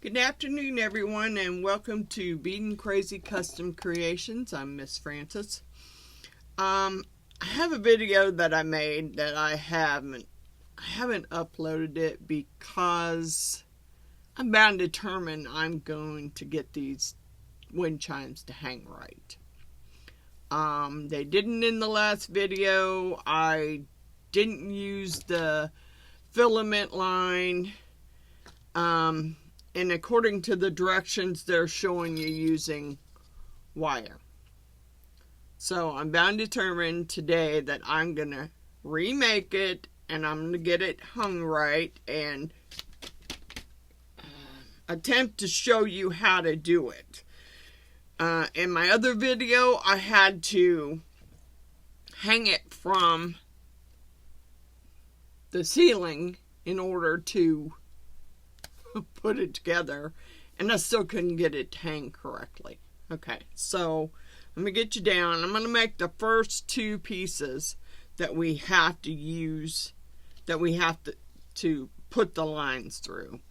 Good afternoon, everyone, and welcome to Beadin' Crazy Custom Creations. I'm Miss Francis. I have a video that I made that I haven't uploaded it because I'm bound and determined I'm going to get these wind chimes to hang right. They didn't in the last video. I didn't use the filament line. And according to the directions, they're showing you using wire. So I'm bound and determined today that I'm going to remake it and I'm going to get it hung right and attempt to show you how to do it. In my other video, I had to hang it from the ceiling in order to put it together, and I still couldn't get it to hang correctly. Okay, so let me get you down. I'm going to make the first two pieces that we have to use, that we have to put the lines through,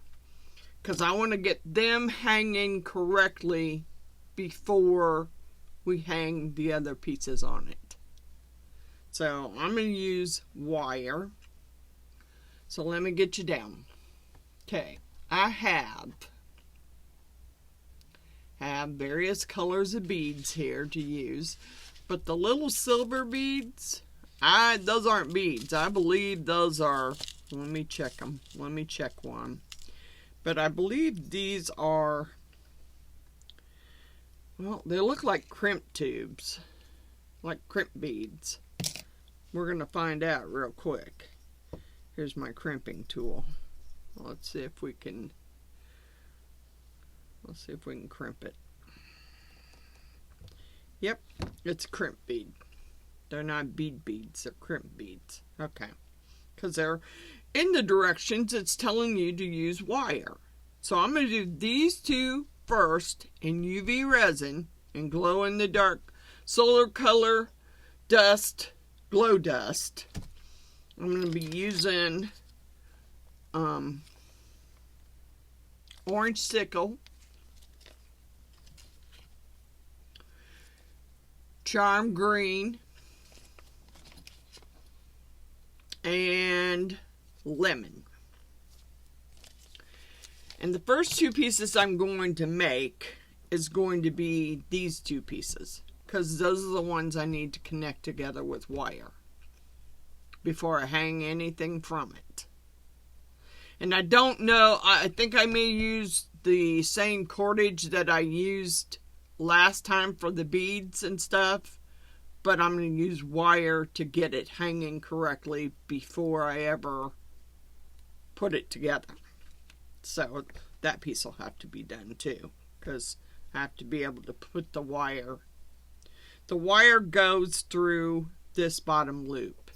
because I want to get them hanging correctly before we hang the other pieces on it. So I'm going to use wire. So let me get you down. Okay. I have various colors of beads here to use, but the little silver beads, those aren't beads. I believe those are, let me check them. Let me check one. But I believe these are, well, they look like crimp tubes, like crimp beads. We're going to find out real quick. Here's my crimping tool. Let's see if we can crimp it. Yep, it's a crimp bead. They're not beads, they're crimp beads. Okay. Because they're in the directions it's telling you to use wire. So I'm going to do these two first in UV resin and glow in the dark solar color dust, glow dust. I'm going to be using Orangesickle, Charm Green, and Lemon. And the first two pieces I'm going to make is going to be these two pieces, because those are the ones I need to connect together with wire before I hang anything from it. And I don't know, I think I may use the same cordage that I used last time for the beads and stuff, but I'm going to use wire to get it hanging correctly before I ever put it together. So that piece will have to be done too, because I have to be able to put the wire. The wire goes through this bottom loop,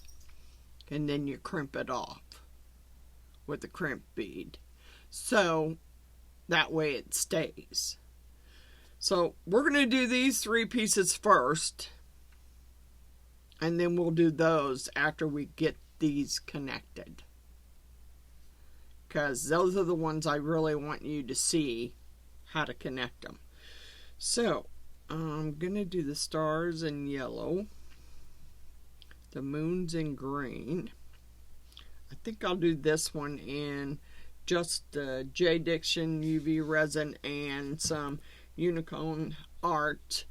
and then you crimp it off with a crimp bead, so that way it stays. So we're going to do these three pieces first, and then we'll do those after we get these connected, because those are the ones I really want you to see how to connect them. So I'm going to do the stars in yellow, the moons in green. I think I'll do this one in just JDiction UV Resin and some Unicone Art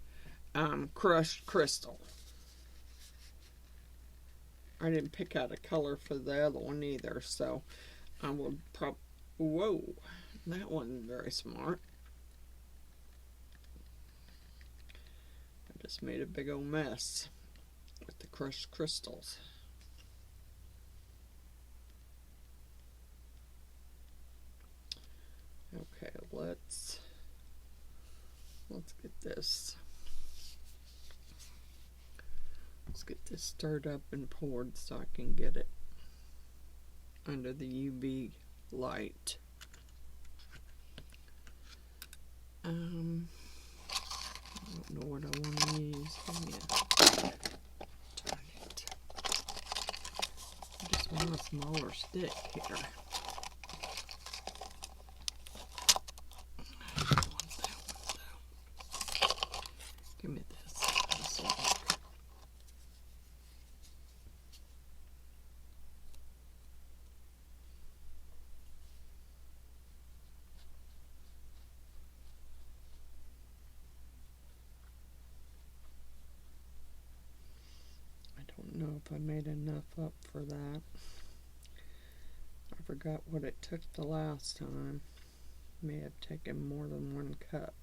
crushed crystal. I didn't pick out a color for the other one either, so I will whoa, that wasn't very smart. I just made a big old mess with the crushed crystals. Okay, let's get this. Let's get this stirred up and poured so I can get it under the UV light. I don't know what I want to use. Yeah. Turn it. I just want a smaller stick here. if I made enough up for that. I forgot what it took the last time. May have taken more than 1 cup.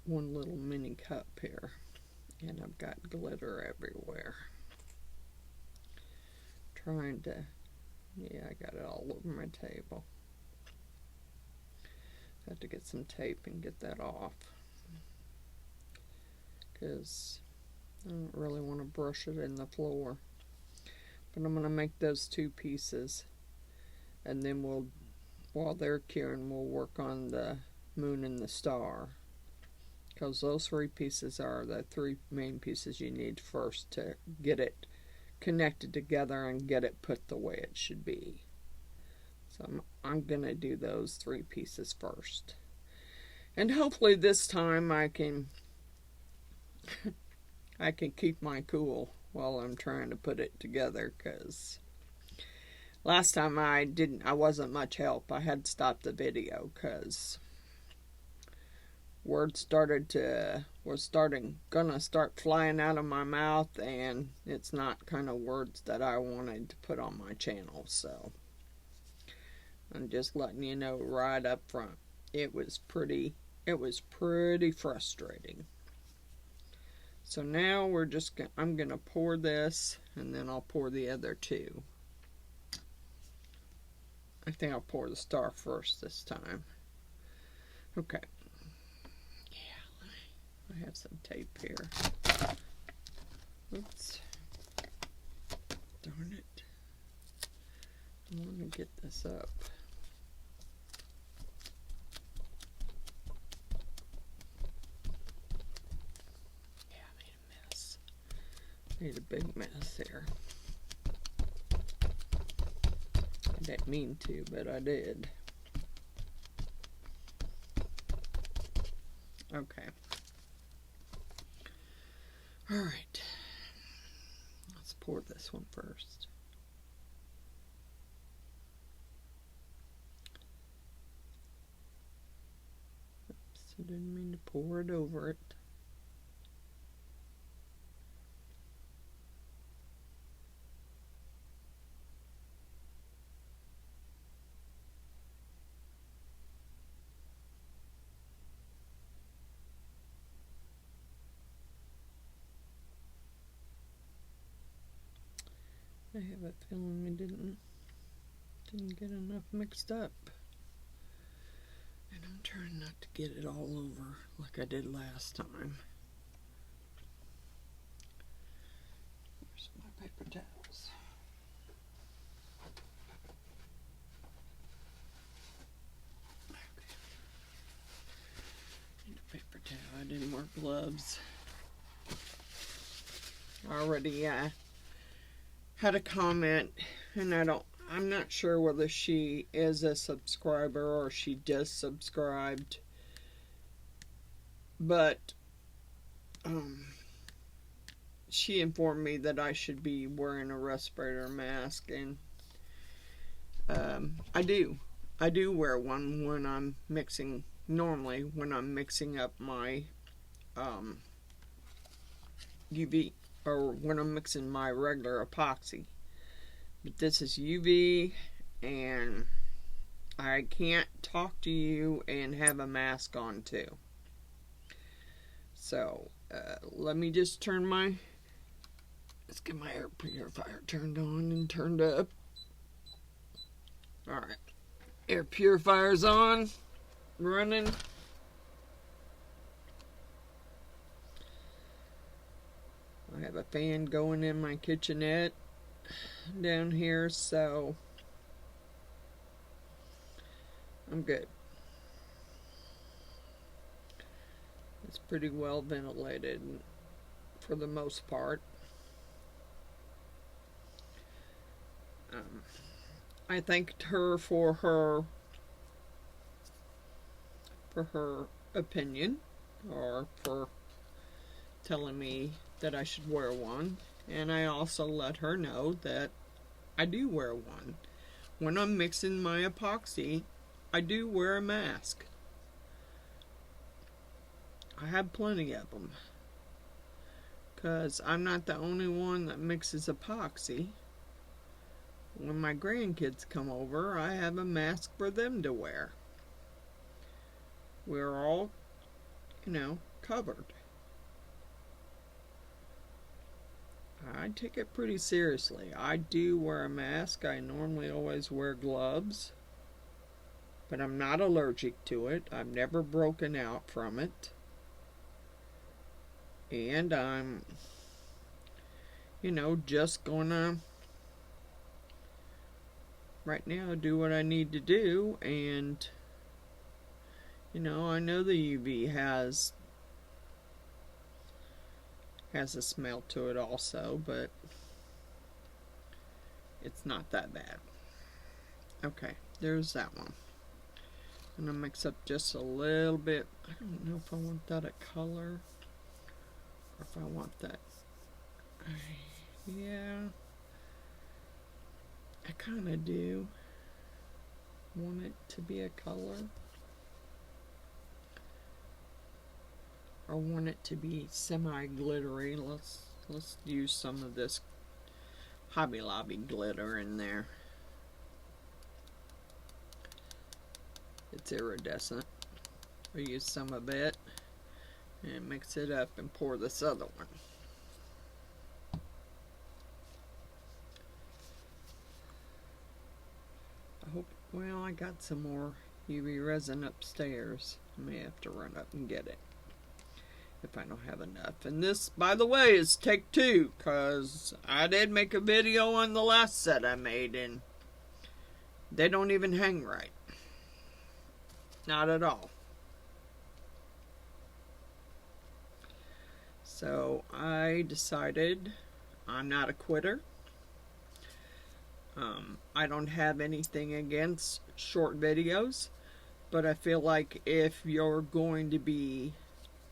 1 little mini cup here. And I've got glitter everywhere. Trying to, yeah, I got it all over my table. Have to get some tape and get that off. Because I don't really want to brush it in the floor. But I'm going to make those 2 pieces. And then we'll, while they're curing, we'll work on the moon and the star. Because those 3 pieces are the 3 main pieces you need first to get it connected together and get it put the way it should be. So I'm going to do those 3 pieces first. And hopefully this time I can keep my cool while I'm trying to put it together, because last time I wasn't much help. I had to stop the video because words gonna start flying out of my mouth, and it's not kind of words that I wanted to put on my channel. So I'm just letting you know right up front. It was pretty frustrating. So now I'm gonna pour this, and then I'll pour the other 2. I think I'll pour the star first this time. Okay. Yeah, I have some tape here. Oops. Darn it. I want to get this up. Yeah, I made a mess. Made a big mess here. I didn't mean to, but I did. Okay. Alright. Let's pour this one first. Oops, I didn't mean to pour it over it. I have a feeling we didn't get enough mixed up. And I'm trying not to get it all over like I did last time. Where's my paper towels? Okay. Need a paper towel. I didn't wear gloves. I already had a comment, and I'm not sure whether she is a subscriber or she just subscribed, but she informed me that I should be wearing a respirator mask, and I do wear one when I'm mixing, normally when I'm mixing up my UV, or when I'm mixing my regular epoxy. But this is UV, and I can't talk to you and have a mask on too. So let me just let's get my air purifier turned on and turned up. Alright, air purifier's on, running. I have a fan going in my kitchenette down here, so I'm good. It's pretty well ventilated for the most part. I thanked her for her opinion, or for telling me that I should wear one, and I also let her know that I do wear one. When I'm mixing my epoxy, I do wear a mask. I have plenty of them, because I'm not the only one that mixes epoxy. When my grandkids come over, I have a mask for them to wear. We're all, covered. I take it pretty seriously. I do wear a mask. I normally always wear gloves, but I'm not allergic to it. I've never broken out from it. And I'm, just gonna, right now, do what I need to do. And, I know the UV has a smell to it also, but it's not that bad. Okay, there's that one. I'm gonna mix up just a little bit. I don't know if I want that a color or if I want that. Yeah, I kind of do want it to be a color, or want it to be semi-glittery. Let's use some of this Hobby Lobby glitter in there. It's iridescent. I'll use some of it and mix it up and pour this other one. Well, I got some more UV resin upstairs. I may have to run up and get it if I don't have enough. And this, by the way, is take 2, because I did make a video on the last set I made, and they don't even hang right. Not at all. So I decided I'm not a quitter. I don't have anything against short videos, but I feel like if you're going to be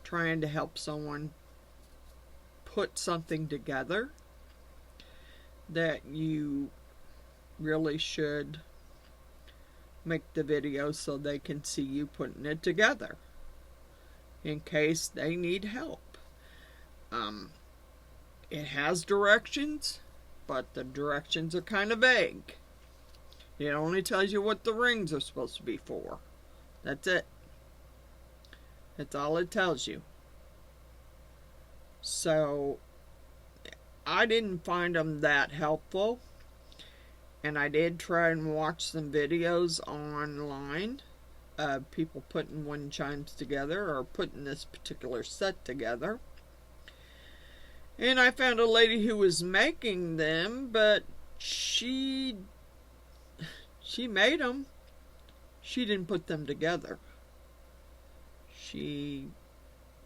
trying to help someone put something together, that you really should make the video so they can see you putting it together in case they need help. It has directions, but the directions are kind of vague. It only tells you what the rings are supposed to be for. That's it. That's all it tells you. So I didn't find them that helpful, and I did try and watch some videos online of people putting wind chimes together or putting this particular set together. And I found a lady who was making them, but she made them. She didn't put them together. She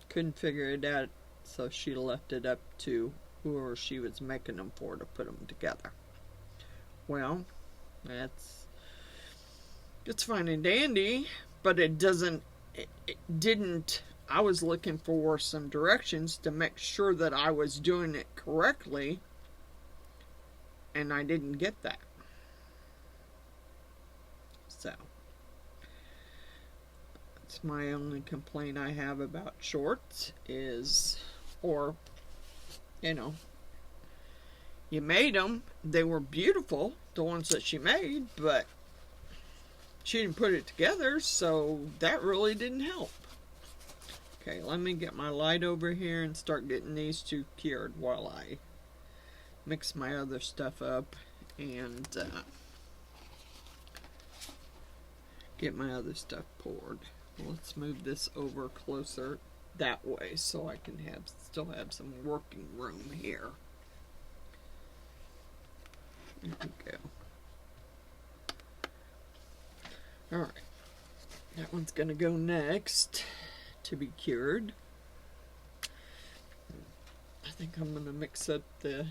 couldn't figure it out, so she left it up to whoever she was making them for to put them together. Well, it's fine and dandy, but it didn't. I was looking for some directions to make sure that I was doing it correctly, and I didn't get that. So that's my only complaint I have about shorts is, or, you made them, they were beautiful, the ones that she made, but she didn't put it together, so that really didn't help. Okay, let me get my light over here and start getting these 2 cured while I mix my other stuff up and get my other stuff poured. Let's move this over closer that way so I can still have some working room here. There we go. Alright, that one's gonna go next to be cured. I think I'm gonna mix up the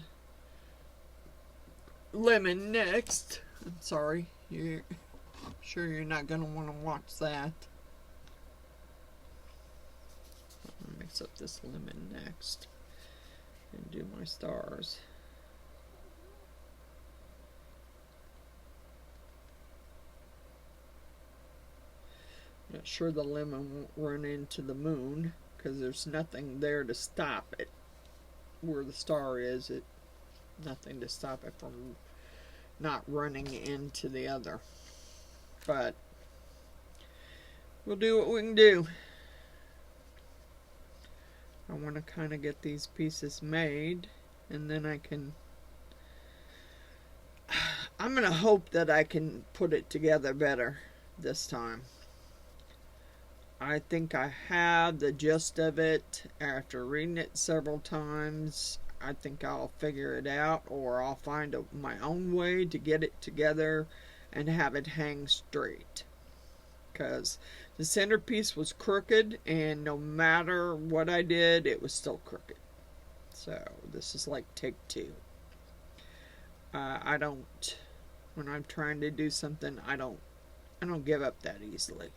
lemon next. I'm sorry, I'm sure you're not gonna want to watch that. I'm gonna mix up this lemon next and do my stars. Not sure the lemon won't run into the moon because there's nothing there to stop it. where the star is, nothing to stop it from not running into the other. But we'll do what we can do. I want to kind of get these pieces made, and then I'm going to hope that I can put it together better this time. I think I have the gist of it. After reading it several times, I think I'll figure it out, or I'll find my own way to get it together and have it hang straight. Because the centerpiece was crooked, and no matter what I did, it was still crooked. So this is like take two. When I'm trying to do something, I don't give up that easily.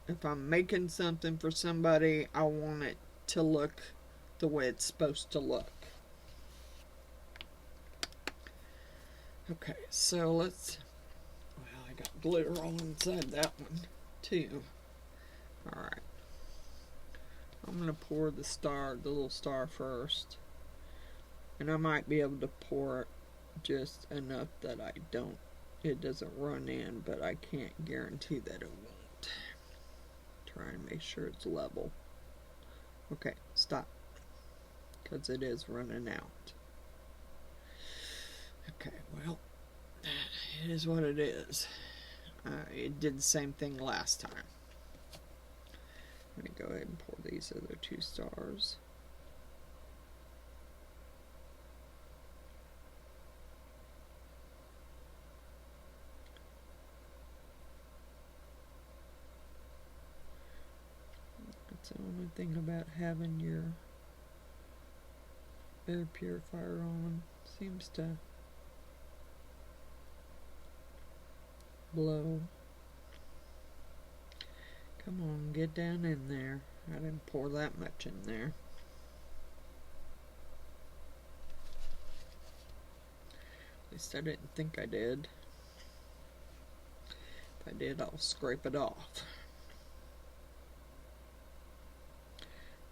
If I'm making something for somebody, I want it to look the way it's supposed to look. Okay, so well, I got glitter all inside that one too. Alright. I'm going to pour the little star first. And I might be able to pour just enough that it doesn't run in, but I can't guarantee that it won't. Try and make sure it's level. Okay, stop. Because it is running out. Okay, well, it is what it is. It did the same thing last time. I'm going to go ahead and pour these other two stars. That's the only thing about having your air purifier on. Seems to blow. Come on, get down in there. I didn't pour that much in there. At least I didn't think I did. If I did, I'll scrape it off.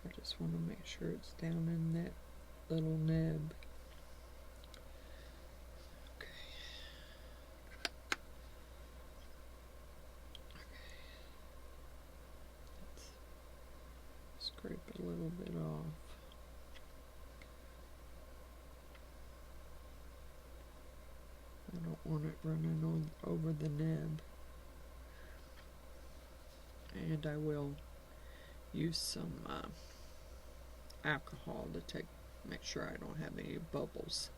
I just want to make sure it's down in that little nib. Okay. Let's scrape a little bit off. I don't want it running over the nib. And I will use some alcohol to make sure I don't have any bubbles.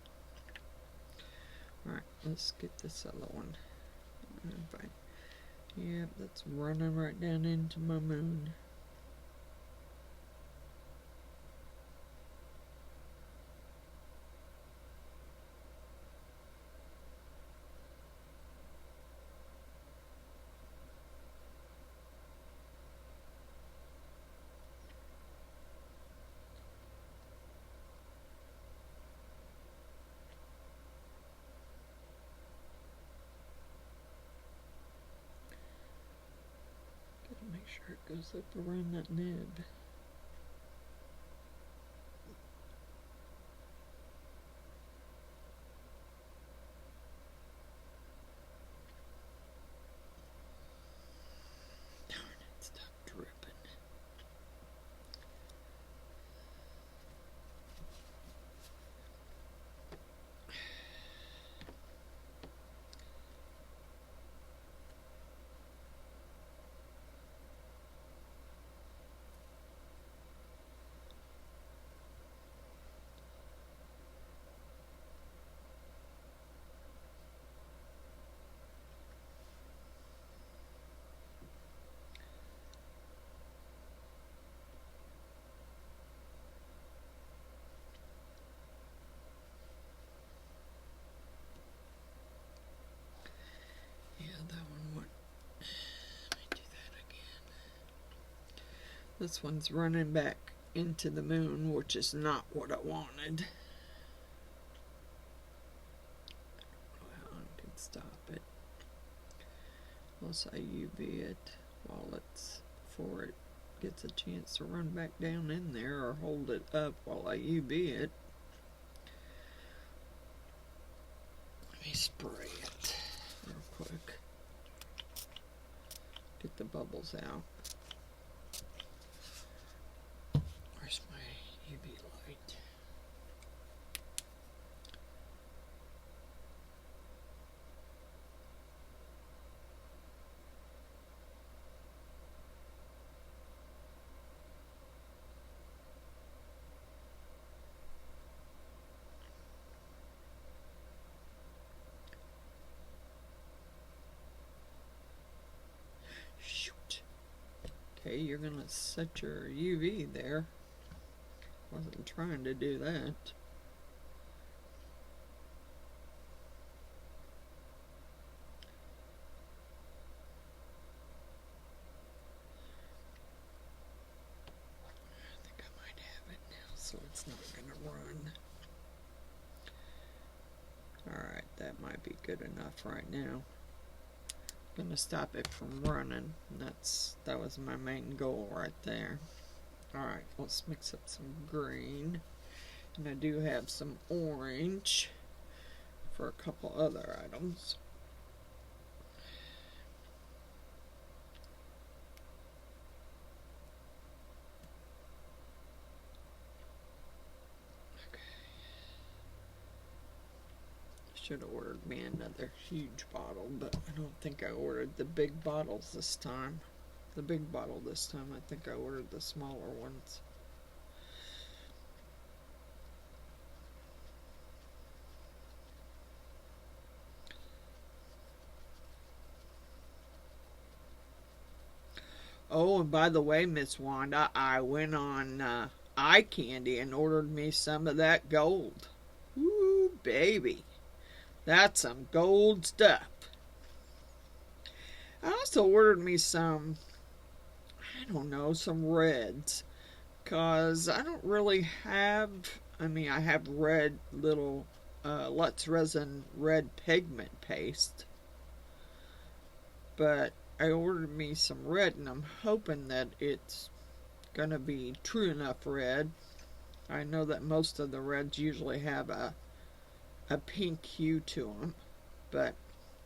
Alright, let's get this other one. Yep, that's running right down into my moon. Make sure it goes up around that nib. Darn it, stop dripping. This one's running back into the moon, which is not what I wanted. Well, I can stop it. Unless I UV it before it gets a chance to run back down in there or hold it up while I UV it. Let me spray it real quick. Get the bubbles out. Where's my UV light? Okay, you're gonna set your UV there. Wasn't trying to do that. I think I might have it now, so it's not gonna run. Alright, that might be good enough right now. Gonna stop it from running. That was my main goal right there. Alright, let's mix up some green. And I do have some orange for a couple other items. Should have ordered me another huge bottle, but I don't think I ordered the big bottles this time. The big bottle this time, I think I ordered the smaller ones. Oh, and by the way, Miss Wanda, I went on eye candy and ordered me some of that gold. Ooh, baby. That's some gold stuff. I also ordered me some, I don't know, some reds. Because I don't really have, I have red little Lux Resin red pigment paste. But I ordered me some red, and I'm hoping that it's going to be true enough red. I know that most of the reds usually have a pink hue to them, but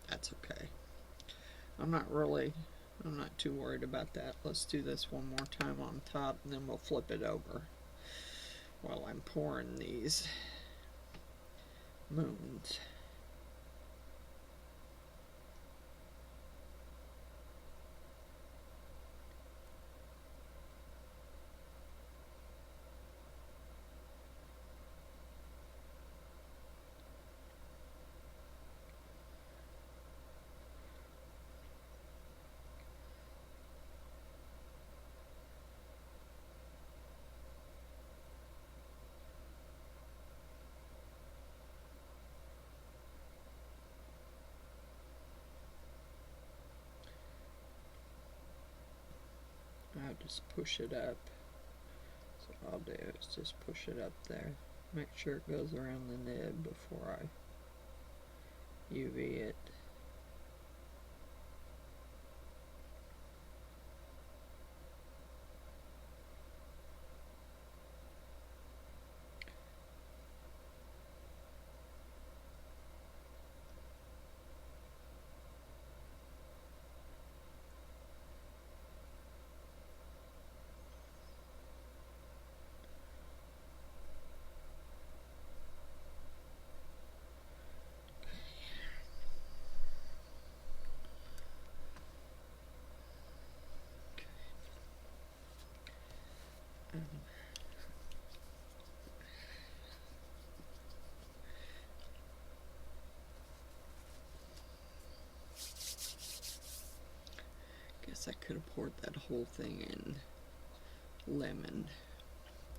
that's okay. I'm not too worried about that. Let's do this one more time on top, and then we'll flip it over while I'm pouring these moons. I'll just push it up. So what I'll do is just push it up there. Make sure it goes around the nib before I UV it. Guess I could have poured that whole thing in lemon.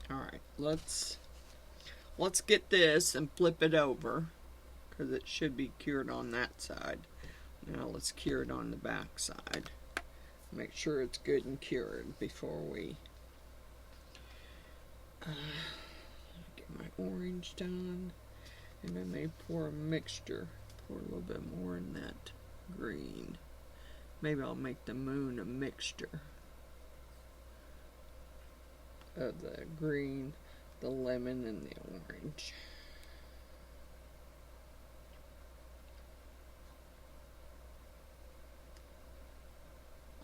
Alright, let's get this and flip it over, because it should be cured on that side. Now let's cure it on the back side. Make sure it's good and cured before we get my orange done. And I may pour a mixture. Pour a little bit more in that green. Maybe I'll make the moon a mixture. of the green, the lemon, and the orange.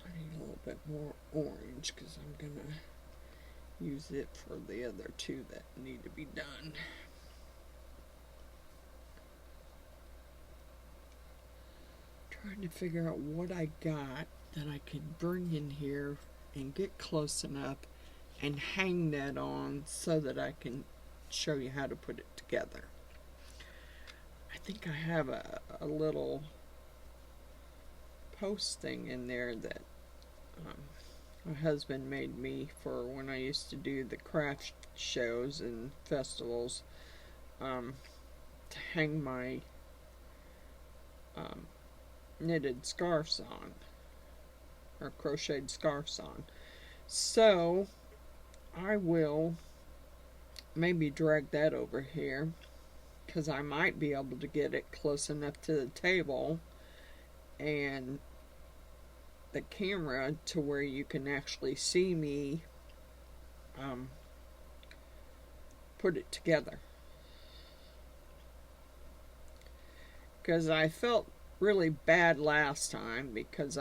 I need a little bit more orange because I'm going to use it for the other two that need to be done. Trying to figure out what I got that I could bring in here and get close enough and hang that on so that I can show you how to put it together. I think I have a little post thing in there that my husband made me for when I used to do the craft shows and festivals, to hang my knitted scarves on, or crocheted scarves on. So I will maybe drag that over here because I might be able to get it close enough to the table and the camera to where you can actually see me put it together. Because I felt really bad last time because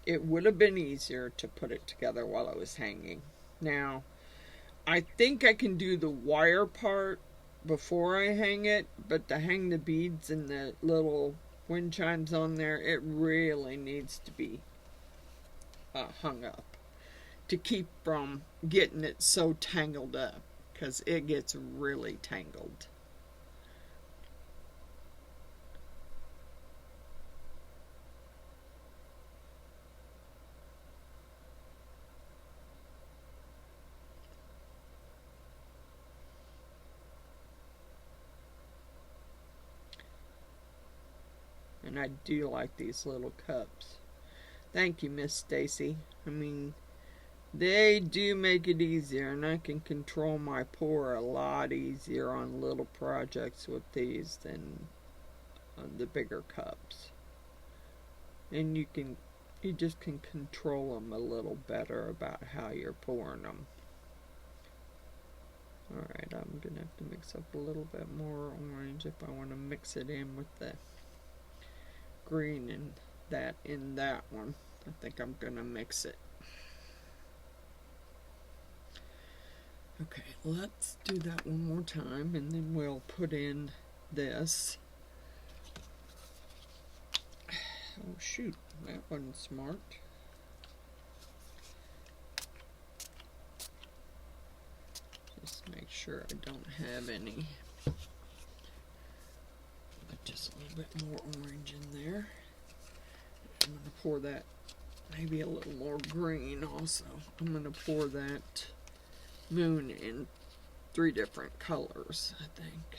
it would have been easier to put it together while I was hanging. Now, I think I can do the wire part before I hang it, but to hang the beads and the little wind chimes on there, it really needs to be hung up to keep from getting it so tangled up, because it gets really tangled. And I do like these little cups. Thank you, Miss Stacy. I mean, they do make it easier, and I can control my pour a lot easier on little projects with these than on the bigger cups. And you just can control them a little better about how you're pouring them. Alright, I'm going to have to mix up a little bit more orange if I want to mix it in with the green and that in that one. I think I'm going to mix it. Okay, let's do that one more time and then we'll put in this. Oh shoot, that wasn't smart. Just make sure I don't have any. Just a little bit more orange in there. I'm going to pour that, maybe a little more green also. I'm going to pour that moon in 3 different colors, I think.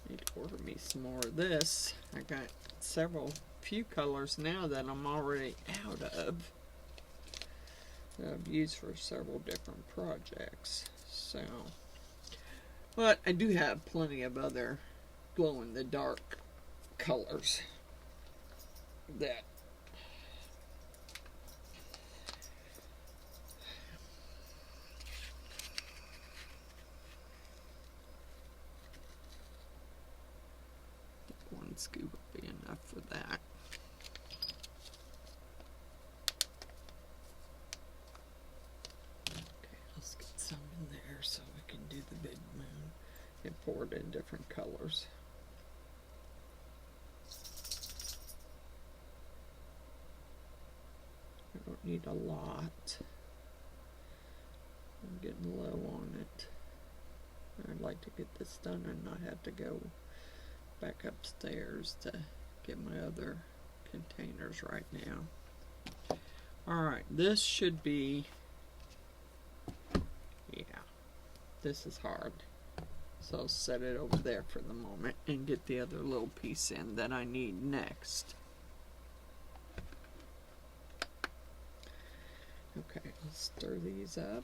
Need to order me some more of this. I got few colors now that I'm already out of, that I've used for several different projects. So, but I do have plenty of other glow-in-the-dark colors that one scoop will be enough for that. Let's get some in there so we can do the big moon and pour it in different colors. I don't need a lot. I'm getting low on it. I'd like to get this done and not have to go back upstairs to get my other containers right now. Alright, this should be, yeah, this is hard. So I'll set it over there for the moment and get the other little piece in that I need next. Okay, let's stir these up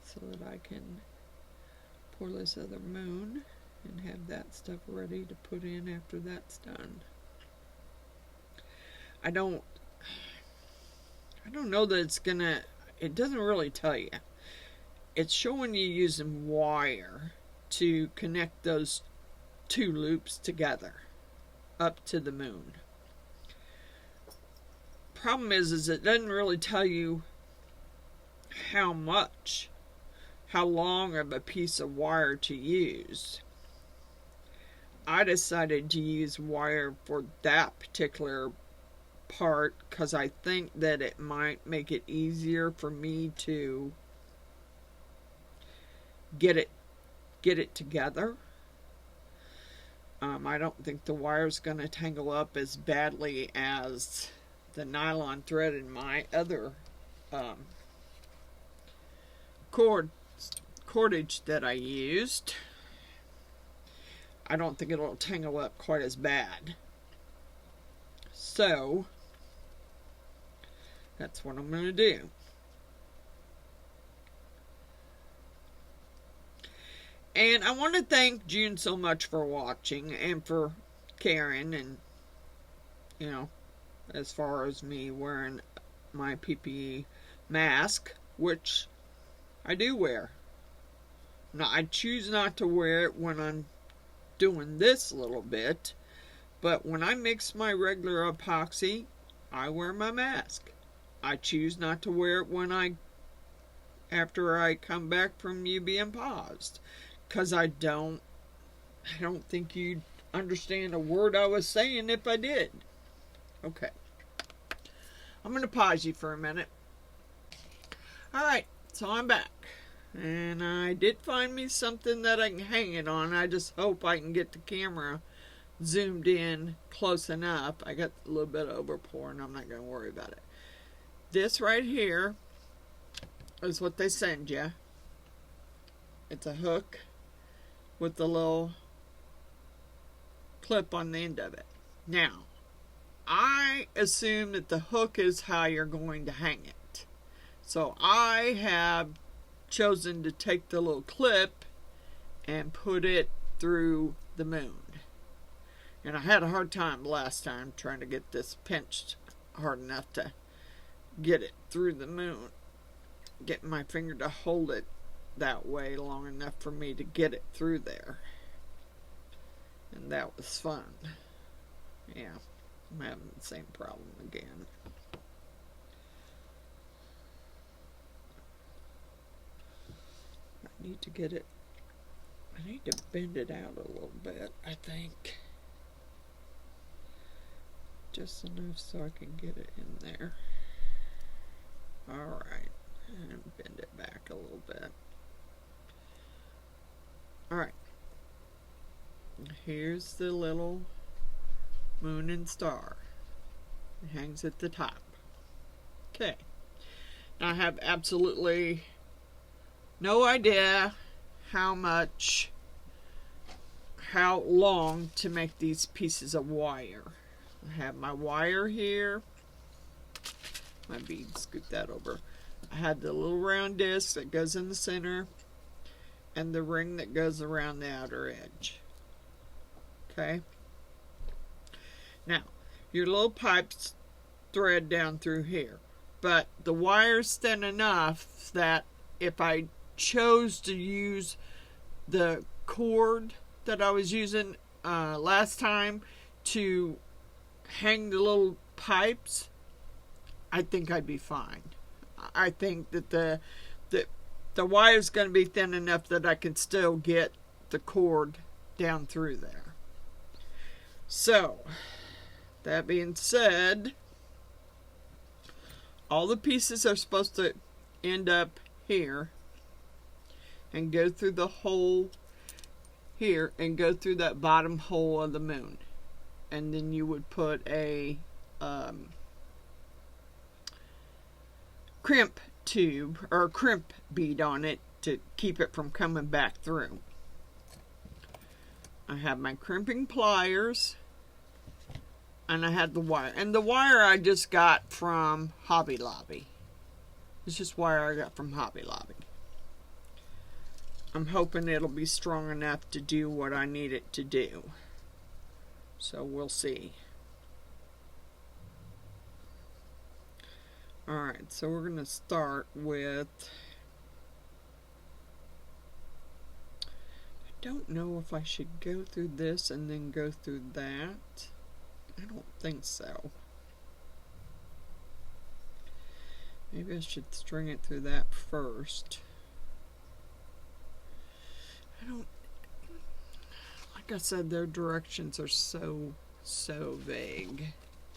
so that I can pour this other moon and have that stuff ready to put in after that's done. I don't know that it's gonna, it doesn't really tell you. It's showing you using wire to connect those two loops together up to the moon. Problem is it doesn't really tell you how long of a piece of wire to use. I decided to use wire for that particular part because I think that it might make it easier for me to get it together. I don't think the wire's going to tangle up as badly as the nylon thread in my other cordage that I used. I don't think it'll tangle up quite as bad. So that's what I'm going to do. And I want to thank June so much for watching and for caring, and you know, as far as me wearing my PPE mask, which I do wear. Now, I choose not to wear it when I'm doing this little bit, but when I mix my regular epoxy, I wear my mask. I choose not to wear it after I come back from you being paused, because I don't think you'd understand a word I was saying if I did. Okay. I'm going to pause you for a minute. Alright, so I'm back. And I did find me something that I can hang it on. I just hope I can get the camera zoomed in close enough. I got a little bit of overpour and I'm not going to worry about it. This right here is what they send you. It's a hook with a little clip on the end of it. Now, I assume that the hook is how you're going to hang it. So I have chosen to take the little clip and put it through the moon. And I had a hard time last time trying to get this pinched hard enough to get it through the moon. Getting my finger to hold it that way long enough for me to get it through there. And that was fun. Yeah, I'm having the same problem again. I need to get it, I need to bend it out a little bit, I think. Just enough so I can get it in there. Alright, and bend it back a little bit. Alright, here's the little moon and star. It hangs at the top. Okay, now I have absolutely no idea how long to make these pieces of wire. I have my wire here. My bead, scoot that over. I had the little round disc that goes in the center and the ring that goes around the outer edge. Okay. Now, your little pipes thread down through here. But the wire's thin enough that if I chose to use the cord that I was using last time to hang the little pipes, I think I'd be fine. I think that the wire's going to be thin enough that I can still get the cord down through there. So, that being said, all the pieces are supposed to end up here and go through the hole here and go through that bottom hole of the moon. And then you would put a crimp tube or crimp bead on it to keep it from coming back through. I have my crimping pliers and I had the wire. And the wire I just got from Hobby Lobby. It's just wire I got from Hobby Lobby. I'm hoping it'll be strong enough to do what I need it to do. So we'll see. Alright, so we're going to start with, I don't know if I should go through this and then go through that. I don't think so. Maybe I should string it through that first. I don't, like I said, their directions are so vague.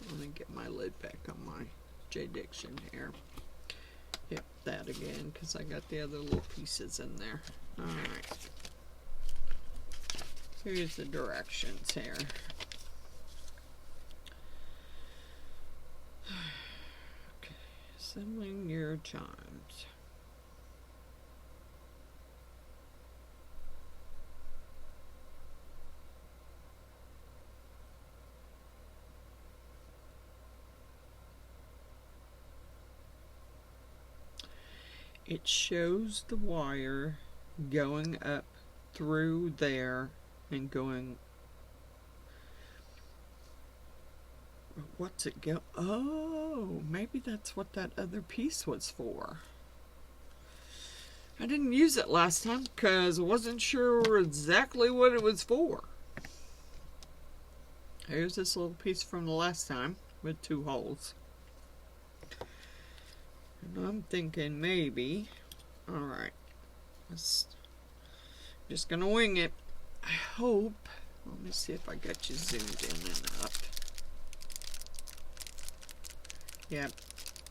Let me get my lid back on my JDiction here. Yep, that again, because I got the other little pieces in there. Alright. Here's the directions here. Okay, assembling your chimes. It shows the wire going up through there and going, what's it go? Oh, maybe that's what that other piece was for. I didn't use it last time because I wasn't sure exactly what it was for. Here's this little piece from the last time with 2 holes. And I'm thinking maybe, alright, just gonna wing it. I hope, let me see if I got you zoomed in enough. Yep,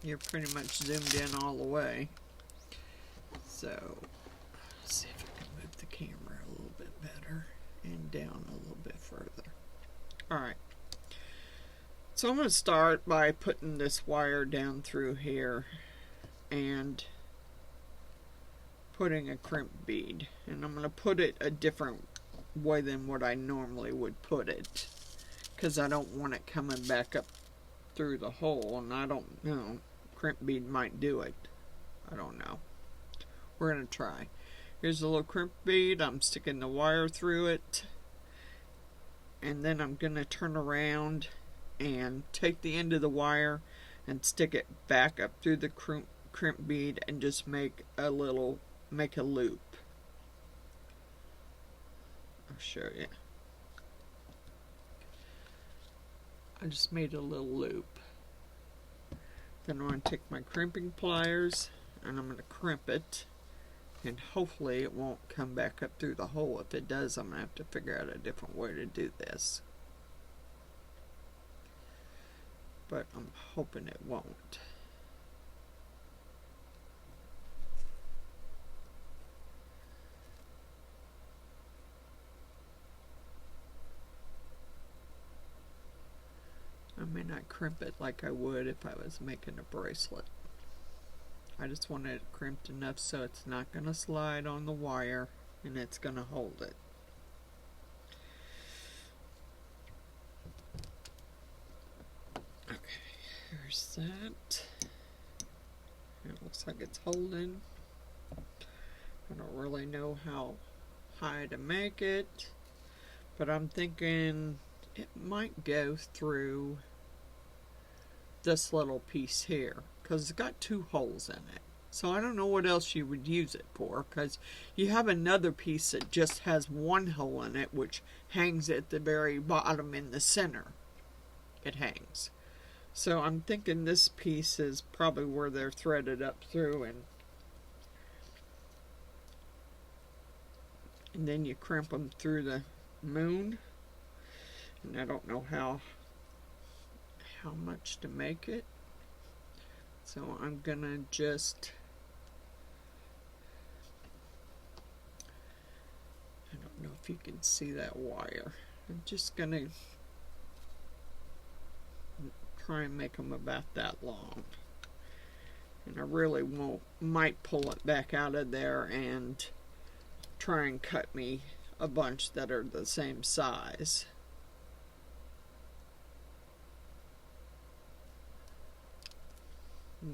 you're pretty much zoomed in all the way. So, let's see if I can move the camera a little bit better and down a little bit further. Alright, so I'm going to start by putting this wire down through here and putting a crimp bead, and I'm going to put it a different way than what I normally would put it because I don't want it coming back up through the hole, and I don't know, crimp bead might do it. I don't know. We're going to try. Here's a little crimp bead. I'm sticking the wire through it, and then I'm going to turn around and take the end of the wire and stick it back up through the crimp bead and just make a loop. I'll show you. I just made a little loop. Then I'm going to take my crimping pliers and I'm going to crimp it, and hopefully it won't come back up through the hole. If it does, I'm going to have to figure out a different way to do this. But I'm hoping it won't. I may not crimp it like I would if I was making a bracelet. I just want it crimped enough so it's not going to slide on the wire and it's going to hold it. Okay, here's that. It looks like it's holding. I don't really know how high to make it, but I'm thinking it might go through this little piece here because it's got 2 holes in it. So I don't know what else you would use it for, because you have another piece that just has 1 hole in it, which hangs at the very bottom in the center. It hangs. So I'm thinking this piece is probably where they're threaded up through, and then you crimp them through the moon. And I don't know how much to make it, so I'm gonna just, I don't know if you can see that wire. I'm just gonna try and make them about that long, and I really might pull it back out of there and try and cut me a bunch that are the same size.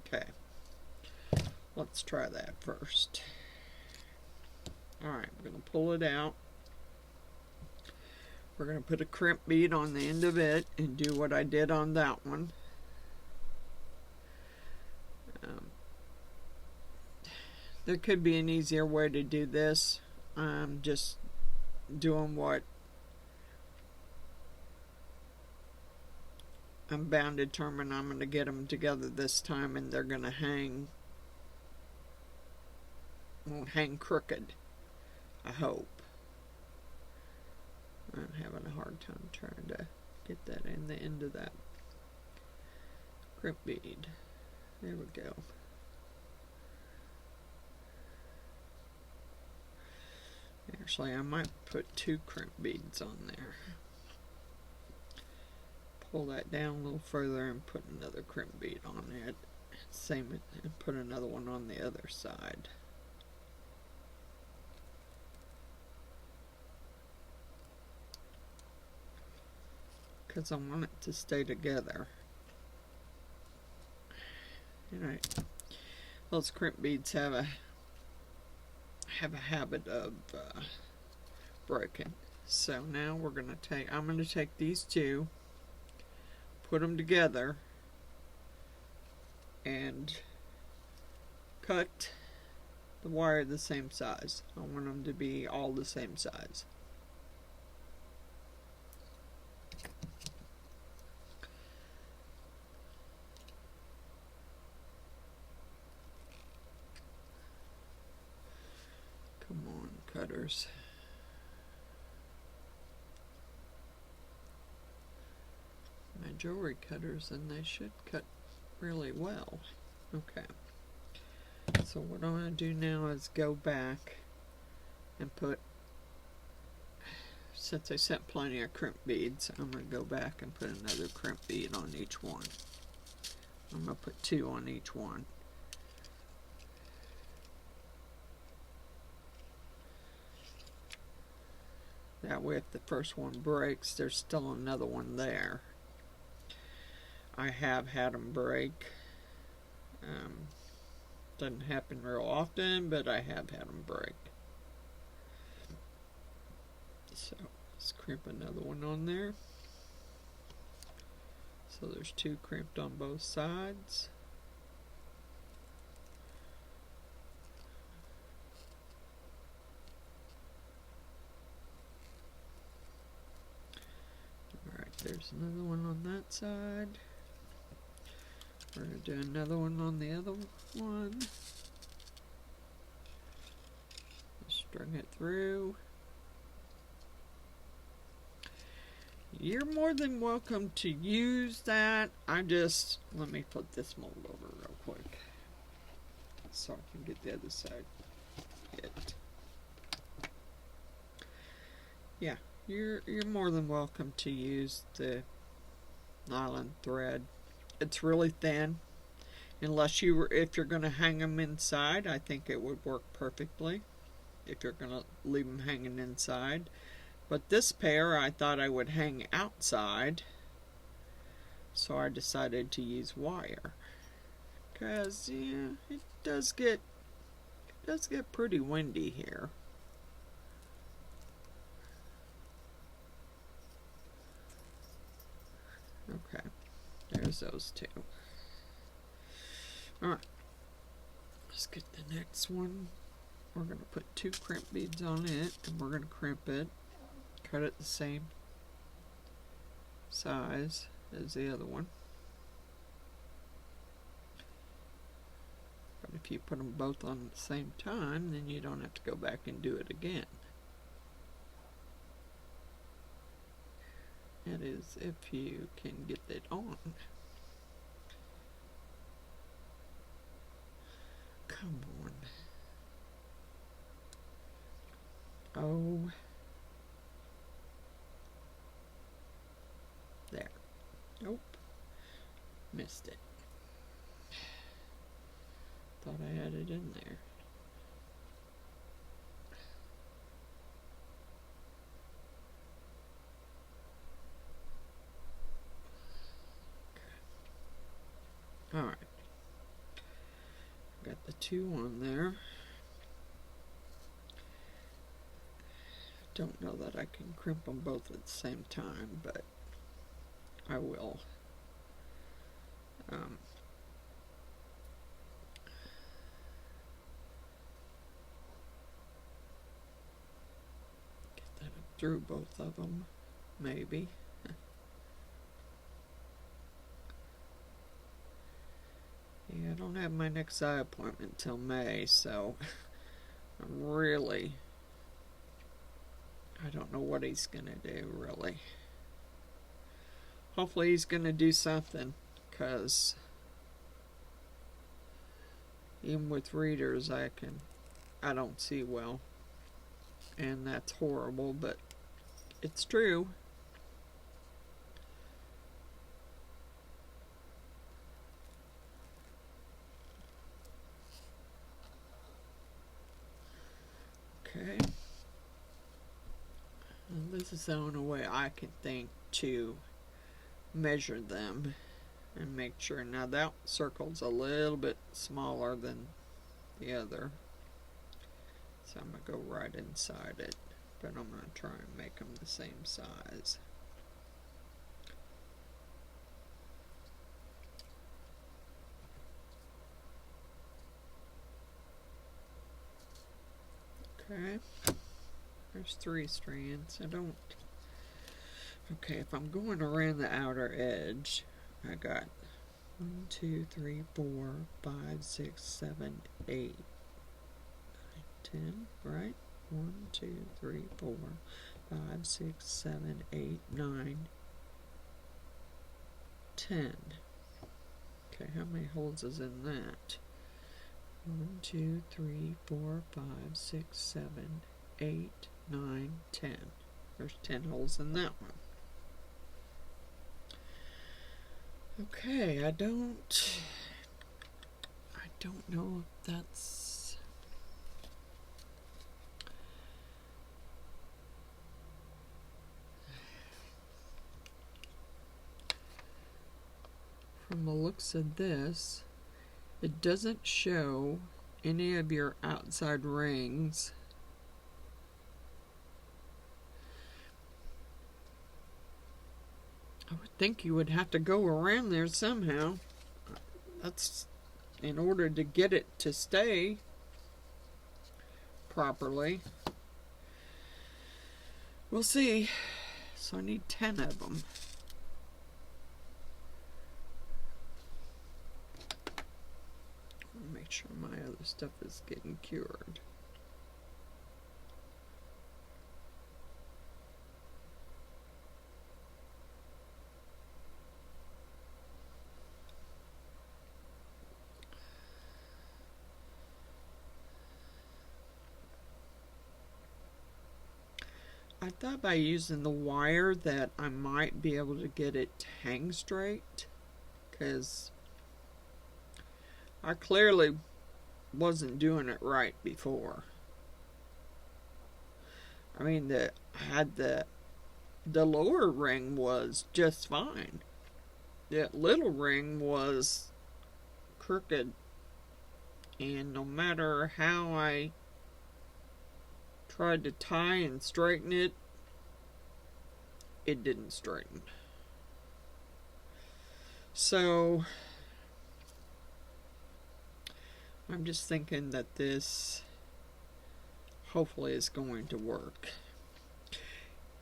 Okay, let's try that first. Alright, we're going to pull it out. We're going to put a crimp bead on the end of it and do what I did on that one. There could be an easier way to do this. I'm just doing what I'm bound to determine. I'm going to get them together this time, and they're going to won't hang crooked, I hope. I'm having a hard time trying to get that in the end of that crimp bead. There we go. Actually, I might put 2 crimp beads on there. Pull that down a little further and put another crimp bead on it. Same, and put another one on the other side. Because I want it to stay together. Alright. Those crimp beads have a habit of breaking. So now we're going to take, I'm going to take these 2, put them together, and cut the wire the same size. I want them to be all the same size. Come on, cutters. My jewelry cutters, and they should cut really well. Okay. So what I'm going to do now is go back and put, since I sent plenty of crimp beads, I'm going to go back and put another crimp bead on each one. I'm going to put 2 on each one. That way if the first one breaks, there's still another one there. I have had them break. Doesn't happen real often, but I have had them break. So let's crimp another one on there. So there's 2 crimped on both sides. Alright, there's another one on that side. We're going to do another one on the other one. String it through. You're more than welcome to use that. Let me flip this mold over real quick so I can get the other side hit. Yeah, you're more than welcome to use the nylon thread. It's really thin. If you're going to hang them inside, I think it would work perfectly if you're going to leave them hanging inside. But this pair I thought I would hang outside, so I decided to use wire. Because yeah, it does get pretty windy here. Okay. There's those 2. Alright. Let's get the next one. We're going to put 2 crimp beads on it, and we're going to crimp it. Cut it the same size as the other one. But if you put them both on at the same time, then you don't have to go back and do it again. That is, if you can get it on. Come on. Oh. There. Nope. Missed it. Thought I had it in there. Alright. Got the 2 on there. Don't know that I can crimp them both at the same time, but I will. through both of them, maybe. Yeah, I don't have my next eye appointment till May, so I don't know what he's gonna do, really. Hopefully he's gonna do something, because even with readers I don't see well, and that's horrible, but it's true. Okay. And this is the only way I can think to measure them and make sure. Now that circle's a little bit smaller than the other, so I'm going to go right inside it, but I'm going to try and make them the same size. Okay, there's 3 strands. Okay, if I'm going around the outer edge, I got 1, 2, 3, 4, 5, 6, 7, 8, 9, 10, right? 1, 2, 3, 4, 5, 6, 7, 8, 9, 10. Okay, how many holes is in that? 1, 2, 3, 4, 5, 6, 7, 8, 9, 10. There's 10 holes in that one. Okay, I don't know if that's from the looks of this, it doesn't show any of your outside rings. I would think you would have to go around there somehow. That's in order to get it to stay properly. We'll see. So I need 10 of them. Make sure my other stuff is getting cured. I thought by using the wire that I might be able to get it to hang straight, because I clearly wasn't doing it right before. I mean, the lower ring was just fine. That little ring was crooked, and no matter how I tried to tie and straighten it, it didn't straighten. So I'm just thinking that this hopefully is going to work.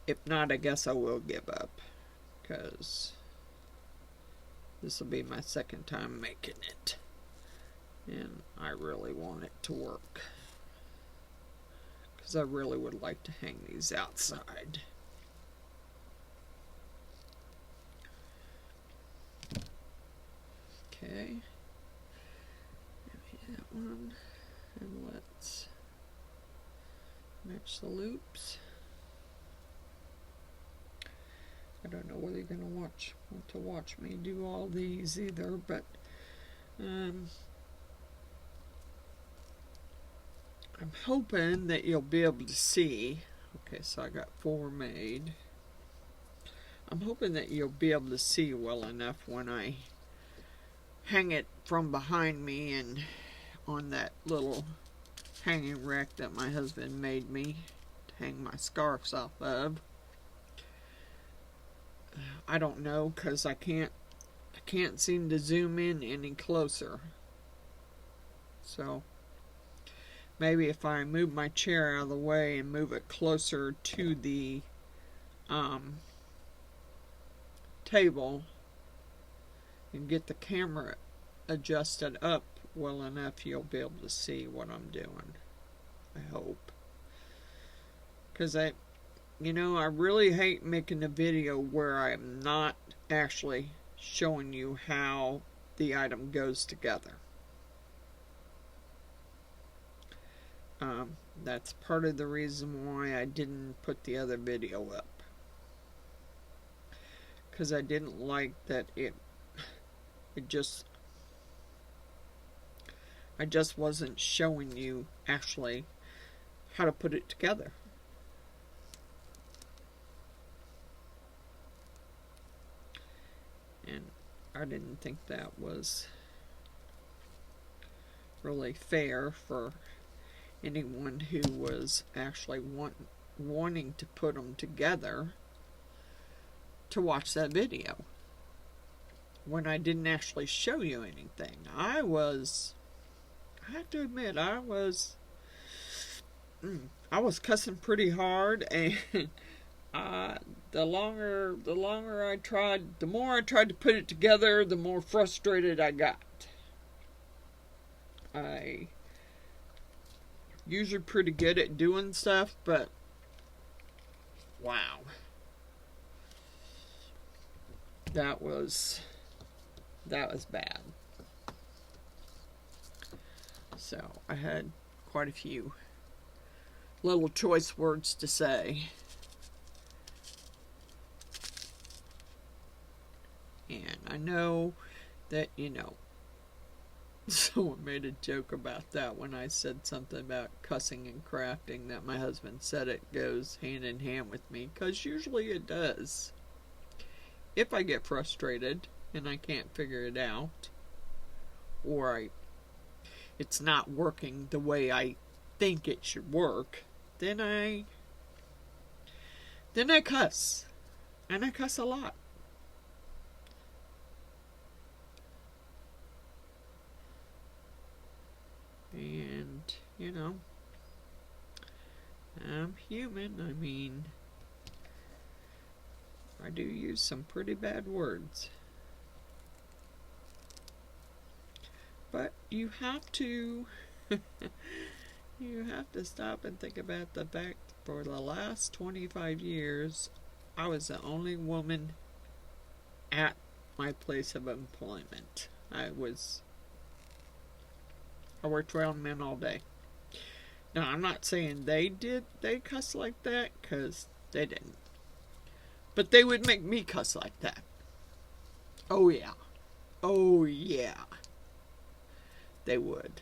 If not, I guess I will give up, because this will be my second time making it, and I really want it to work, because I really would like to hang these outside. Okay, that one, and let's match the loops. I don't know whether you're going to want to watch me do all these either, but I'm hoping that you'll be able to see. Okay, so I got 4 made. I'm hoping that you'll be able to see well enough when I hang it from behind me and on that little hanging rack that my husband made me to hang my scarves off of. I don't know, because I can't seem to zoom in any closer. So maybe if I move my chair out of the way and move it closer to the table and get the camera adjusted up well enough, you'll be able to see what I'm doing. I hope. Because I really hate making a video where I'm not actually showing you how the item goes together. That's part of the reason why I didn't put the other video up. Because I didn't like that I just wasn't showing you actually how to put it together. And I didn't think that was really fair for anyone who was actually wanting to put them together to watch that video when I didn't actually show you anything. I have to admit, I was cussing pretty hard, and the more I tried to put it together, the more frustrated I got. I usually pretty good at doing stuff, but wow. That was bad. So I had quite a few little choice words to say. And I know that, someone made a joke about that when I said something about cussing and crafting, that my husband said it goes hand in hand with me, because usually it does. If I get frustrated and I can't figure it out, or it's not working the way I think it should work, then I cuss. And I cuss a lot. And, I'm human. I mean, I do use some pretty bad words. But you have to stop and think about the fact for the last 25 years, I was the only woman at my place of employment. I worked around men all day. Now, I'm not saying they cuss like that, because they didn't. But they would make me cuss like that. Oh, yeah. Oh, yeah. They would.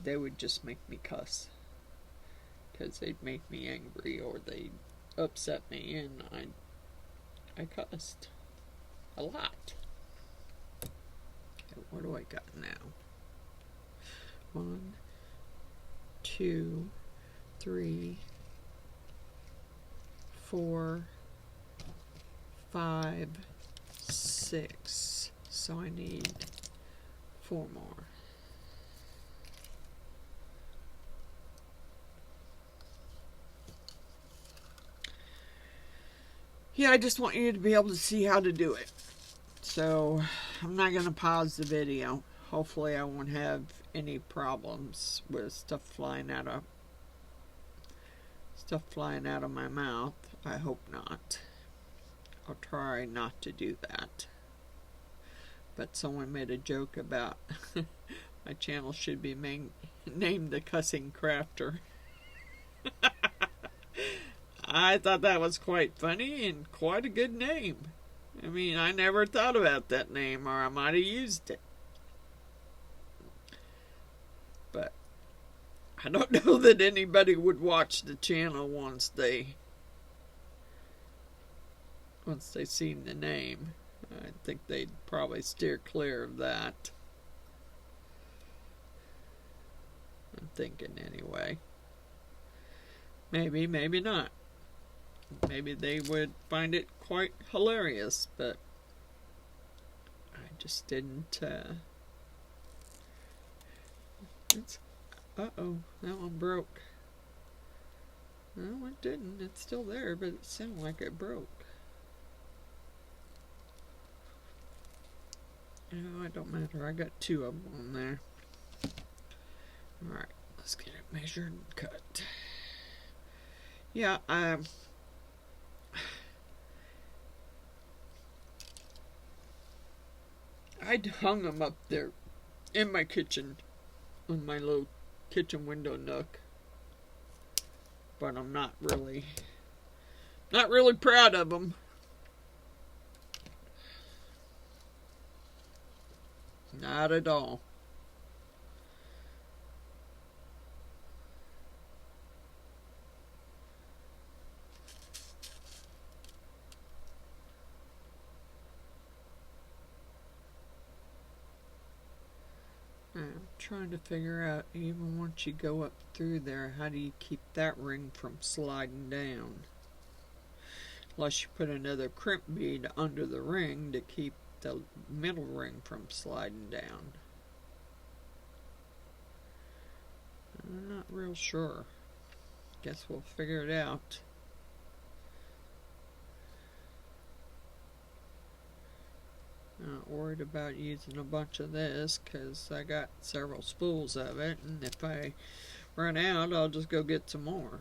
They would just make me cuss. Because they'd make me angry, or they'd upset me, and I cussed. A lot. Okay, what do I got now? 1, 2, 3, 4, 5, 6. So I need 4 more. Yeah, I just want you to be able to see how to do it. So I'm not going to pause the video. Hopefully I won't have any problems with stuff flying out of my mouth. I hope not. I'll try not to do that. But someone made a joke about my channel should be named The Cussing Crafter. I thought that was quite funny and quite a good name. I mean, I never thought about that name, or I might have used it. But I don't know that anybody would watch the channel once they seen the name. I think they'd probably steer clear of that. I'm thinking anyway. Maybe, maybe not. Maybe they would find it quite hilarious, but I just didn't. Uh-oh, that one broke. No, it didn't. It's still there, but it sounded like it broke. No, it don't matter. I got 2 of them on there. Alright, let's get it measured and cut. Yeah, I hung them up there in my kitchen, on my little kitchen window nook. But I'm not really proud of them. Not at all. I'm trying to figure out, even once you go up through there, how do you keep that ring from sliding down? Unless you put another crimp bead under the ring to keep the middle ring from sliding down. I'm not real sure. Guess we'll figure it out. Not worried about using a bunch of this because I got several spools of it, and if I run out, I'll just go get some more.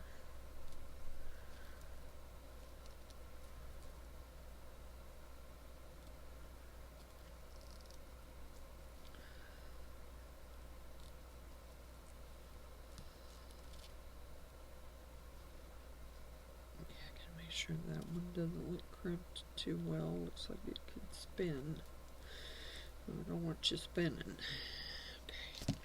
Sure that one doesn't look crimped too well. Looks like it could spin. I don't want you spinning. Okay.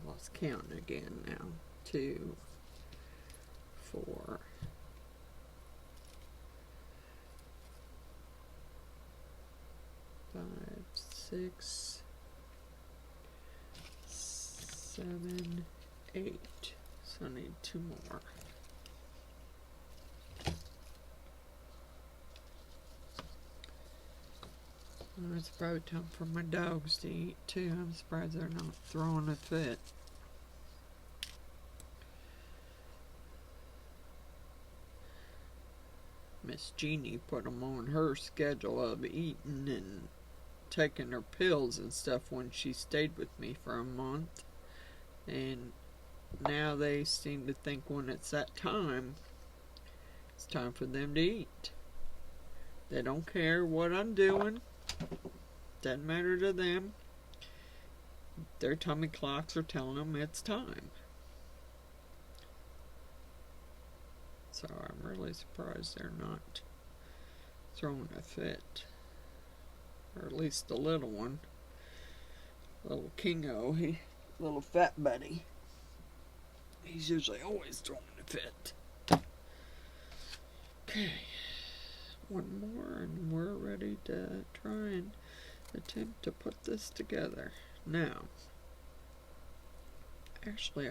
Lost count again now. 2, 4, 5, 6, 7, 8. So I need 2 more. Well, it's probably time for my dogs to eat too. I'm surprised they're not throwing a fit. Miss Jeannie put them on her schedule of eating and taking her pills and stuff when she stayed with me for a month. And now they seem to think when it's that time, it's time for them to eat. They don't care what I'm doing. Doesn't matter to them. Their tummy clocks are telling them it's time. So I'm really surprised they're not throwing a fit. Or at least the little one. Little Kingo, little fat buddy. He's usually always throwing a fit. Okay. 1 more and we're ready to try and attempt to put this together. Now, actually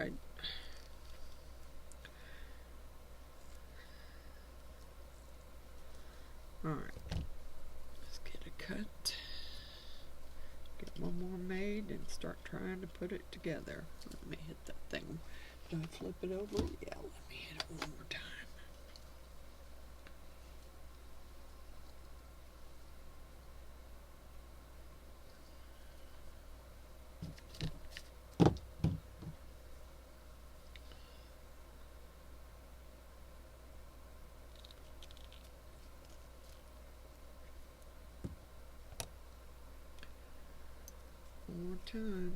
alright, let's get a cut, get 1 more made and start trying to put it together. Let me hit that thing. Do I flip it over? Yeah, let me hit it 1 more time. One more time.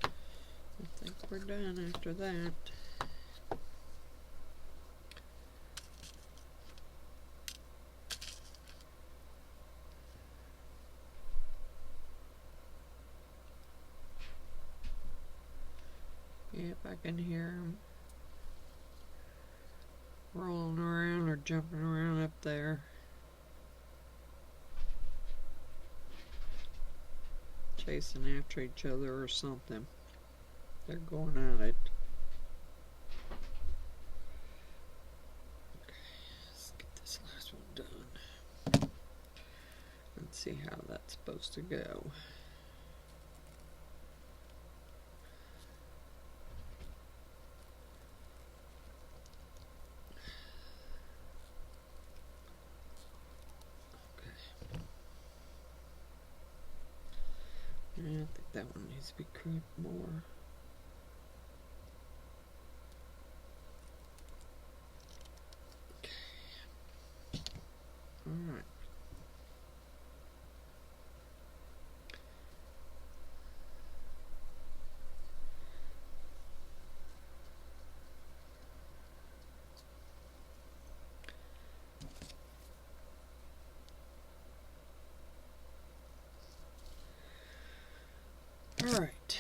I think we're done after that. Yep, I can hear them rolling around or jumping around up there. facing after each other or something. They're going at it. Okay, let's get this last one done. Let's see how that's supposed to go. I think that one needs to be crimped more. Okay. Alright. Alright,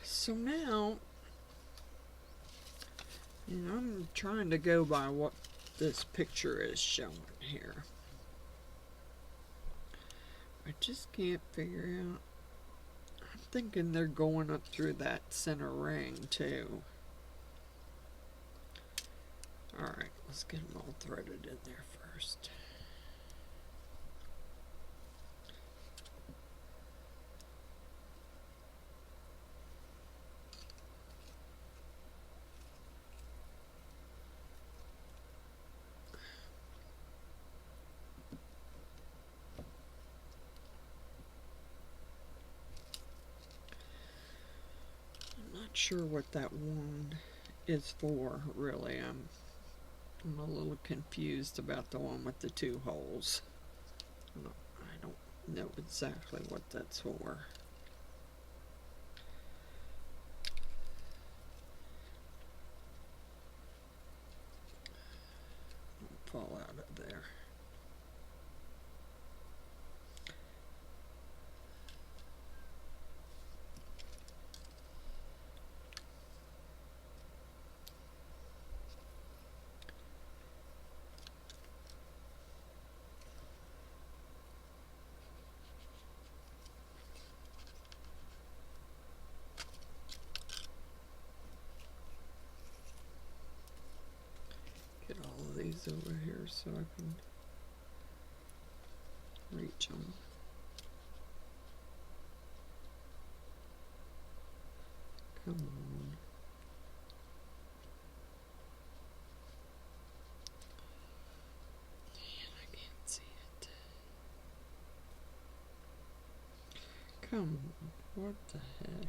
so now, I'm trying to go by what this picture is showing here. I just can't figure out. I'm thinking they're going up through that center ring too. Alright, let's get them all threaded in there first. Sure what that one is for, really. I'm a little confused about the one with the 2 holes. I don't know exactly what that's for. Don't fall out of there. Get all of these over here so I can reach them. Come on. Man, I can't see it. Come on. What the heck?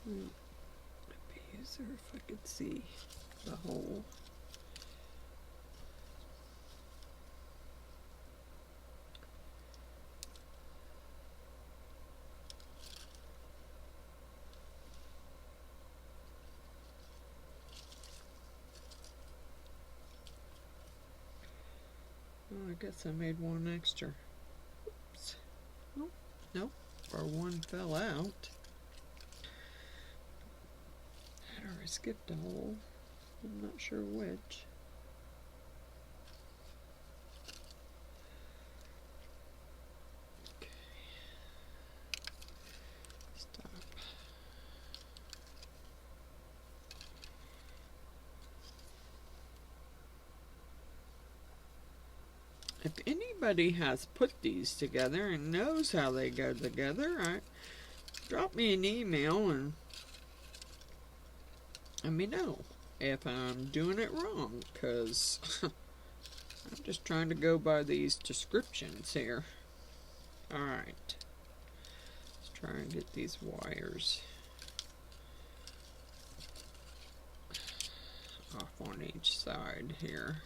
It'd be easier if I could see the hole. Oh, I guess I made one extra. Oops. Oh, nope. Or one fell out. Or I skipped a hole. I'm not sure which. Okay. Stop. If anybody has put these together and knows how they go together, drop me an email and let me know if I'm doing it wrong, because I'm just trying to go by these descriptions here. Alright, let's try and get these wires off on each side here.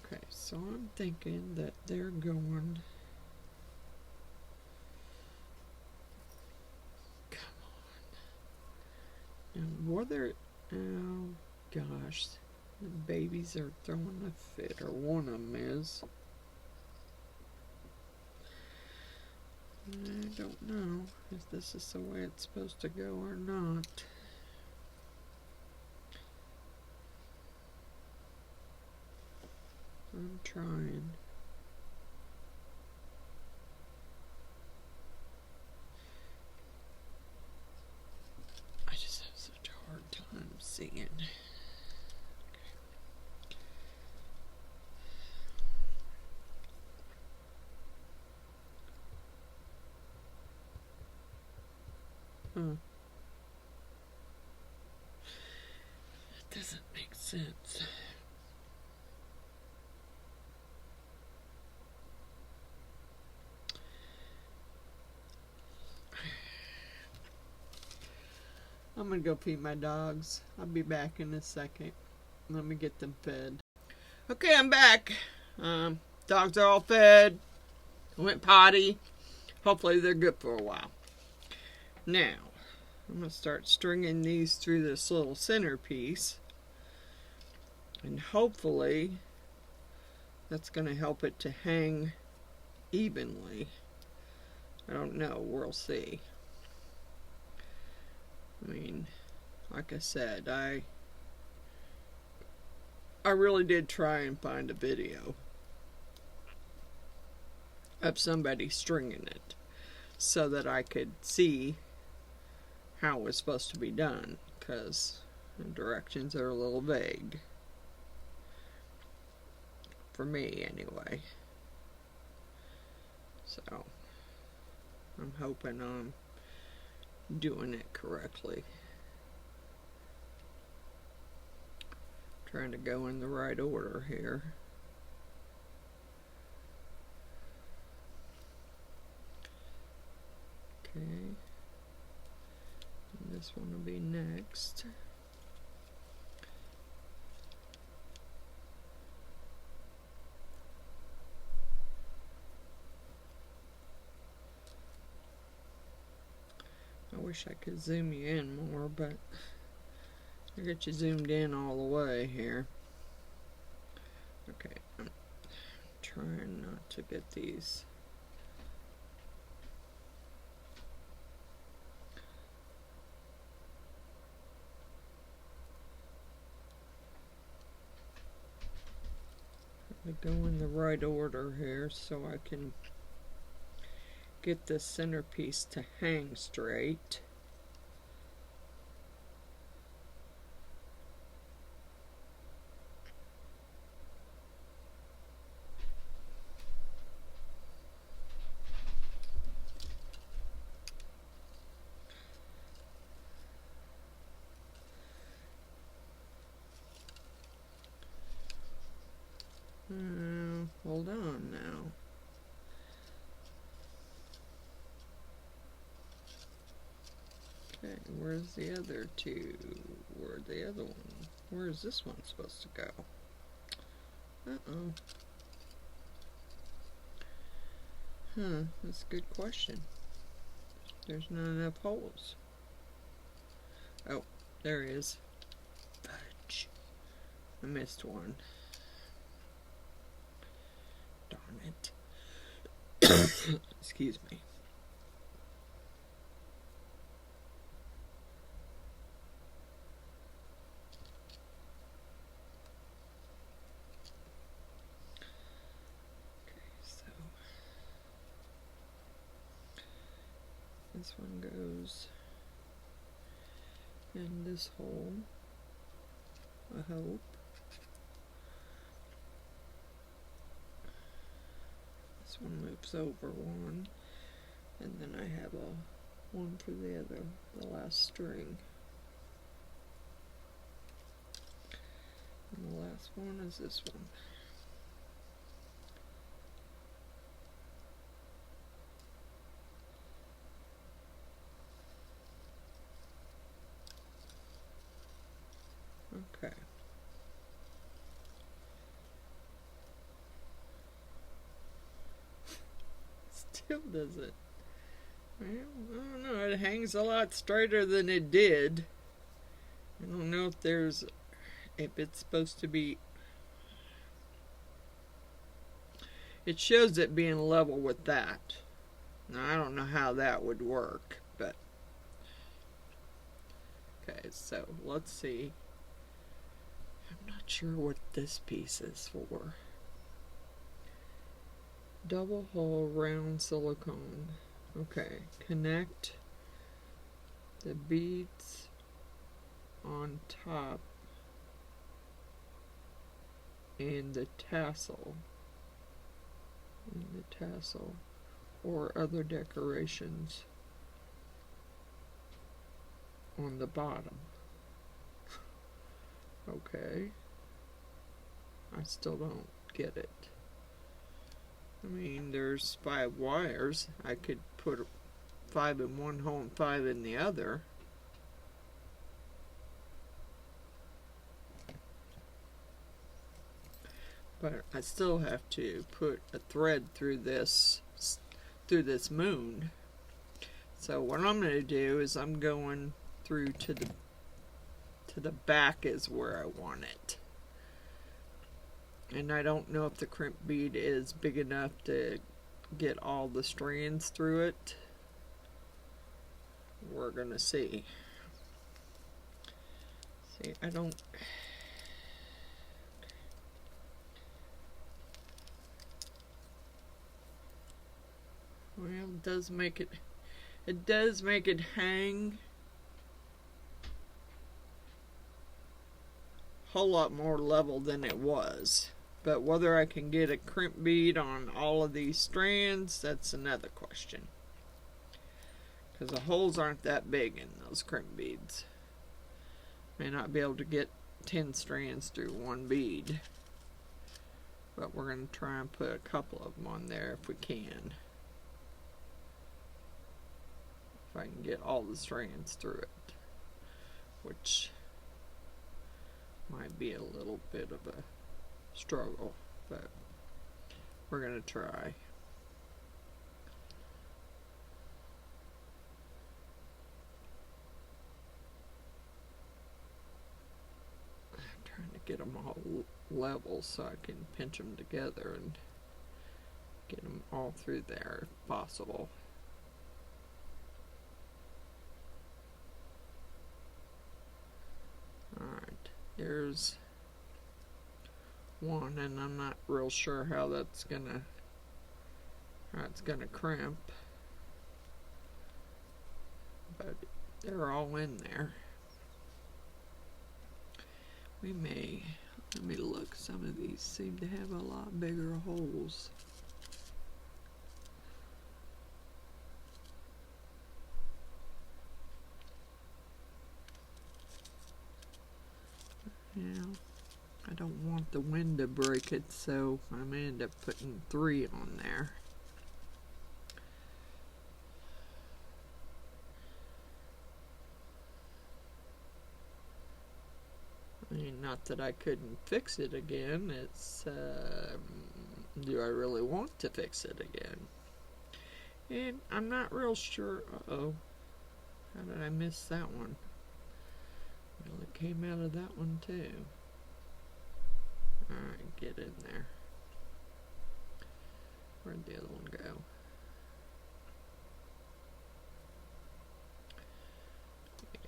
Okay, so I'm thinking that they're going. Come on. And whether, oh gosh, The babies are throwing a fit, or one of them is. I don't know if this is the way it's supposed to go or not. I'm trying. I just have such a hard time seeing. That doesn't make sense. I'm gonna go feed my dogs. I'll be back in a second. Let me get them fed. Okay, I'm back. Dogs are all fed. I went potty. Hopefully they're good for a while. Now, I'm going to start stringing these through this little centerpiece. And hopefully that's going to help it to hang evenly. I don't know. We'll see. I mean, like I said, I really did try and find a video of somebody stringing it so that I could see how it was supposed to be done, because the directions are a little vague. For me, anyway. So, I'm hoping I'm doing it correctly. Trying to go in the right order here. Okay. And this one will be next. I wish I could zoom you in more, but I got you zoomed in all the way here. Okay, I'm trying not to get these. Go in the right order here so I can get this centerpiece to hang straight. Hold on now. Okay, where's the other two? Where'd the other one? Where's this one supposed to go? Uh-oh. That's a good question. There's not enough holes. Oh, there is. Fudge. I missed one. Darn it. Excuse me. Okay, so this one goes in this hole, I hope. This one moves over one, and then I have one for the other, the last string. And the last one is this one. Okay. Still does it. Well, I don't know. It hangs a lot straighter than it did. I don't know if there's if it's supposed to be, it shows it being level with that. Now I don't know how that would work, but okay, so let's see. I'm not sure what this piece is for. Double hole round silicone. Okay, connect the beads on top and the tassel or other decorations on the bottom. Okay, I still don't get it. I mean, there's 5 wires. I could put 5 in one hole and 5 in the other. But I still have to put a thread through this moon. So what I'm going to do is I'm going through to the back is where I want it. And I don't know if the crimp bead is big enough to get all the strands through it. We're going to see. See, I don't... Well, it does make it hang a whole lot more level than it was. But whether I can get a crimp bead on all of these strands, that's another question. Because the holes aren't that big in those crimp beads. May not be able to get 10 strands through one bead. But we're going to try and put a couple of them on there if we can. If I can get all the strands through it. Which might be a little bit of a struggle, but we're going to try. I'm trying to get them all level so I can pinch them together and get them all through there if possible. Alright, there's one, and I'm not real sure how it's gonna crimp, but they're all in there. Let me look. Some of these seem to have a lot bigger holes. Yeah, I don't want the wind to break it, so I may end up putting 3 on there. I mean, not that I couldn't fix it again, it's, do I really want to fix it again? And I'm not real sure, uh-oh, how did I miss that one? Well, it came out of that one too. Alright, get in there. Where'd the other one go?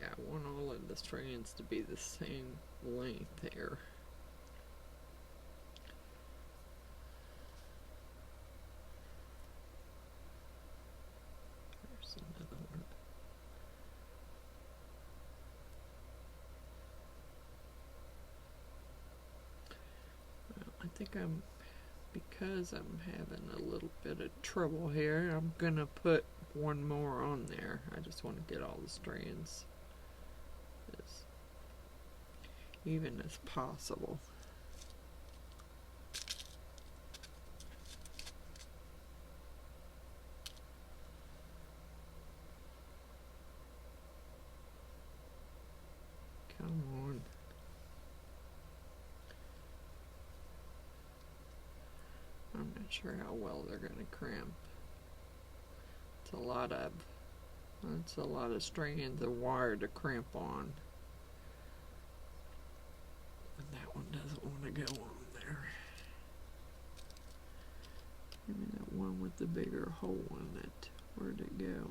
Yeah, I want all of the strands to be the same length here. There's another one. I think because I'm having a little bit of trouble here, I'm gonna put one more on there. I just want to get all the strands as even as possible. Come on. I'm not sure how well they're going to crimp. It's a lot of strands of wire to crimp on. one doesn't want to go on there. Give me that one with the bigger hole in it. Where'd it go?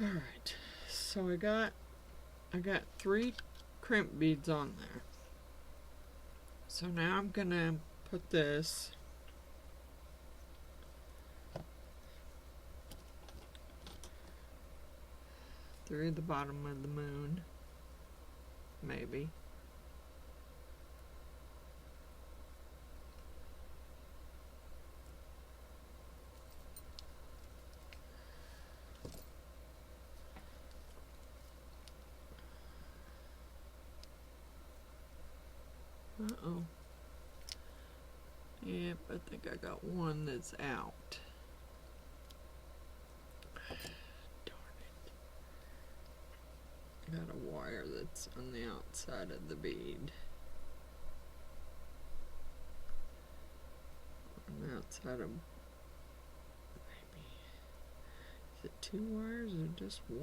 Alright, so I got 3 crimp beads on there. So now I'm gonna put this through the bottom of the moon, maybe. Uh-oh. Yep, I think I got one that's out. Darn it. I got a wire that's on the outside of the bead. On the outside of... maybe... is it 2 wires or just 1?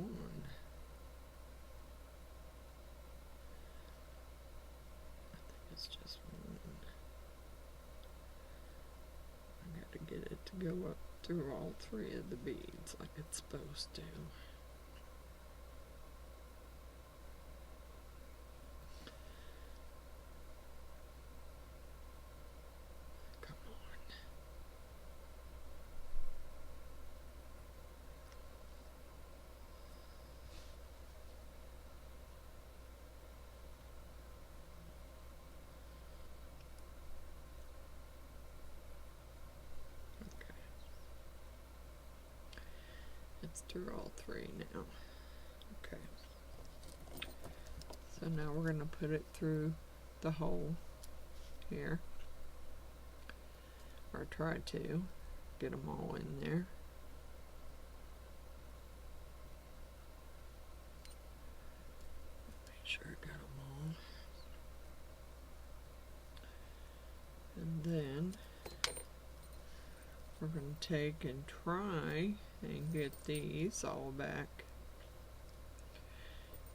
It's just 1. I got to get it to go up through all 3 of the beads like it's supposed to. Come on. It's through all 3 now. Okay. So now we're going to put it through the hole here. Or try to get them all in there. Make sure I got them all. And then we're going to take and try and get these all back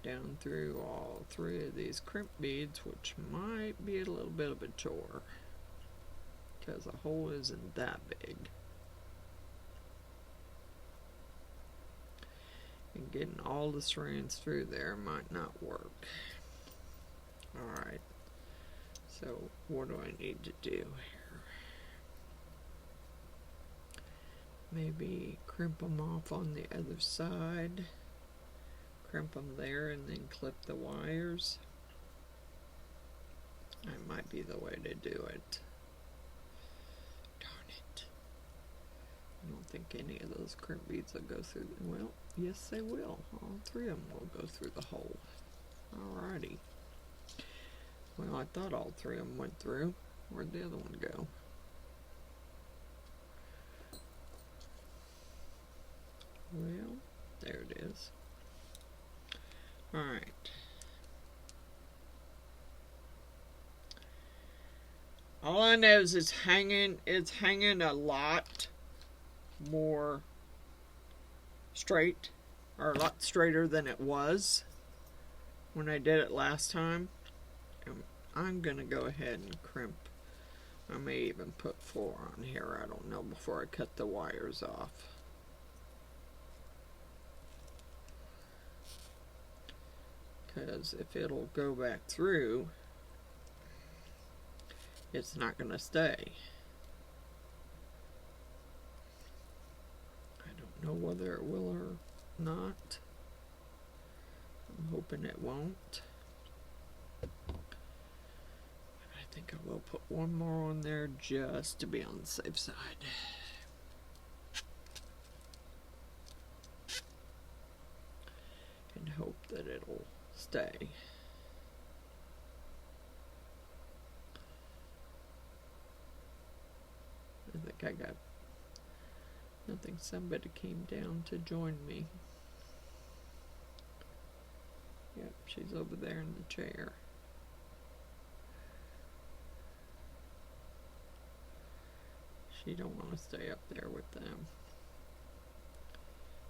down through all 3 of these crimp beads, which might be a little bit of a chore because the hole isn't that big. And getting all the strands through there might not work. Alright, so what do I need to do here? Maybe crimp them off on the other side, crimp them there, and then clip the wires. That might be the way to do it. Darn it. I don't think any of those crimp beads will go through. Well, yes they will. All 3 of them will go through the hole. Alrighty. Well, I thought all 3 of them went through. Where'd the other one go? Well, there it is. Alright. All I know is it's hanging a lot more straight, or a lot straighter than it was when I did it last time. And I'm gonna go ahead and crimp. I may even put 4 on here, I don't know, before I cut the wires off. Because if it'll go back through, it's not going to stay. I don't know whether it will or not. I'm hoping it won't. I think I will put 1 more on there just to be on the safe side. And hope that it'll stay. think somebody came down to join me. Yep, she's over there in the chair. She don't want to stay up there with them.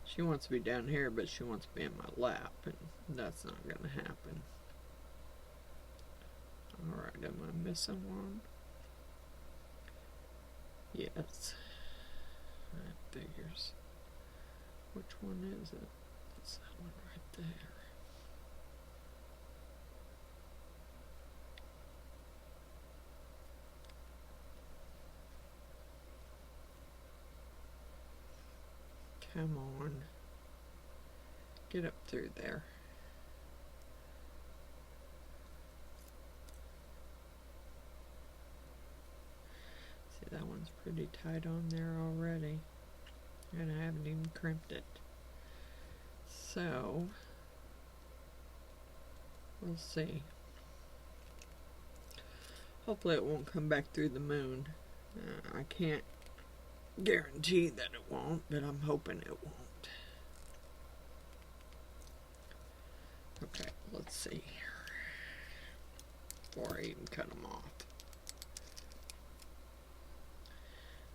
She wants to be down here, but she wants to be in my lap, and that's not going to happen. Alright, am I missing one? Yes. That figures. Which one is it? It's that one right there. Come on. Get up through there. See, that one's pretty tight on there already. And I haven't even crimped it. So, we'll see. Hopefully it won't come back through the moon. I can't guarantee that it won't, but I'm hoping it won't. Okay, let's see here. Before I even cut them off.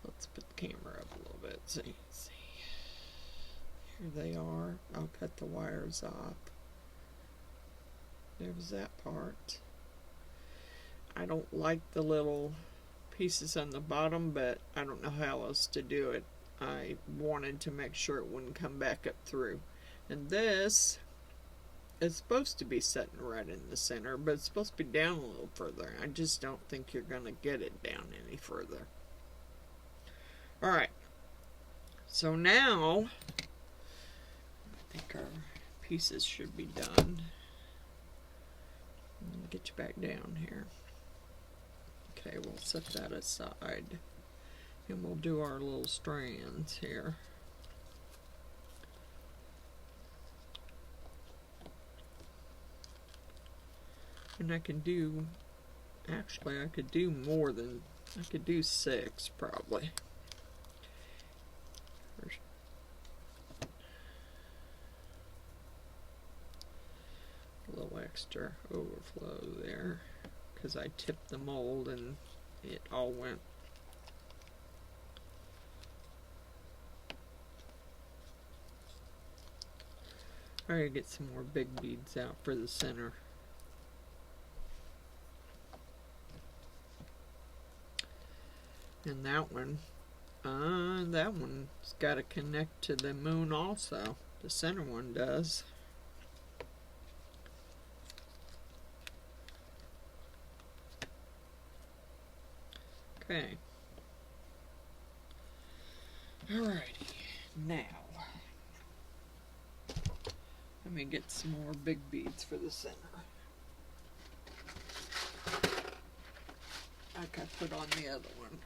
Let's put the camera up a little bit. See. Here they are. I'll cut the wires off. There's that part. I don't like the little pieces on the bottom, but I don't know how else to do it. I wanted to make sure it wouldn't come back up through. And this is supposed to be sitting right in the center, but it's supposed to be down a little further. I just don't think you're going to get it down any further. Alright, so now I think our pieces should be done. Let me get you back down here. Okay, we'll set that aside, and we'll do our little strands here. And I can do, actually I could do more than, I could do 6 probably. A little extra overflow there, because I tipped the mold and it all went. I gotta get some more big beads out for the center. And that one's got to connect to the moon also. The center one does. Okay. Alrighty. Now, let me get some more big beads for the center. Like I put on the other one.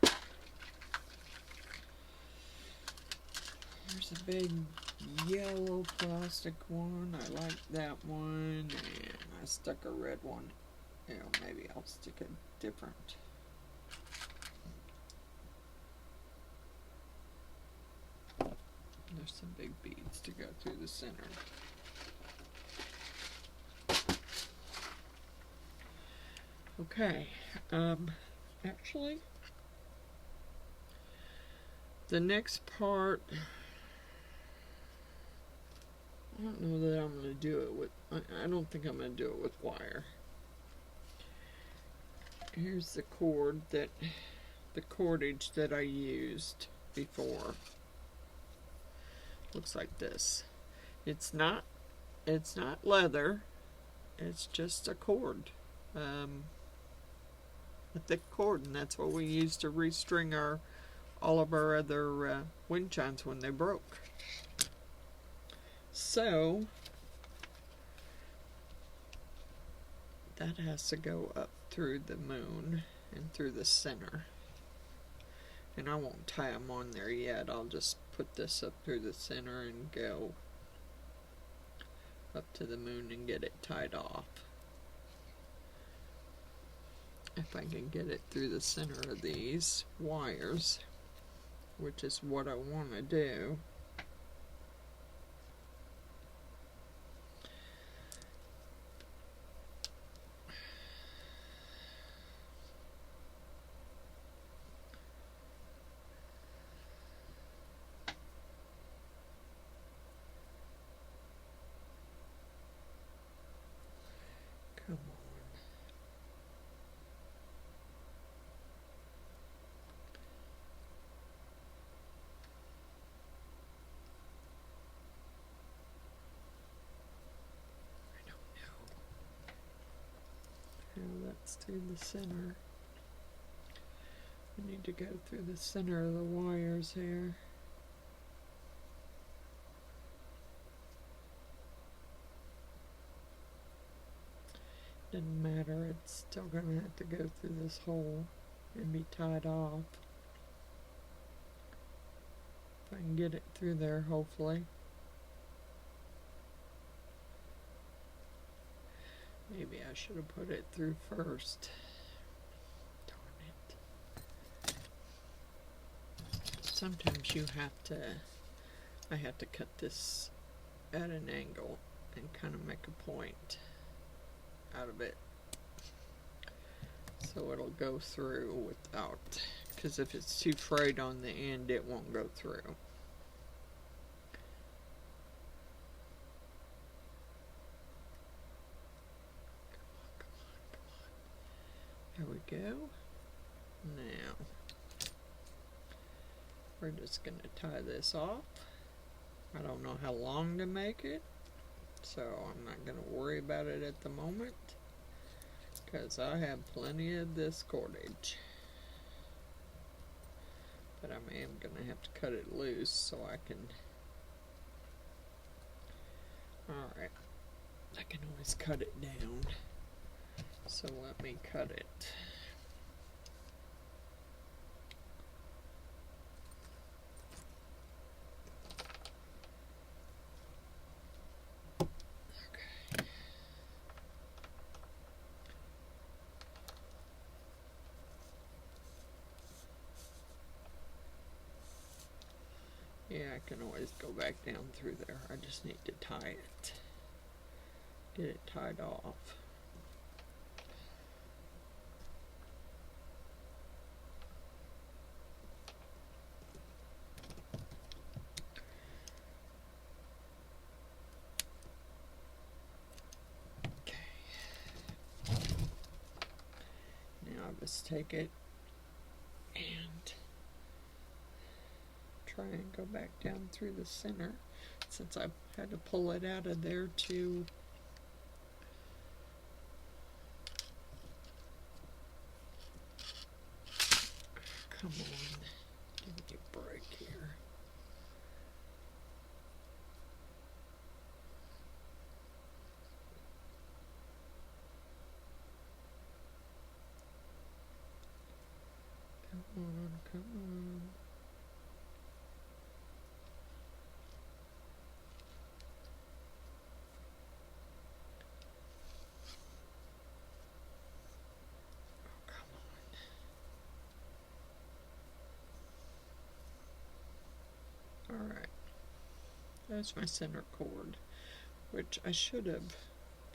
There's a big yellow plastic one. I like that one. And I stuck a red one. You know, maybe I'll stick a different. There's some big beads to go through the center. Okay. Actually, the next part, I don't know that I'm going to do it with, I don't think I'm going to do it with wire. Here's the cord that, the cordage that I used before. Looks like this. It's not leather, it's just a cord. A thick cord, and that's what we used to restring all of our other wind chimes when they broke. So that has to go up through the moon and through the center. And I won't tie them on there yet. I'll just put this up through the center and go up to the moon and get it tied off. If I can get it through the center of these wires. which is what I want to do. Come on. Now that's through the center. I need to go through the center of the wires here. Doesn't matter, it's still going to have to go through this hole and be tied off. If I can get it through there, hopefully. Maybe I should have put it through first. Darn it. Sometimes you have to, I have to cut this at an angle and kind of make a point out of it. So it'll go through without, because if it's too frayed on the end, it won't go through. There we go. Now, we're just going to tie this off. I don't know how long to make it, so I'm not going to worry about it at the moment, because I have plenty of this cordage. But I am going to have to cut it loose so I can... Alright, I can always cut it down. So let me cut it. Okay. Yeah, I can always go back down through there. I just need to tie it. Get it tied off. Just take it and try and go back down through the center, since I've had to pull it out of there to come on, give me a break here. Come on, come on. Oh, come on. All right. That's my center cord, which I should have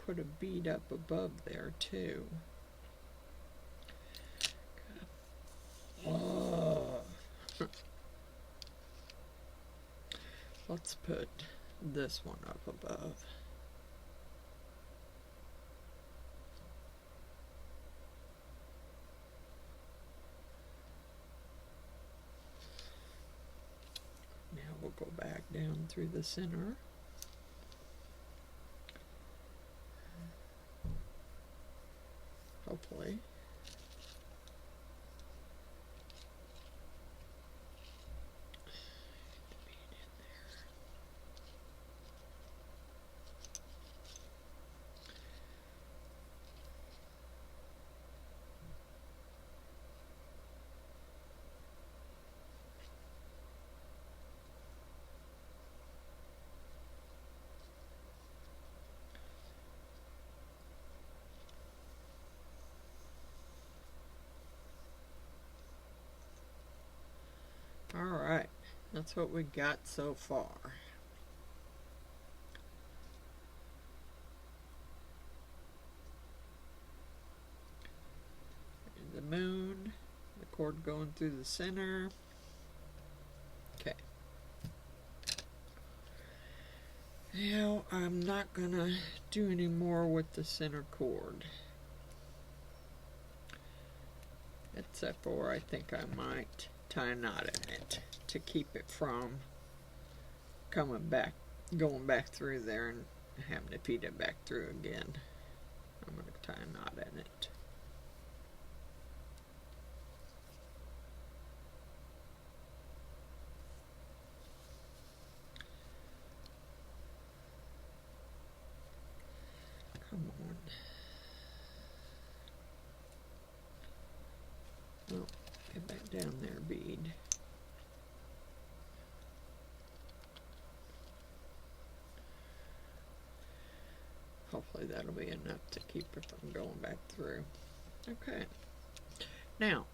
put a bead up above there too. Oh. Let's put this one up above. Now we'll go back down through the center. Hopefully. Alright, that's what we got so far. The moon, the cord going through the center. Okay. Now I'm not gonna do any more with the center cord, except for I think I might tie a knot in it to keep it from going back through there and having to feed it back through again. I'm gonna tie a knot in it. Come on. Oh, get back down there, bead. Hopefully that'll be enough to keep it from going back through. Okay. Now,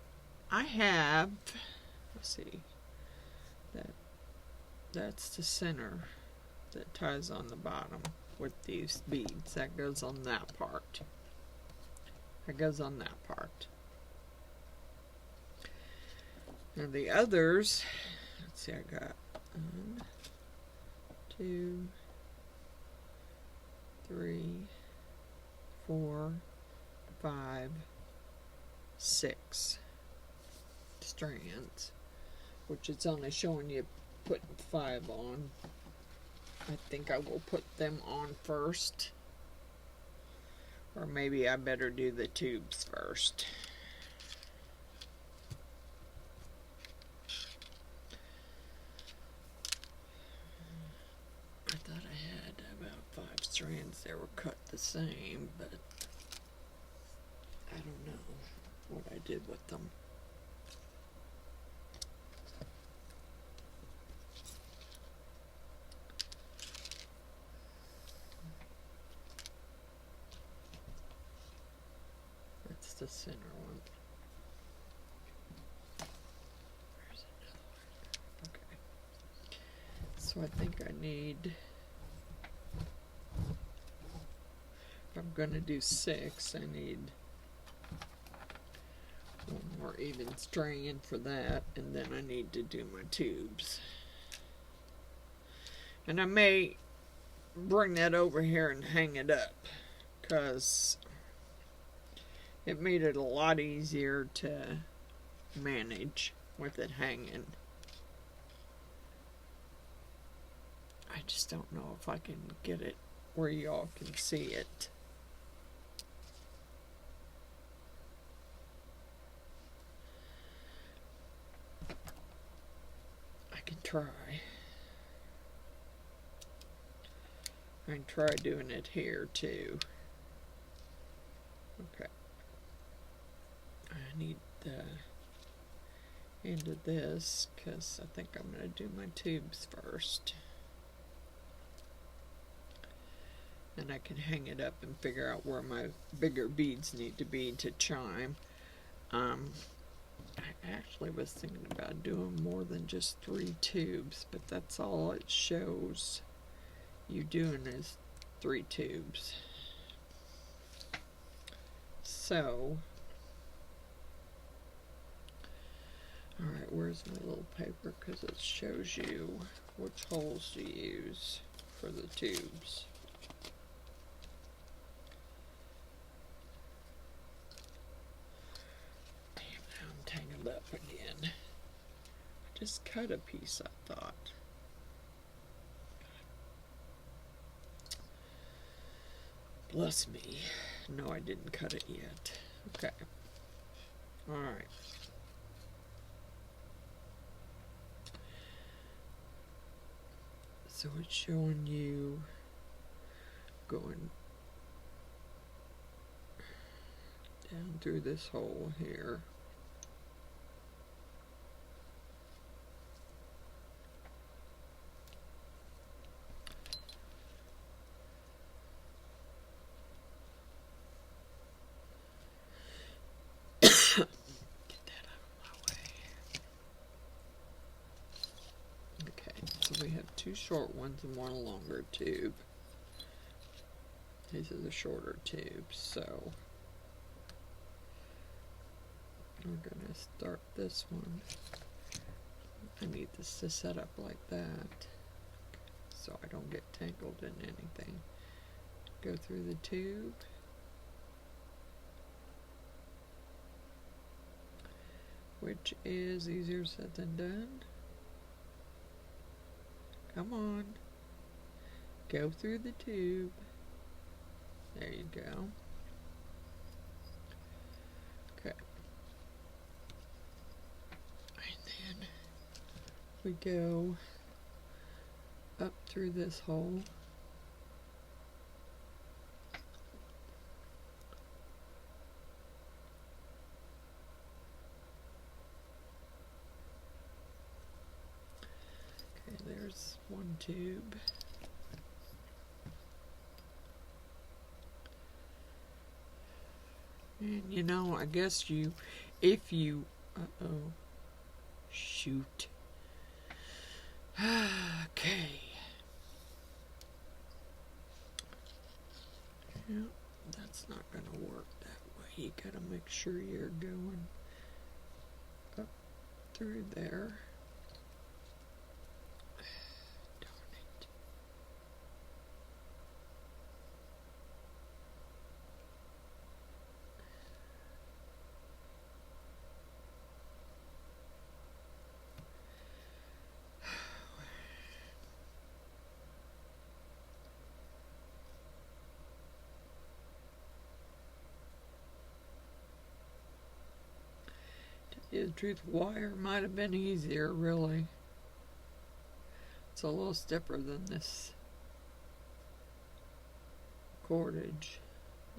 I have, let's see, that's the center that ties on the bottom with these beads. That goes on that part. That goes on that part. Now the others, let's see, I got 1, 2, 3, 4, 5, 6 strands, which it's only showing you putting 5 on. I think I will put them on first, or maybe I better do the tubes first. I thought I had about 5 strands that were cut the same, but I don't know what I did with them. That's the center one. Where's another one? Okay. So I think I need, if I'm going to do 6, I need 1 more even strand for that, and then I need to do my tubes. And I may bring that over here and hang it up, because it made it a lot easier to manage with it hanging. I just don't know if I can get it where y'all can see it. I can try. I can try doing it here too. Okay. I need the end of this because I think I'm going to do my tubes first. And I can hang it up and figure out where my bigger beads need to be to chime. I actually was thinking about doing more than just 3 tubes, but that's all it shows you doing is 3 tubes. So, alright, where's my little paper? Because it shows you which holes to use for the tubes. Up again. I just cut a piece, I thought. Bless me. No, I didn't cut it yet. Okay. Alright. So it's showing you going down through this hole here. Get that out of my way. we have two short ones and one longer tube. These are the shorter tubes, so we're going to start this one. I need this to set up like that so I don't get tangled in anything. Go through the tube. Which is easier said than done. Come on. Go through the tube. There you go. Okay. And then we go up through this hole. Okay, there's one tube. And you know, I guess if you, shoot. Okay. Yeah, that's not going to work that way. You got to make sure you're going up through there. Darn it. The truth, wire might have been easier, really. It's a little stiffer than this cordage,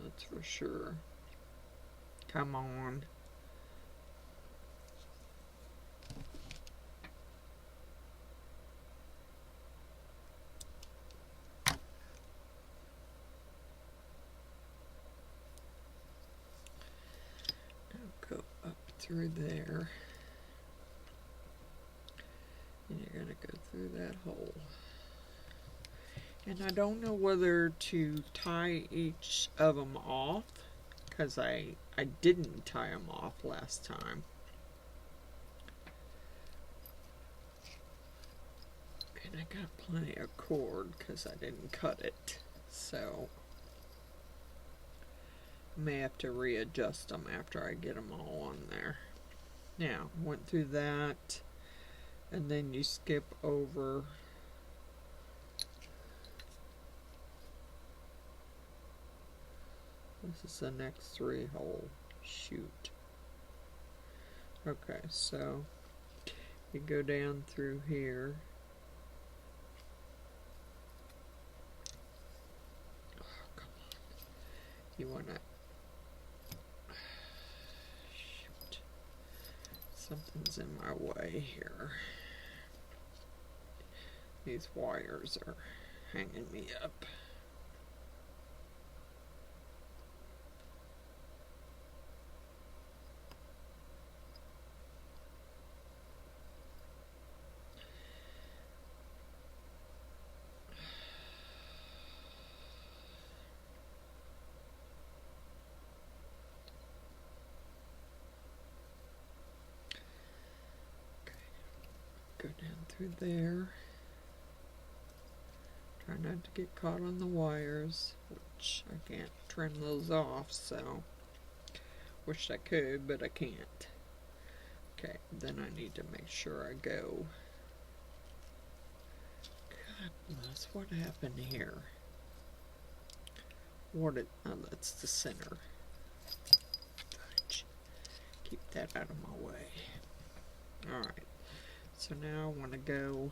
that's for sure. Come on. Now go up through there. And you're going to go through that hole. And I don't know whether to tie each of them off, because I didn't tie them off last time. And I got plenty of cord because I didn't cut it. So I may have to readjust them after I get them all on there. Now, went through that, and then you skip over this is the next three hole. Shoot. Okay, so you go down through here. Oh, come on. You want to... Shoot. Something's in my way here. These wires are hanging me up. Go down through there. Try not to get caught on the wires, which I can't trim those off, so wish I could, but I can't. Okay, then I need to make sure I go. God bless, what happened here? Oh, that's the center. Fudge. Keep that out of my way. Alright. So now I want to go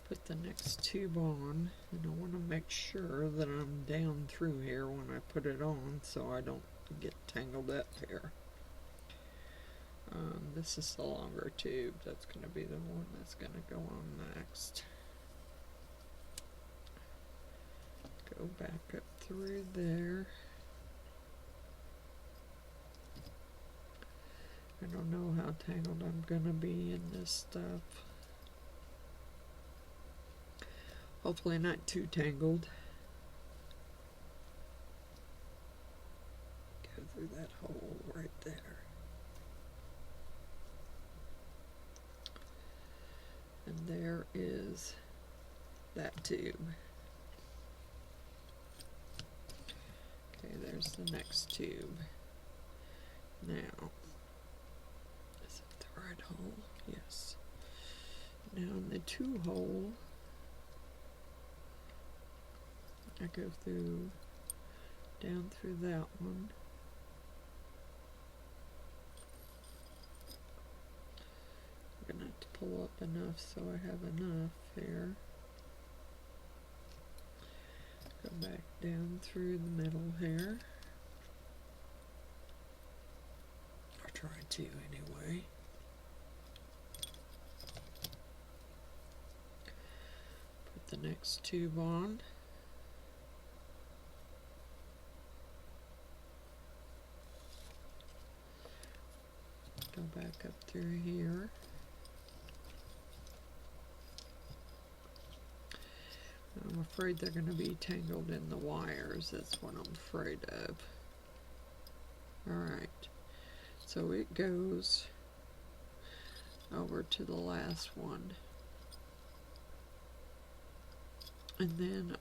put the next tube on, and I want to make sure that I'm down through here when I put it on so I don't get tangled up here. This is the longer tube. That's going to be the one that's going to go on next. go back up through there. I don't know how tangled I'm gonna be in this stuff. Hopefully not too tangled. Go through that hole right there. And there is that tube. Okay, there's the next tube. Now, is it the right hole? Yes. Now in the 2 hole, I go through, down through that one. I'm gonna have to pull up enough so I have enough here. Go back down through the middle here. Or try to anyway. Put the next tube on. Go back up through here. I'm afraid they're going to be tangled in the wires. That's what I'm afraid of. Alright, so it goes over to the last one. And then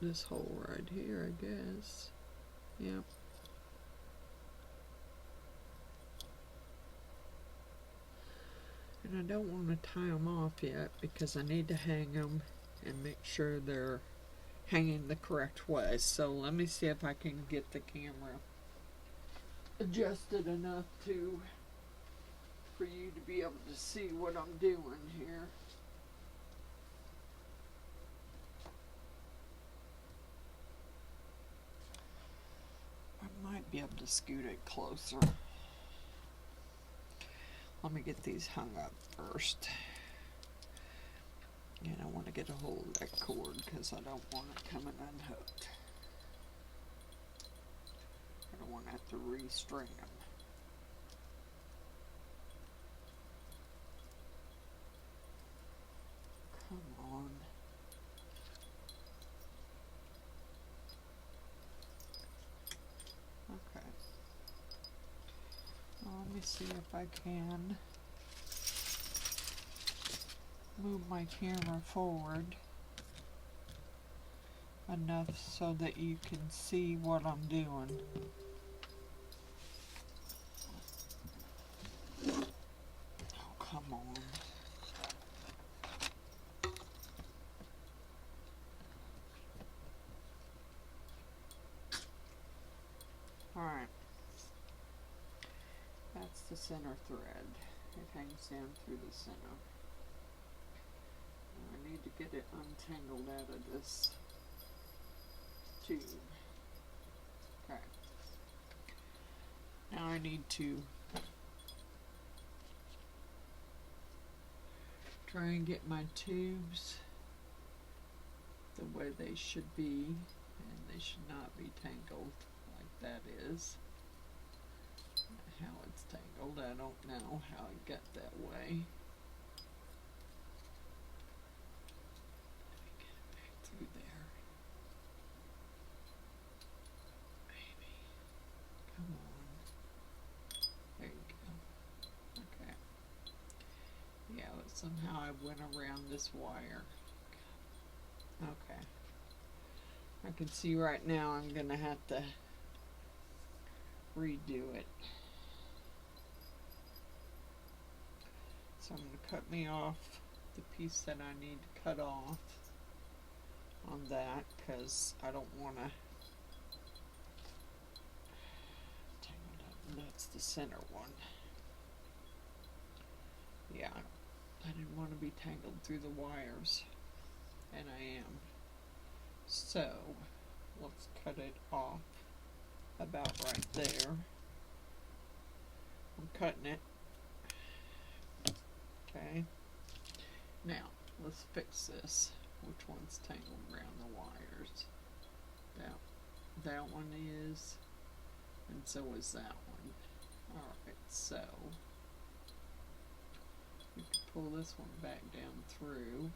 this hole right here, I guess. Yep. And I don't want to tie them off yet because I need to hang them and make sure they're hanging the correct way. So let me see if I can get the camera adjusted enough for you to be able to see what I'm doing here. I might be able to scoot it closer. Let me get these hung up first. And I want to get a hold of that cord because I don't want it coming unhooked. I don't want to have to restring them. Come on. Okay. Well, let me see if I can move my camera forward enough so that you can see what I'm doing. Oh, come on. Alright. That's the center thread. It hangs down through the center. I need to get it untangled out of this tube. Okay. Now I need to try and get my tubes the way they should be, and they should not be tangled like that is. How it's tangled, I don't know how it got that way. Through there. Maybe. Come on. There you go. Okay. Yeah, but somehow I went around this wire. Okay. I can see right now I'm gonna have to redo it. So I'm gonna cut me off the piece that I need to cut off on that because I don't want to tangle it up. That's the center one. Yeah, I didn't want to be tangled through the wires, and I am. So let's cut it off about right there. I'm cutting it. Okay. Now let's fix this. which one's tangled around the wires. That one is, and so is that one. Alright, so we can pull this one back down through,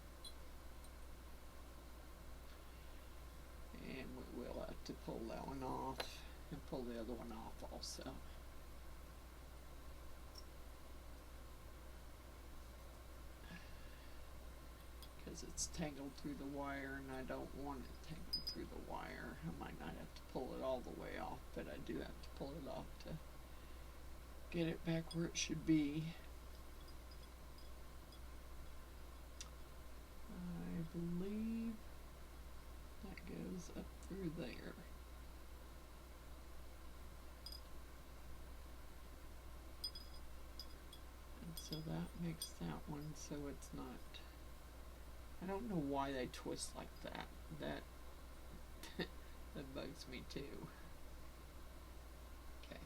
and we will have to pull that one off and pull the other one off also. Because it's tangled through the wire and I don't want it tangled through the wire. I might not have to pull it all the way off, but I do have to pull it off to get it back where it should be. I believe that goes up through there. And so that makes that one so it's not, I don't know why they twist like that. That bugs me too. Okay.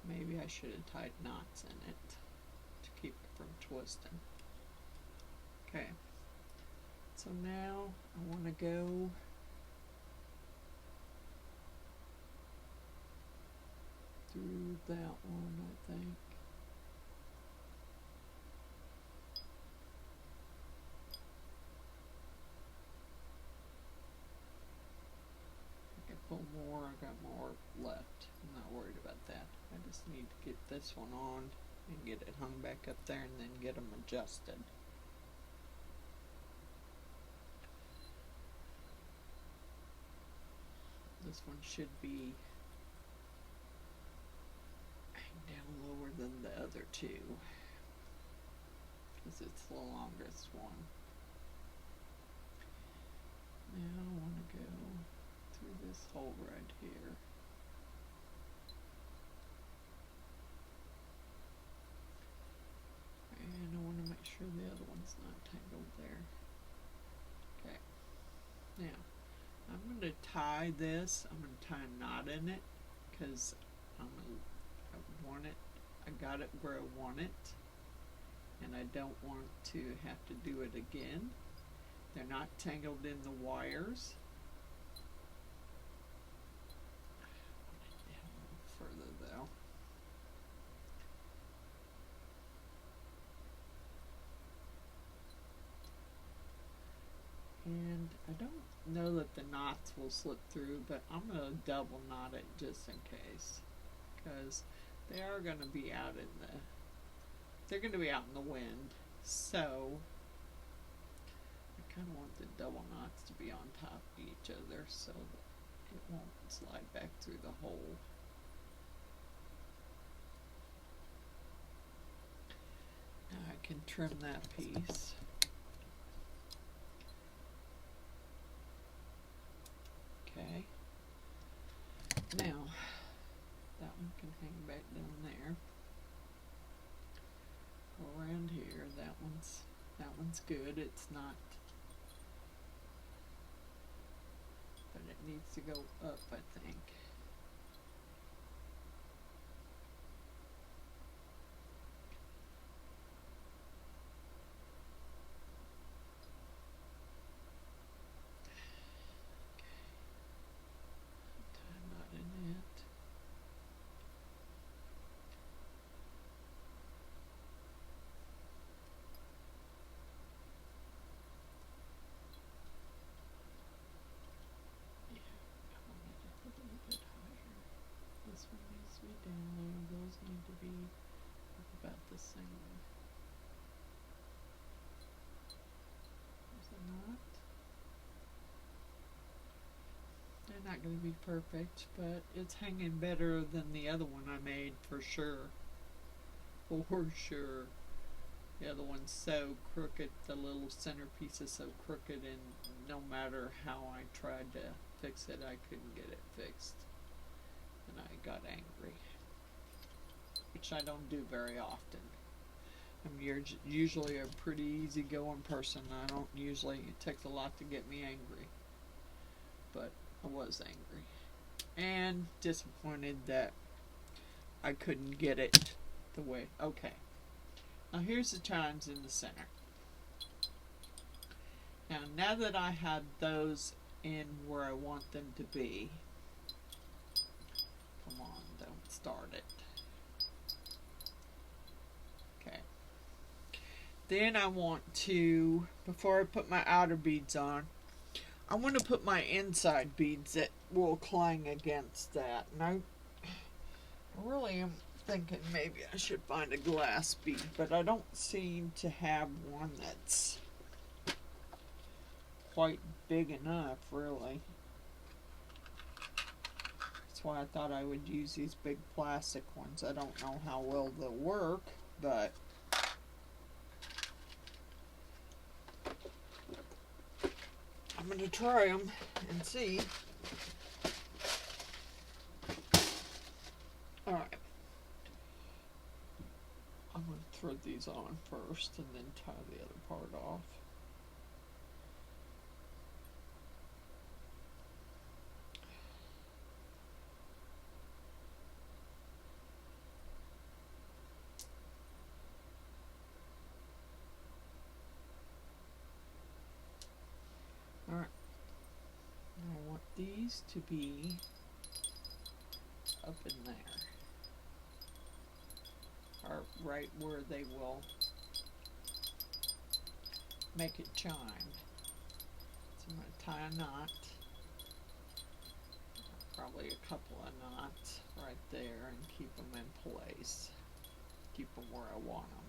Maybe I should have tied knots in it to keep it from twisting. Okay. So now I want to go through that one, I think. Pull more, I got more left. I'm not worried about that. I just need to get this one on and get it hung back up there and then get them adjusted. This one should be down lower than the other two because it's the longest one. Now I want to go through this hole right here. And I want to make sure the other one's not tangled there. Okay. Now, I'm going to tie this. I'm going to tie a knot in it because I want it. I got it where I want it. And I don't want to have to do it again. They're not tangled in the wires. Further though. And I don't know that the knots will slip through, but I'm going to double knot it just in case, because they are going to be out in the, they're going to be out in the wind, so I kind of want the double knots to be on top of each other so that it won't slide back through the hole. Now I can trim that piece. Okay. Now, that one can hang back down there. Go around here. That one's good. It's not, but it needs to go up, I think. Need to be about the same. There's a knot. They're not going to be perfect, but it's hanging better than the other one I made for sure. For sure. The other one's so crooked, the little centerpiece is so crooked, and no matter how I tried to fix it, I couldn't get it fixed. And I got angry. Which I don't do very often. I'm usually a pretty easygoing person. I don't usually, it takes a lot to get me angry. But I was angry. And disappointed that I couldn't get it the way, okay. Now here's the chimes in the center. Now that I have those in where I want them to be, come on, don't start it. Okay. Then I want to, before I put my outer beads on, I want to put my inside beads that will clang against that. And I really am thinking maybe I should find a glass bead, but I don't seem to have one that's quite big enough, really. That's why I thought I would use these big plastic ones. I don't know how well they'll work, but I'm going to try them and see. Alright. I'm going to thread these on first and then tie the other part off. Alright. I want these to be up in there. Or right where they will make it chime. So I'm going to tie a knot. Probably a couple of knots right there and keep them in place. Keep them where I want them.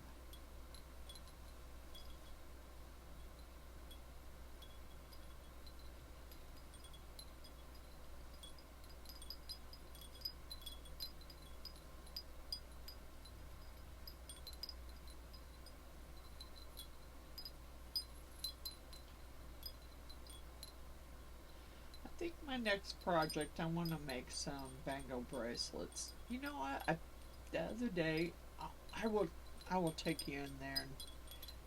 I think my next project, I want to make some bangle bracelets. You know what? The other day, I will take you in there and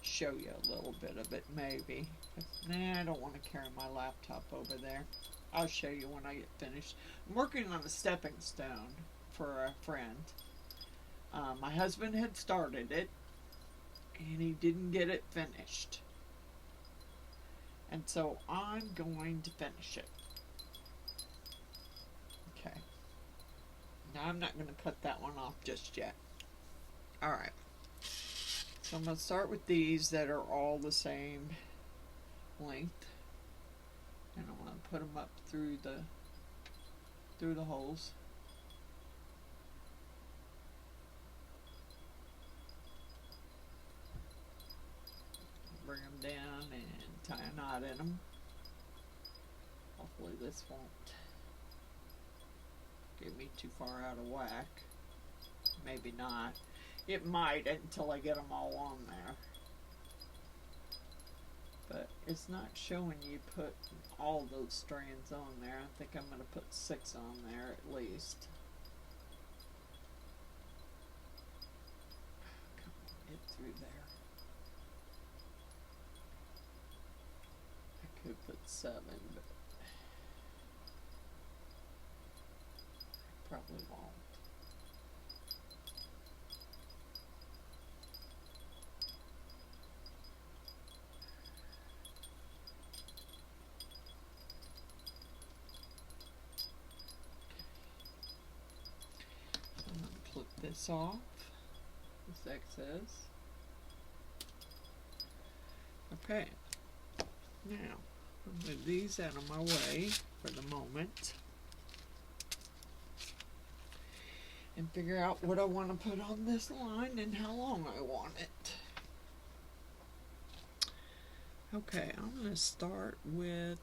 show you a little bit of it, maybe. But, nah, I don't want to carry my laptop over there. I'll show you when I get finished. I'm working on a stepping stone for a friend. My husband had started it, and he didn't get it finished. And so I'm going to finish it. Okay. Now I'm not going to cut that one off just yet. Alright. So I'm going to start with these that are all the same length. And I'm going to put them up through the holes. Bring them down and tie a knot in them. Hopefully this won't get me too far out of whack. Maybe not. It might until I get them all on there. But it's not showing you put all those strands on there. I think I'm going to put 6 on there at least. Come on, get through there. I could put 7, but I probably won't. This off, this excess. Okay, now I'll move these out of my way for the moment and figure out what I want to put on this line and how long I want it. Okay, I'm going to start with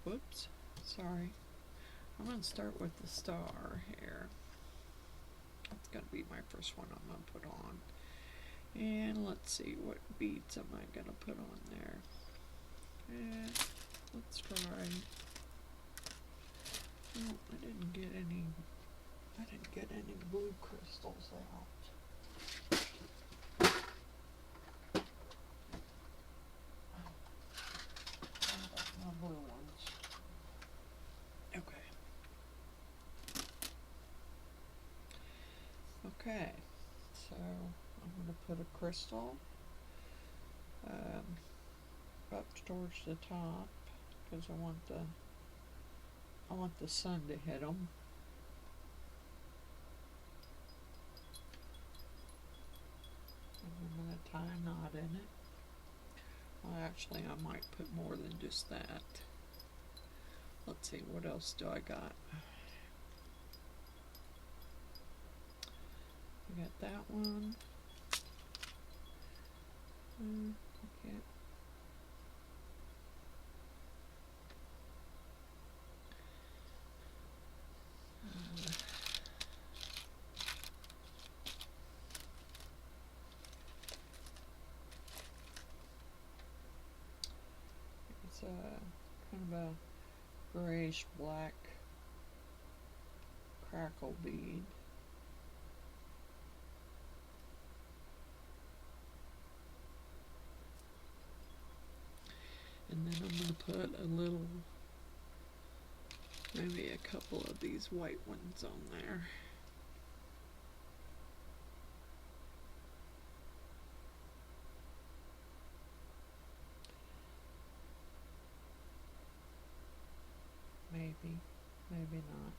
whoops, sorry. I'm going to start with the star here. That's going to be my first one I'm going to put on. And let's see, what beads am I going to put on there? And let's try. Oh, I didn't get any blue crystals out. My blue ones. Okay, so I'm going to put a crystal up towards the top because I want the sun to hit them. And I'm going to tie a knot in it. Well, actually, I might put more than just that. Let's see, what else do I got? I got that one. Okay. It's a kind of a grayish black crackle bead. And then I'm going to put a little, maybe a couple of these white ones on there. Maybe, maybe not.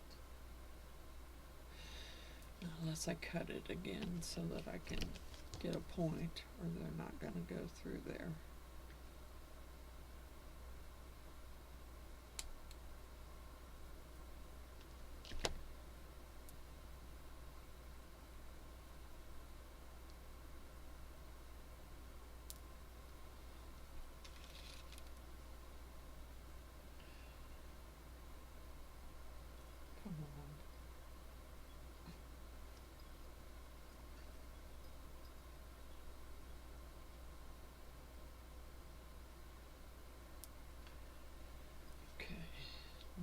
Unless I cut it again so that I can get a point, or they're not going to go through there. Come on.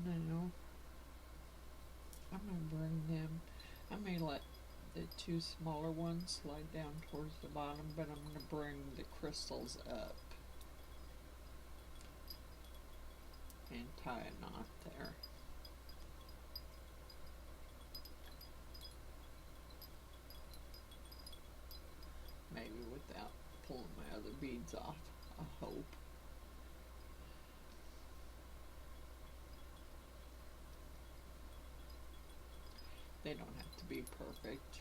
Now, I'm going to bring them, I may let the two smaller ones slide down towards the bottom, but I'm going to bring the crystals up and tie a knot there. Maybe without pulling my other beads off, I hope. They don't have to be perfect.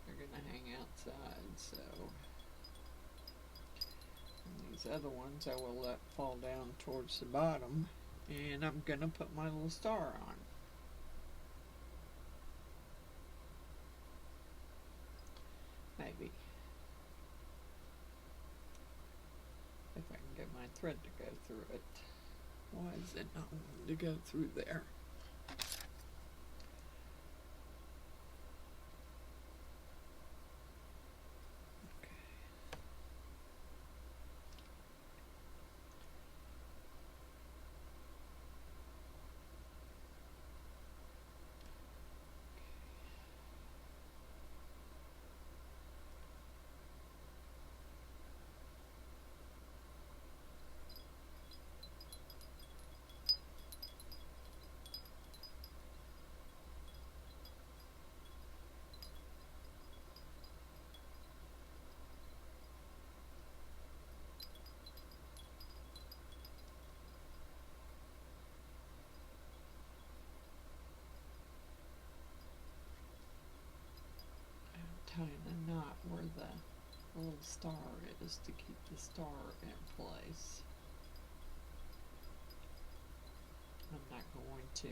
They're going to hang outside, so. And these other ones I will let fall down towards the bottom, and I'm going to put my little star on. Maybe. If I can get my thread to go through it. Why is it not wanting to go through there? Tying a knot where the little star is to keep the star in place. I'm not going to,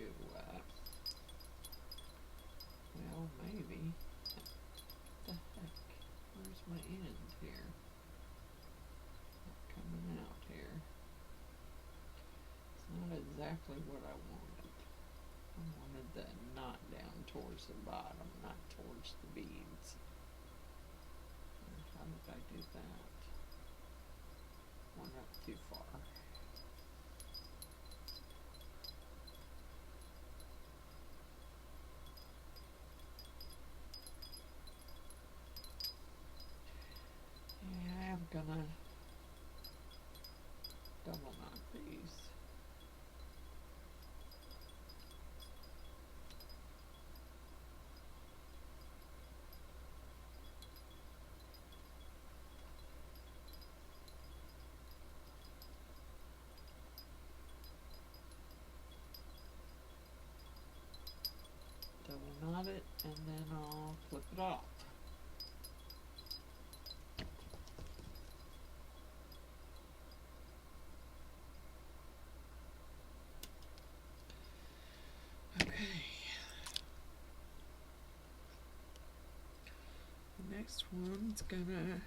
well, maybe. What the heck? Where's my end here? Not coming out here. It's not exactly what I wanted. I wanted the knot down towards the bottom, not towards the beads. How did I do that? Went up too far. Yeah, I'm gonna double knot these. off. Okay. The next one's gonna,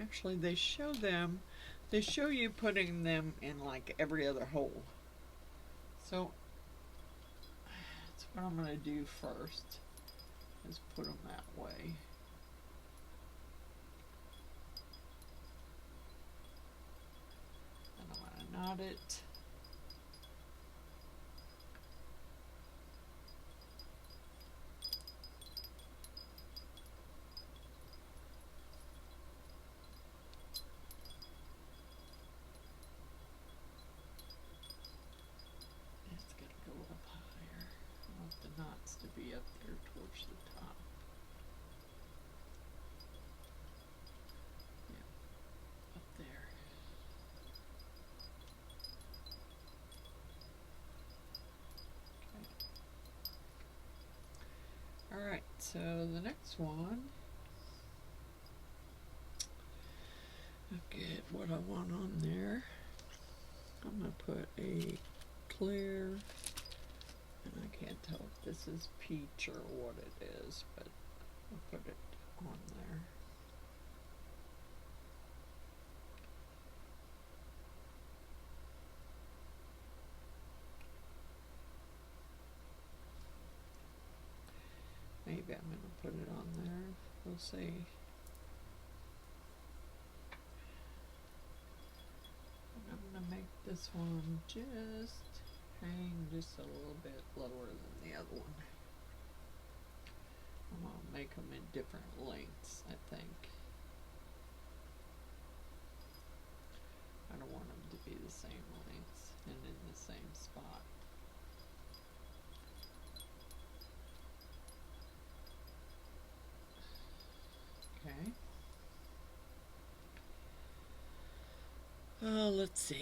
actually they show you putting them in like every other hole. So that's what I'm gonna do first, is put them that way. And I'm gonna knot it. It's gotta go up higher. I want the knots to be up there towards the top. Yeah, up there. Okay. Alright, so the next one, I'll get what I want on there. I'm going to put a clear, and I can't tell if this is peach or what it is, but I'll put it on there. Maybe I'm going to put it on there. We'll see. And I'm going to make this one just hang just a little bit lower than the other one. I'm going to make them in different lengths, I think. I don't want them to be the same lengths and in the same spot. Okay. Let's see.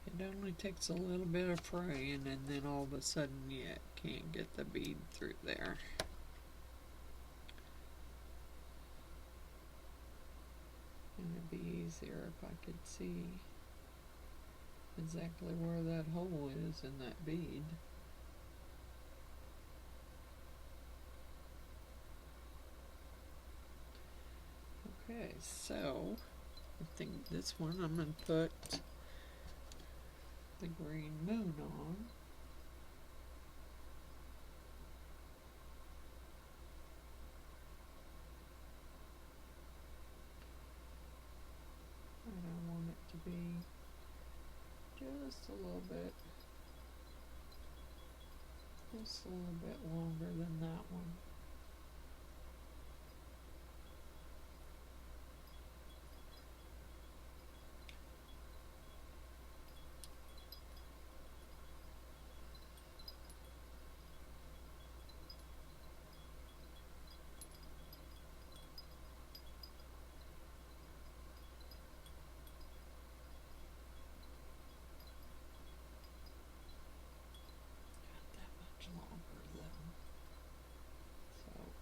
It only takes a little bit of fraying, and then all of a sudden you can't get the bead through there. And it'd be easier if I could see exactly where that hole is in that bead. Okay, so I think this one I'm going to put the green moon on. And I want it to be just a little bit longer than that one.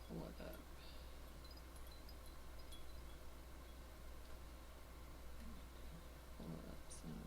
Pull it up. Pull it up some.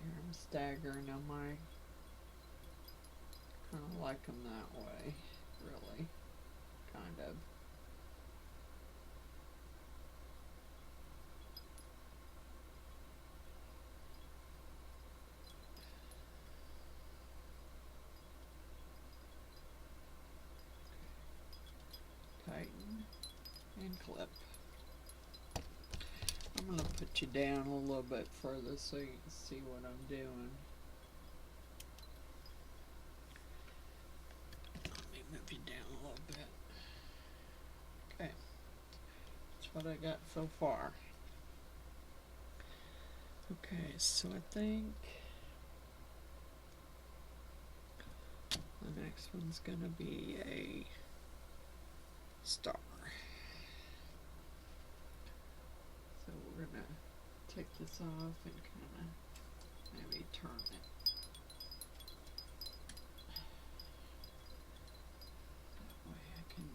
I'm staggering on my kind of like them that way, really, kind of. Tighten and clip. I'm going to put you down a little bit further so you can see what I'm doing. Let me move you down a little bit. Okay, that's what I got so far. Okay, so I think the next one's going to be a star. So we're going to take this off and kind of maybe turn it. That way I can,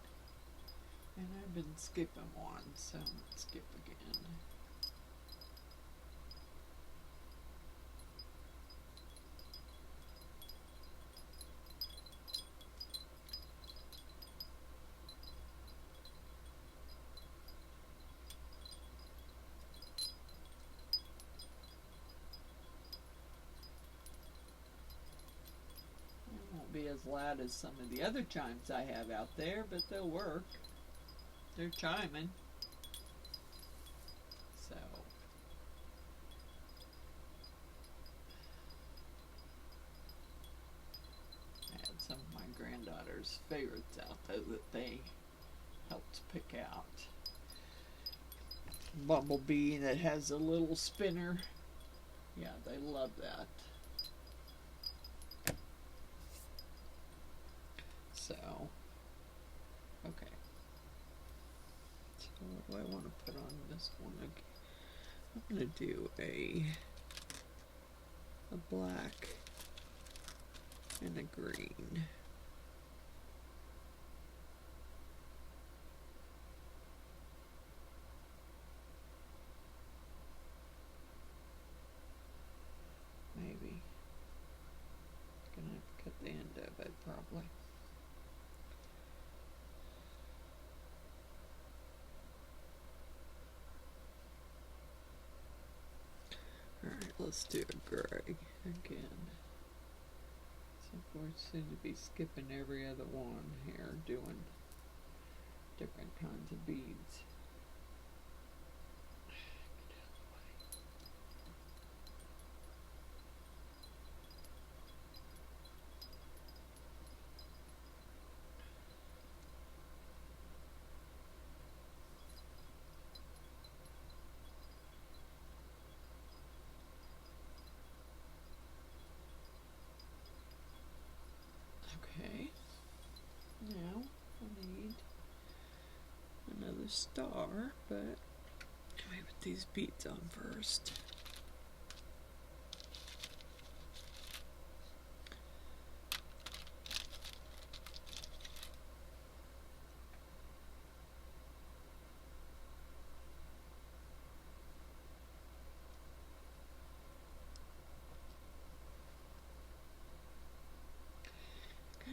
and I've been skipping one, so let's skip again. Be as loud as some of the other chimes I have out there, but they'll work. They're chiming. So I had some of my granddaughter's favorites out there that they helped pick out. Bumblebee that has a little spinner. Yeah, they love that. So, okay. So what do I want to put on this one? Okay. I'm going to do a black and a green. Maybe. Gonna have to cut the end of it probably. Alright, let's do a gray again. So we seem to be skipping every other one here, doing different kinds of beads. Okay, now I need another star, but let me put these beads on first.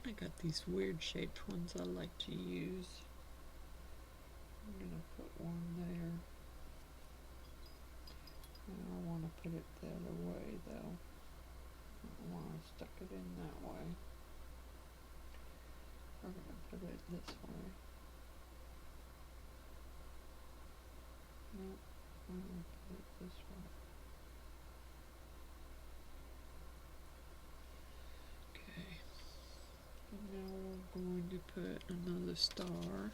I got these weird shaped ones I like to use. I'm gonna put one there. I don't want to put it the other way though. I don't want to stuck it in that way. We're gonna put it this way. Nope, I'm gonna put it this way. Okay. And now we're going to put another star.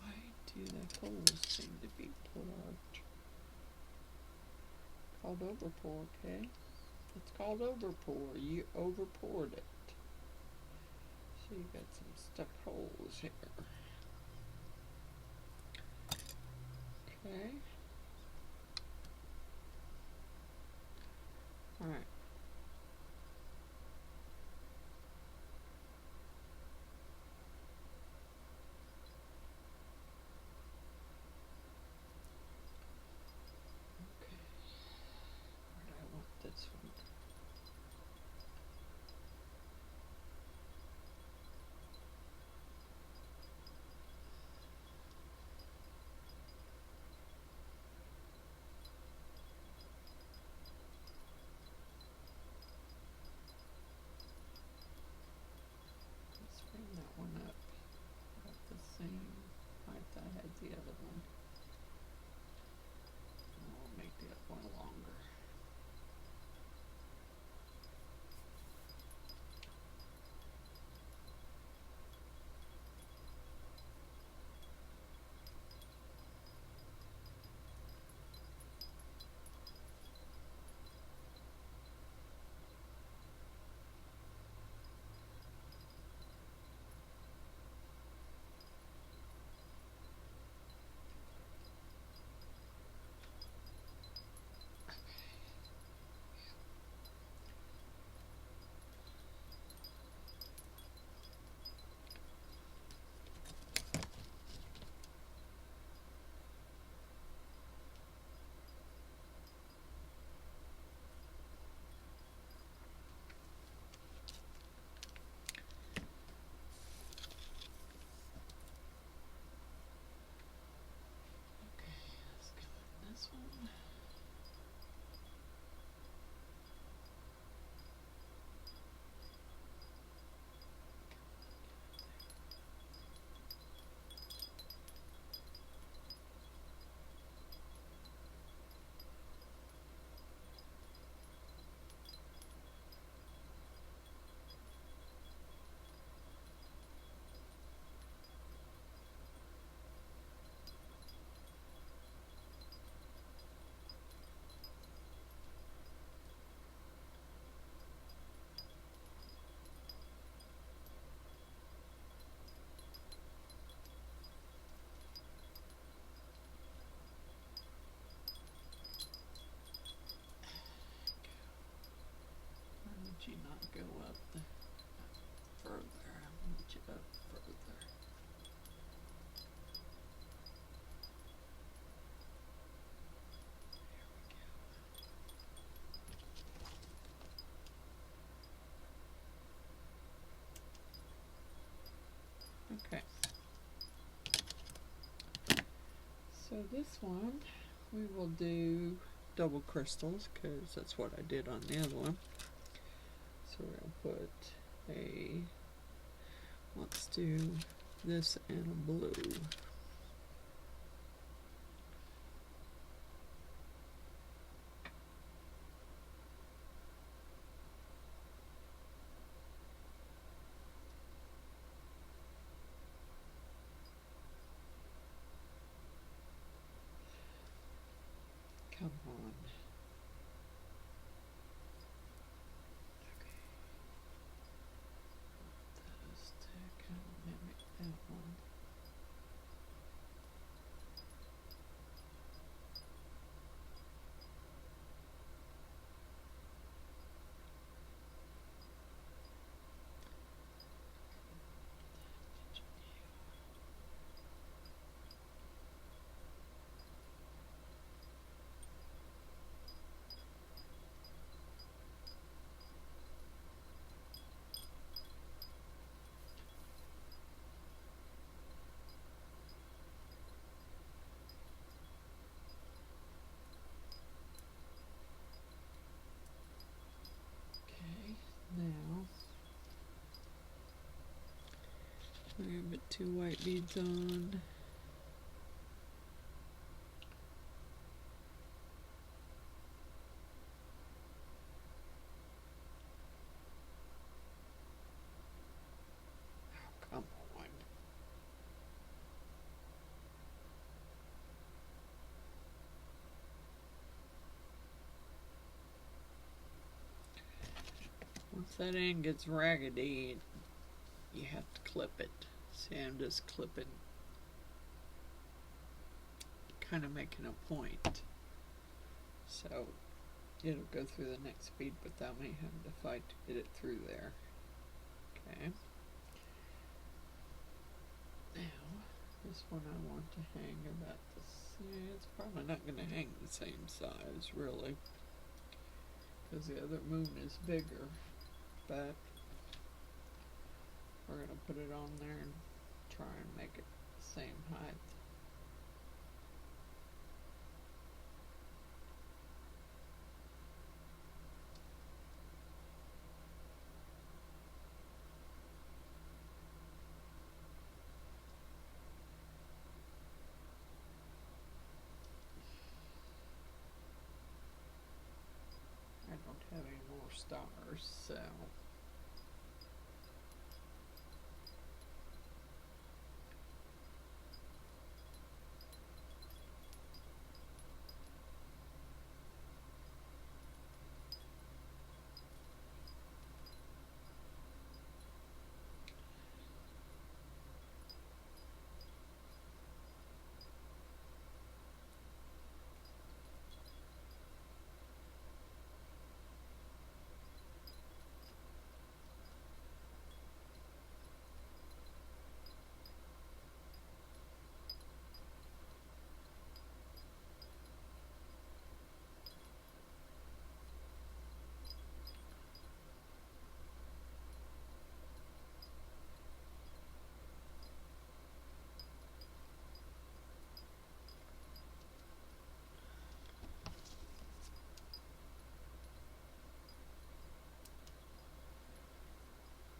Why do the holes seem to be plugged? Called overpour, okay? It's called overpour. You overpoured it. So you got some stuck holes here. Okay. Alright. Okay. this one. Let's bring that one up about the same height I had the other one. I'll make that one longer. This one. You not go up further. I want you up further. There we go. Okay. So this one we will do double crystals because that's what I did on the other one. So we're going to put a, let's do this and a blue. Come on. Now, we're going to put 2 white beads on. Oh, come on. Once that end gets raggedy, you have to clip it. See, I'm just clipping, kind of making a point. So it'll go through the next bead without me having to fight to get it through there. Okay. Now, this one I want to hang about the same. It's probably not going to hang the same size, really. because the other moon is bigger, but we're going to put it on there and try and make it the same height. I don't have any more stars, so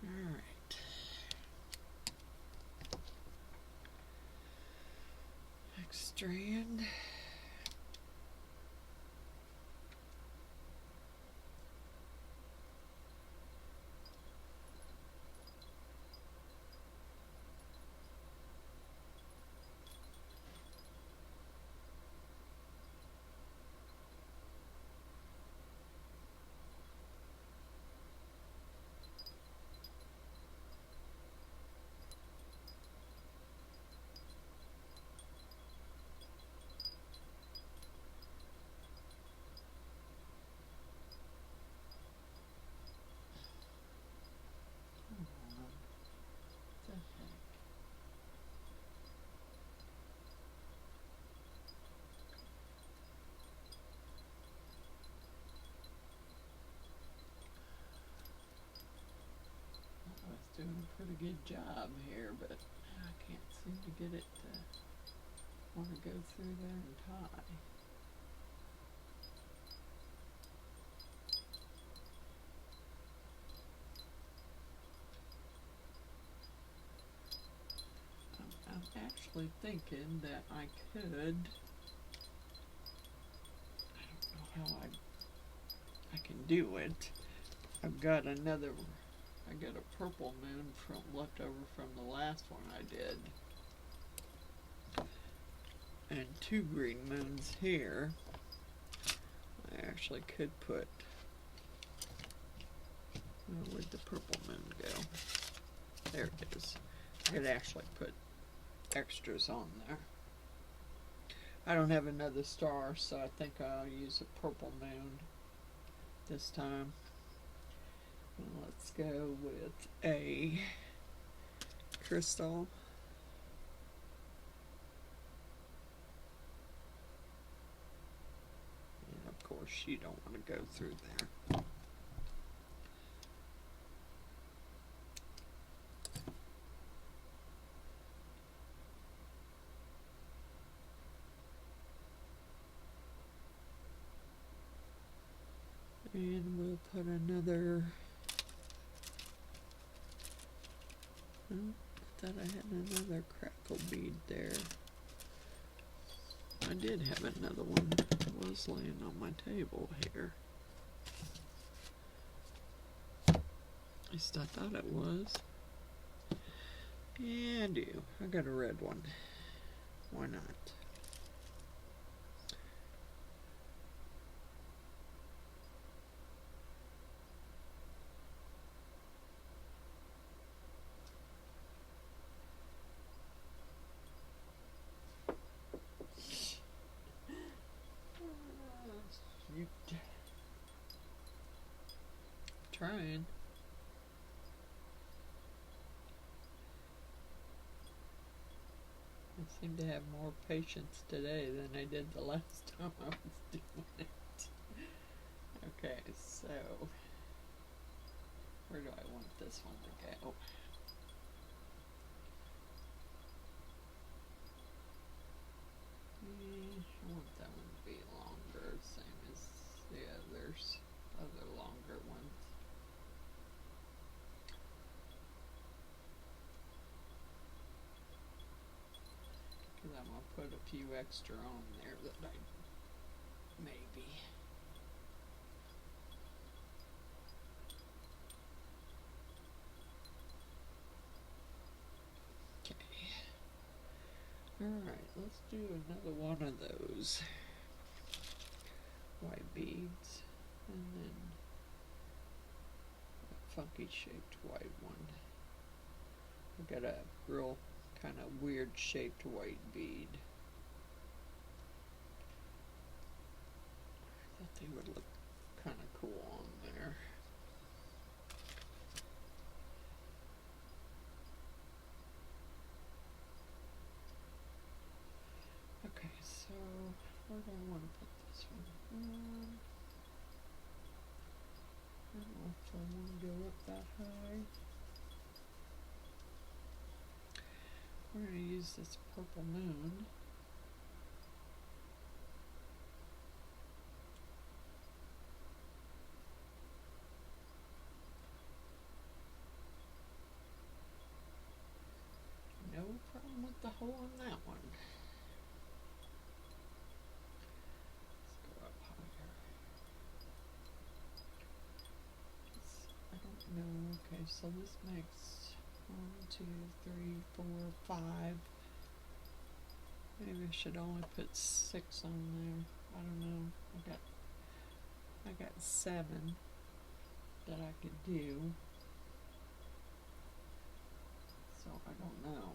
alright. Next strand. Doing a pretty good job here, but I can't seem to get it to want to go through there and tie. I'm actually thinking that I could, I don't know how I can do it. I've got another, I got a purple moon from left over from the last one I did. And 2 green moons here. I actually could put, where'd the purple moon go? There it is. I could actually put extras on there. I don't have another star, so I think I'll use a purple moon this time. Let's go with a crystal. And of course you don't want to go through there. And we'll put another, oh, I thought I had another crackle bead there. I did have another one that was laying on my table here. At least I thought it was. Yeah, I do. I got a red one. Why not? Trying. I seem to have more patience today than I did the last time I was doing it. Okay, so where do I want this one to go? I want that one to be longer, same as the others, other longer ones. Because I'm going to put a few extra on there that I maybe. Alright, let's do another one of those white beads, and then a funky shaped white one. I got a real kind of weird shaped white bead. I thought they would look kind of cool on there. Okay, so where do I want to put this one? I don't know if I want to go up that high. We're going to use this purple moon. No problem with the hole in that one. Let's go up higher. I don't know. Okay, so this makes 1, 2, 3, 4, 5. Maybe I should only put 6 on there. I don't know. I got 7 that I could do. So I don't know.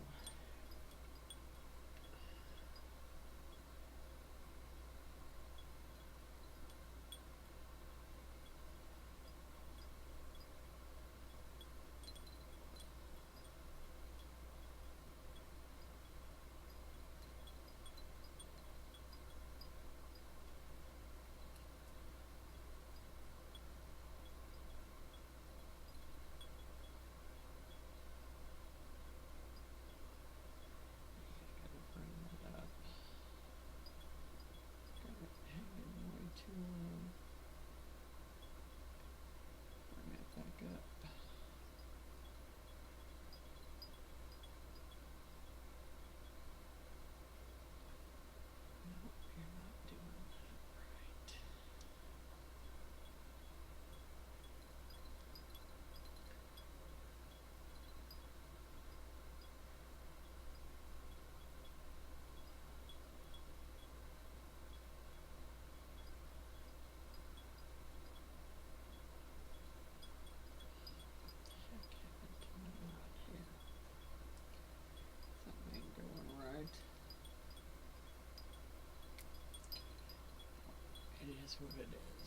Is what it is.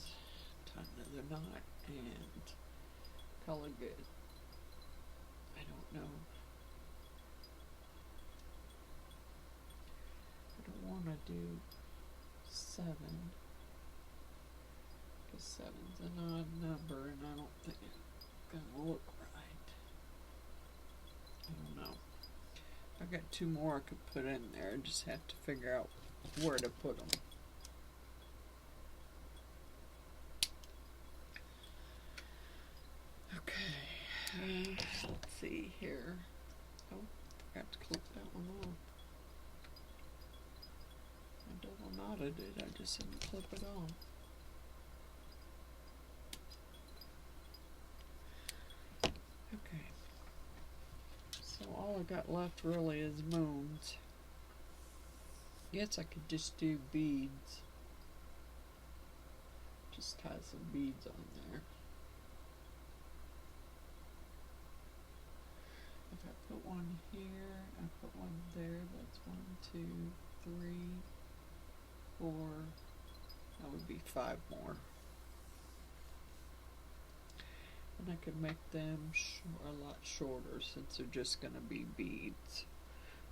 Tie another knot and color good. I don't know. I don't want to do 7 because 7's an odd number and I don't think it's gonna look right. I don't know. I got 2 more I could put in there. I just have to figure out where to put them. Let's see here. Oh, forgot to clip that one off. I double knotted it, I just didn't clip it off. Okay. So all I got left really is moons. Guess I could just do beads. Just tie some beads on there. If I put one here, I put one there, that's 1, 2, 3, 4, that would be 5 more. And I could make them a lot shorter since they're just going to be beads.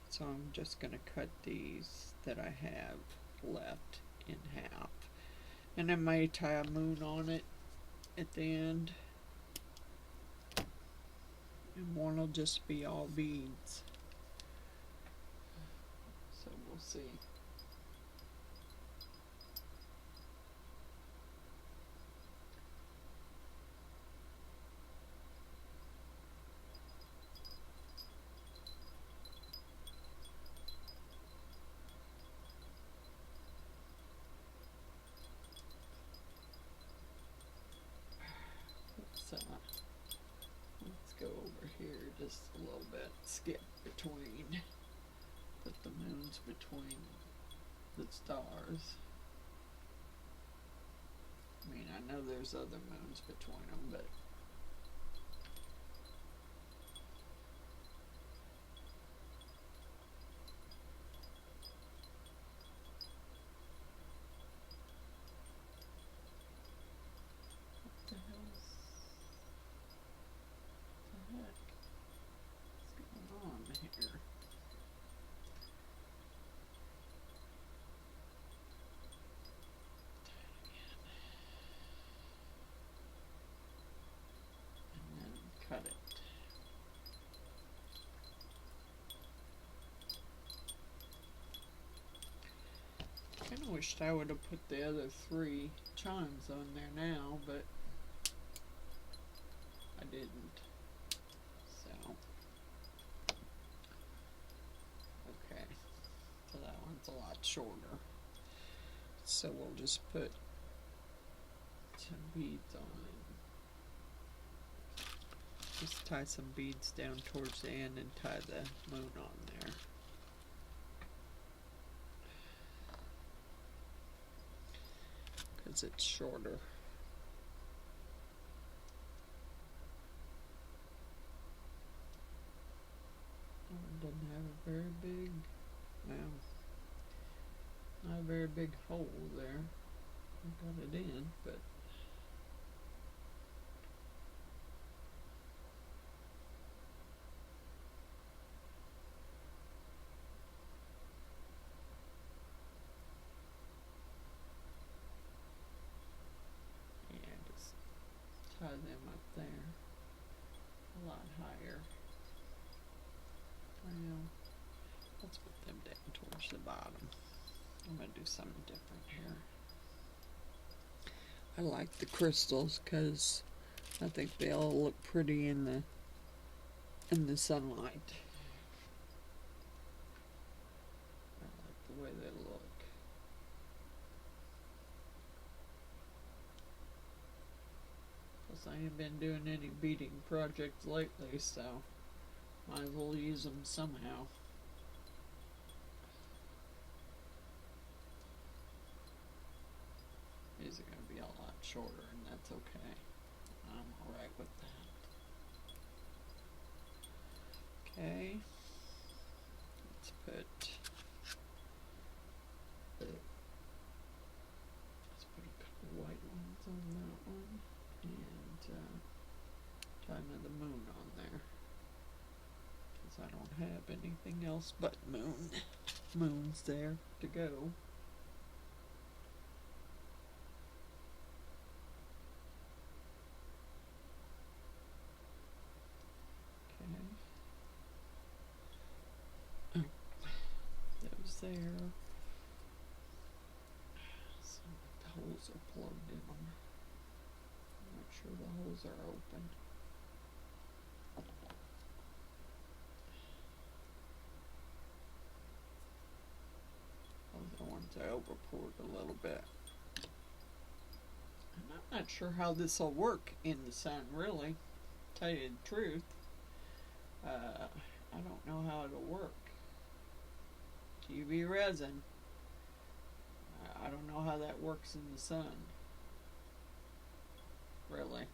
So I'm just going to cut these that I have left in half. And I may tie a moon on it at the end. And one will just be all beads. So we'll see. So let's go over here just a little bit, skip between, put the moons between the stars. I mean, I know there's other moons between them, but what the hell's the heck? What's going on here? And then cut it. Kinda wished I would have put the other 3 chimes on there now, but I didn't. So okay. So that one's a lot shorter. So we'll just put some beads on it. Just tie some beads down towards the end and tie the moon on there. Because it's shorter. It doesn't have a very big, well, not a very big hole there. I got it in, but yeah, just tie them up there a lot higher. Well, let's put them down towards the bottom. I'm going to do something different here. I like the crystals because I think they all look pretty in the sunlight. I like the way they look. Plus I ain't been doing any beading projects lately, so might as well use them somehow. These are going to be a lot shorter, and that's okay. I'm alright with that. Okay. Let's put a couple white ones on that one, and tie another moon on there. Because I don't have anything else but moons there to go. There. So the holes are plugged in them. I'm not sure the holes are open. Those are the ones I overpoured a little bit. And I'm not sure how this will work in the sun, really. To tell you the truth. I don't know how it'll work. UV resin. I don't know how that works in the sun. Really.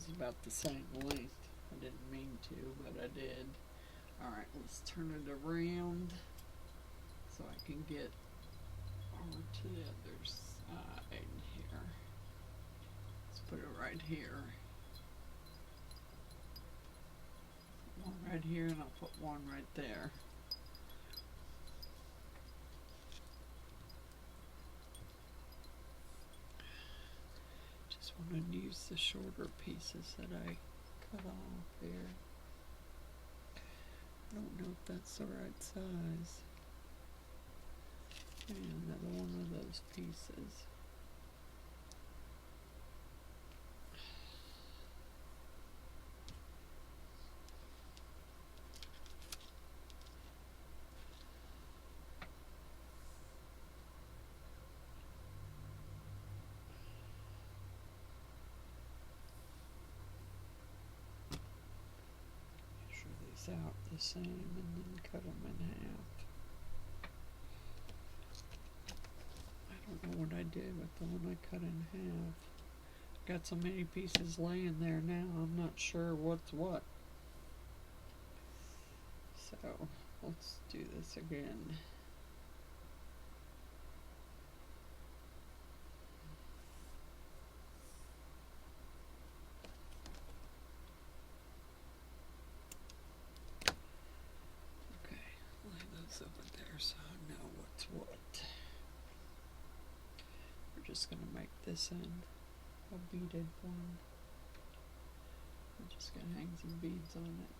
is about the same length. I didn't mean to, but I did. Alright, let's turn it around so I can get over to the other side here. Let's put it right here. One right here, and I'll put one right there. Just wanted to use the shorter pieces that I cut off here. I don't know if that's the right size. And another one of those pieces. Measure these out the same and then cut them in half. I don't know what I did with the one I cut in half. Got so many pieces laying there now, I'm not sure what's what. So, let's do this again. Okay, lay those over there so I know what's what. We're just going to make this end a beaded one. I'm just going to hang some beads on it.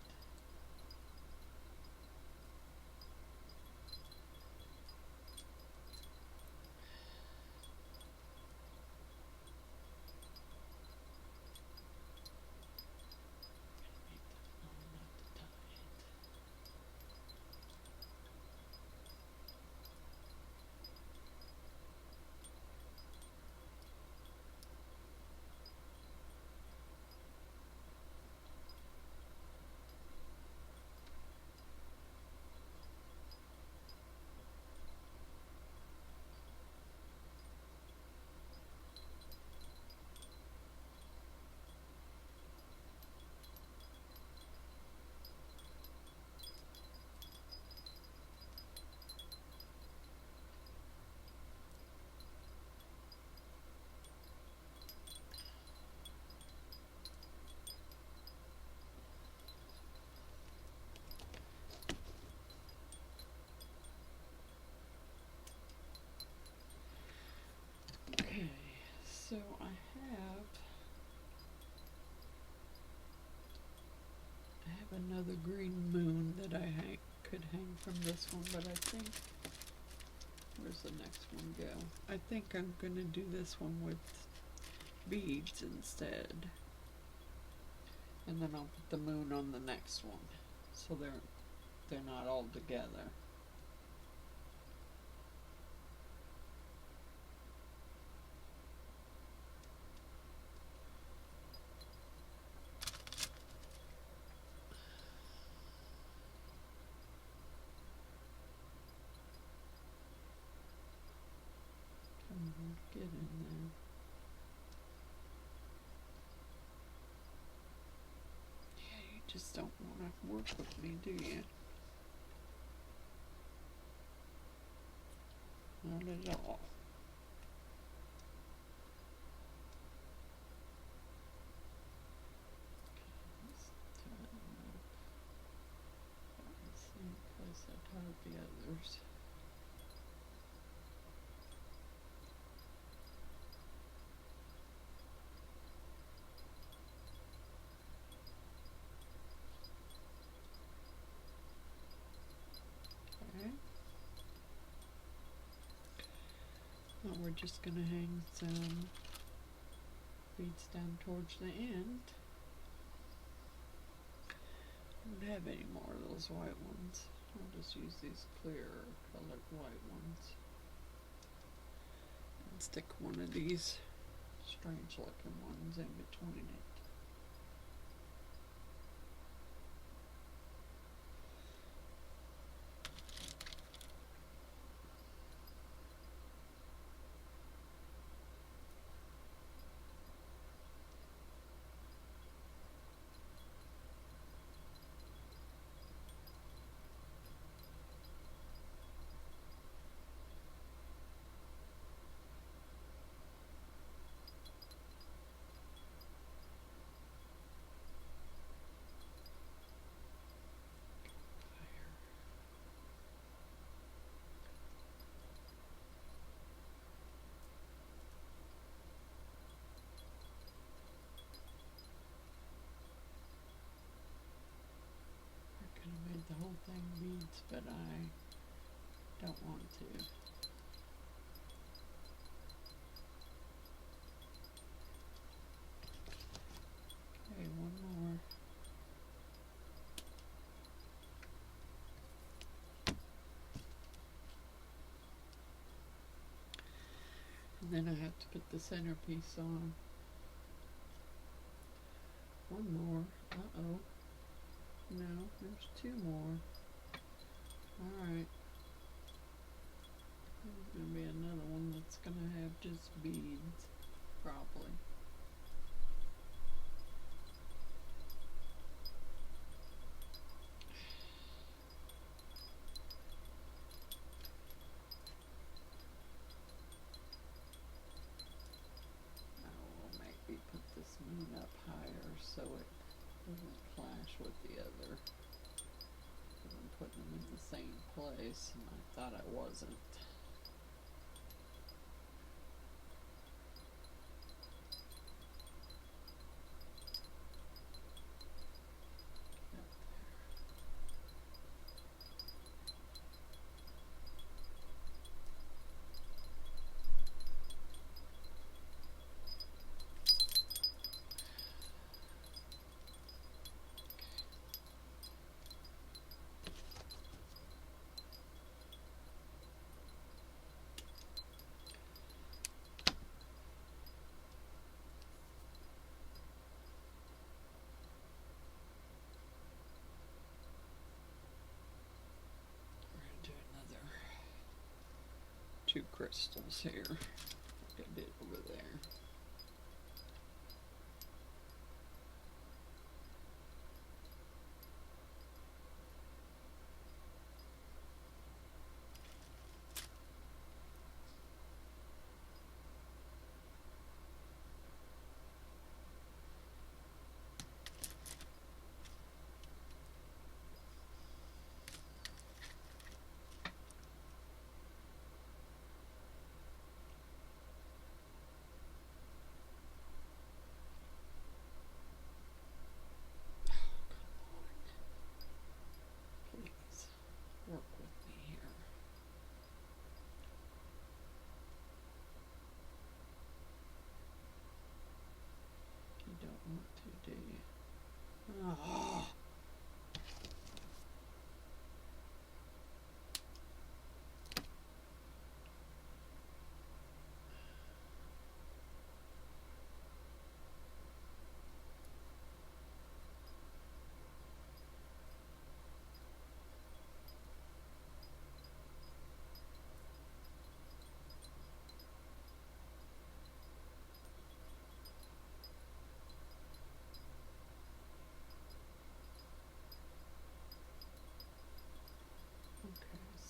Okay, so I have another green moon that I could hang from this one, but I think, where's the next one go? I think I'm gonna do this one with beads instead, and then I'll put the moon on the next one, so they're not all together. Get in there. Yeah, you just don't want to work with me, do you? Not at all. Let's tie them up in the same place I tied the others. Now we're just going to hang some beads down towards the end. I don't have any more of those white ones. I'll just use these clear colored white ones. And stick one of these strange looking ones in between it. beads, but I don't want to. Okay, one more. And then I have to put the centerpiece on. One more. Uh-oh. No, there's two more. Alright. There's going to be another one that's going to have just beads, probably. I will maybe put this moon up higher so it doesn't clash with the other. Because I'm putting them in the same place, and I thought I wasn't. Two crystals here, like I did over there. Work with me here. You don't want to, do you? Oh.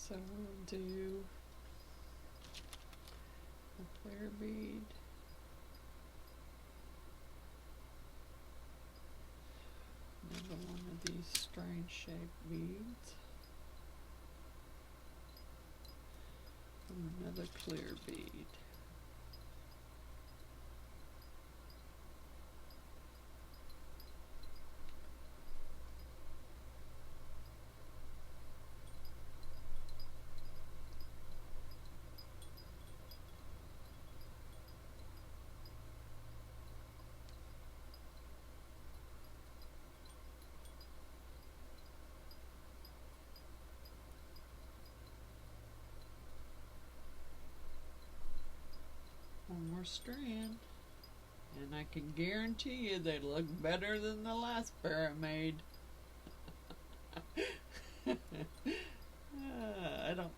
So we'll do a clear bead, another one of these strange shaped beads, and another clear bead. One more strand, and I can guarantee you they look better than the last pair I made. I don't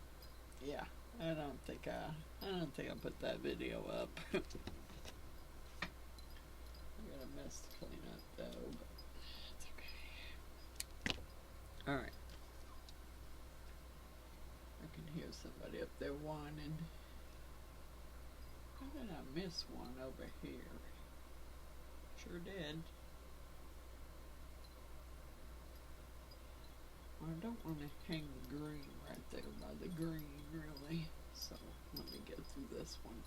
think I'll put that video up. I got a mess to clean up though, but it's okay. Alright. I can hear somebody up there whining. How did I miss one over here? Sure did. Well, I don't want to hang the green right there by the green, really. So let me get through this one.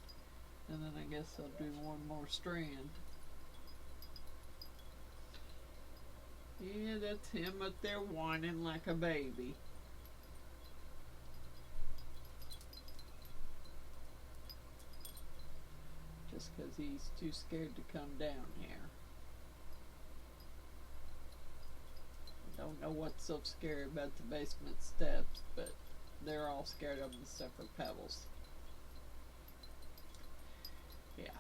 And then I guess I'll do one more strand. Yeah, that's him up there whining like a baby. this because he's too scared to come down here. I don't know what's so scary about the basement steps, but they're all scared of them except for Pebbles. Yeah.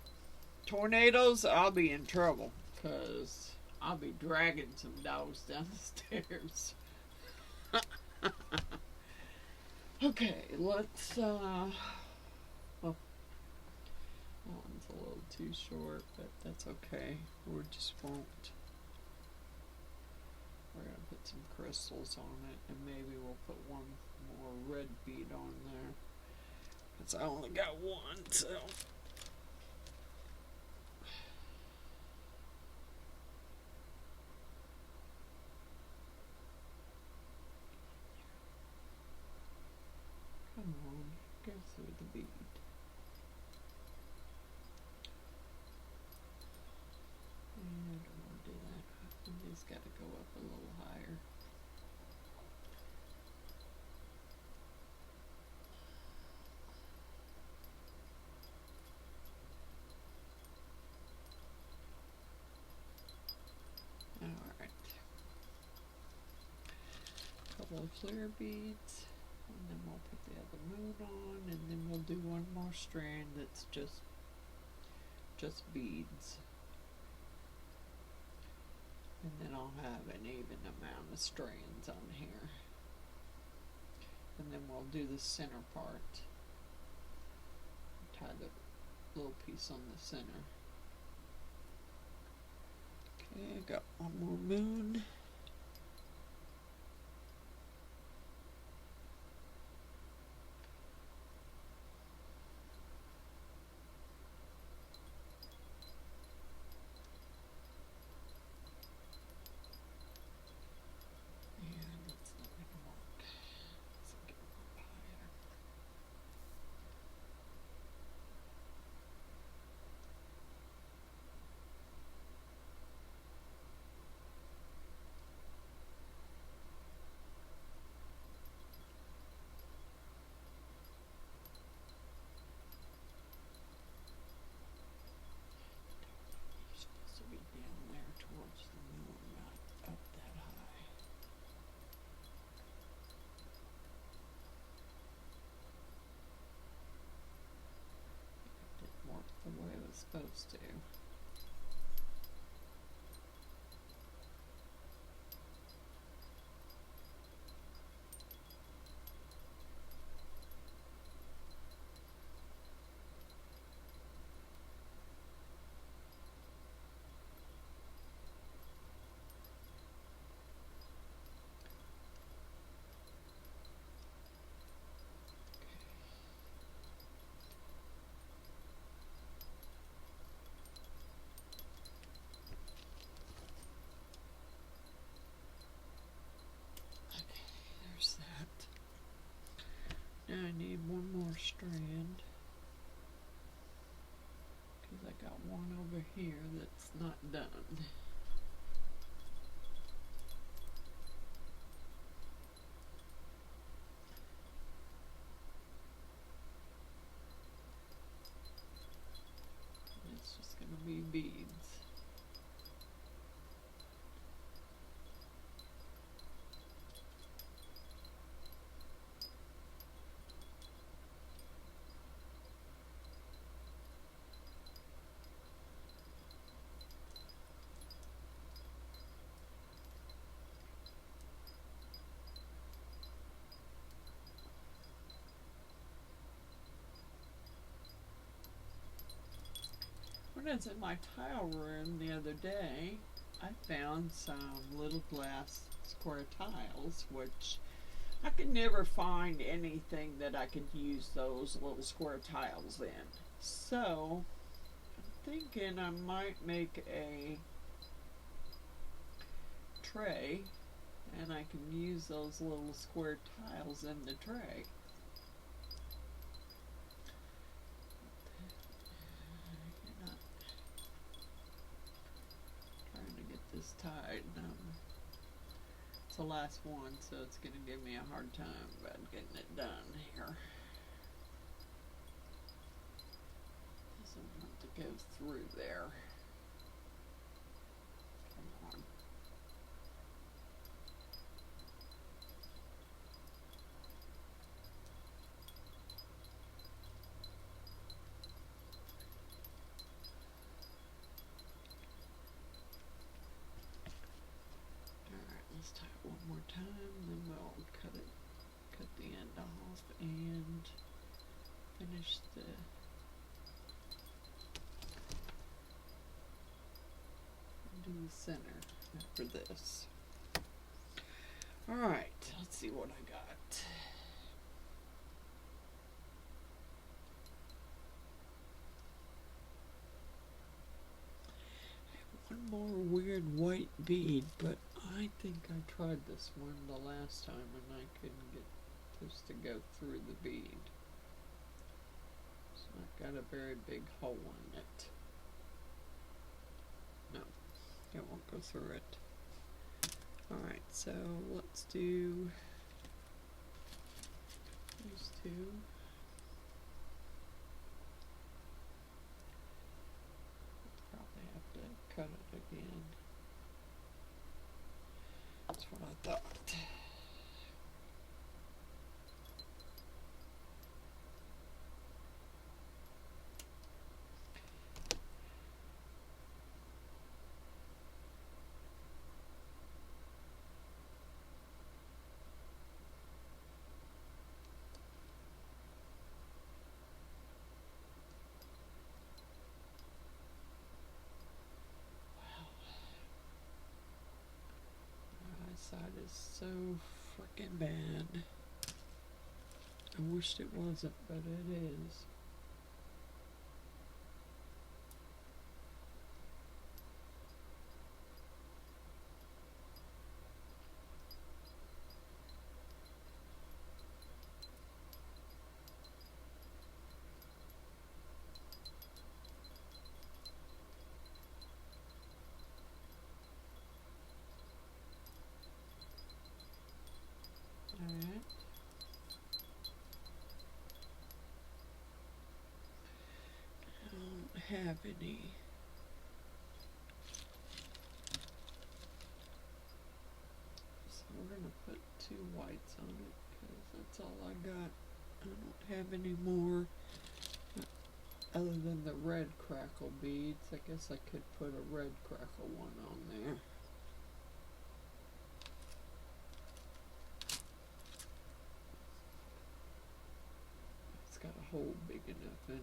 Tornadoes, I'll be in trouble because I'll be dragging some dogs down the stairs. Okay, let's, oh, that one's a little too short, but that's okay. We just won't. We're going to put some crystals on it, and maybe we'll put one more red bead on there. Because I only got one, so. Come on, go through the bead. I don't want to do that. He's got to go up a little higher. Alright. A couple of clear beads. And then we'll put the other moon on, and then we'll do one more strand that's just beads. And then I'll have an even amount of strands on here. And then we'll do the center part. Tie the little piece on the center. Okay, I got one more moon. The way it was supposed to. Now I need one more strand because I got one over here that's not done. It's just going to be beads. When I was in my tile room the other day, I found some little glass square tiles, which I could never find anything that I could use those little square tiles in. So, I'm thinking I might make a tray, and I can use those little square tiles in the tray. Tied. It's the last one, so it's going to give me a hard time about getting it done here. Doesn't want to go through there. Come on. Alright, let's tie it one more time, then we'll cut the end off and finish the do the center after this. Alright, let's see what I got. I have one more weird white bead, but I think I tried this one the last time and I couldn't get this to go through the bead. So I've got a very big hole in it. No, it won't go through it. Alright, so let's do these two. Probably have to cut it again. That's what I thought. Side is so freaking bad. I wished it wasn't, but it is. Alright. I don't have any. So we're going to put 2 whites on it because that's all I got. I don't have any more other than the red crackle beads. I guess I could put a red crackle one on there. Got a hole big enough in it.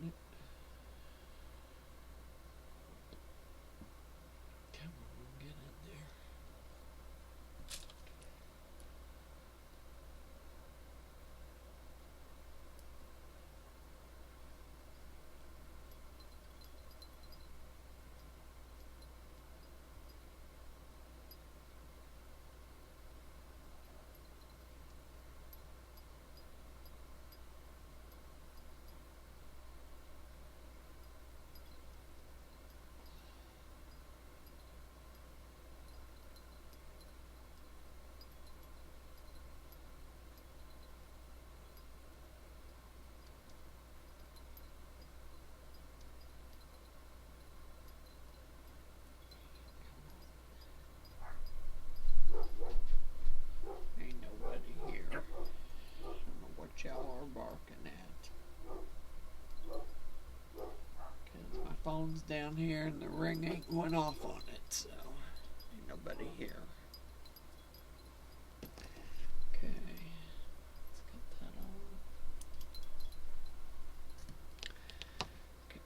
Come on, get in there. Y'all are barking at. Because my phone's down here and the ring ain't went off on it, so ain't nobody here. Okay, let's cut that off. Okay,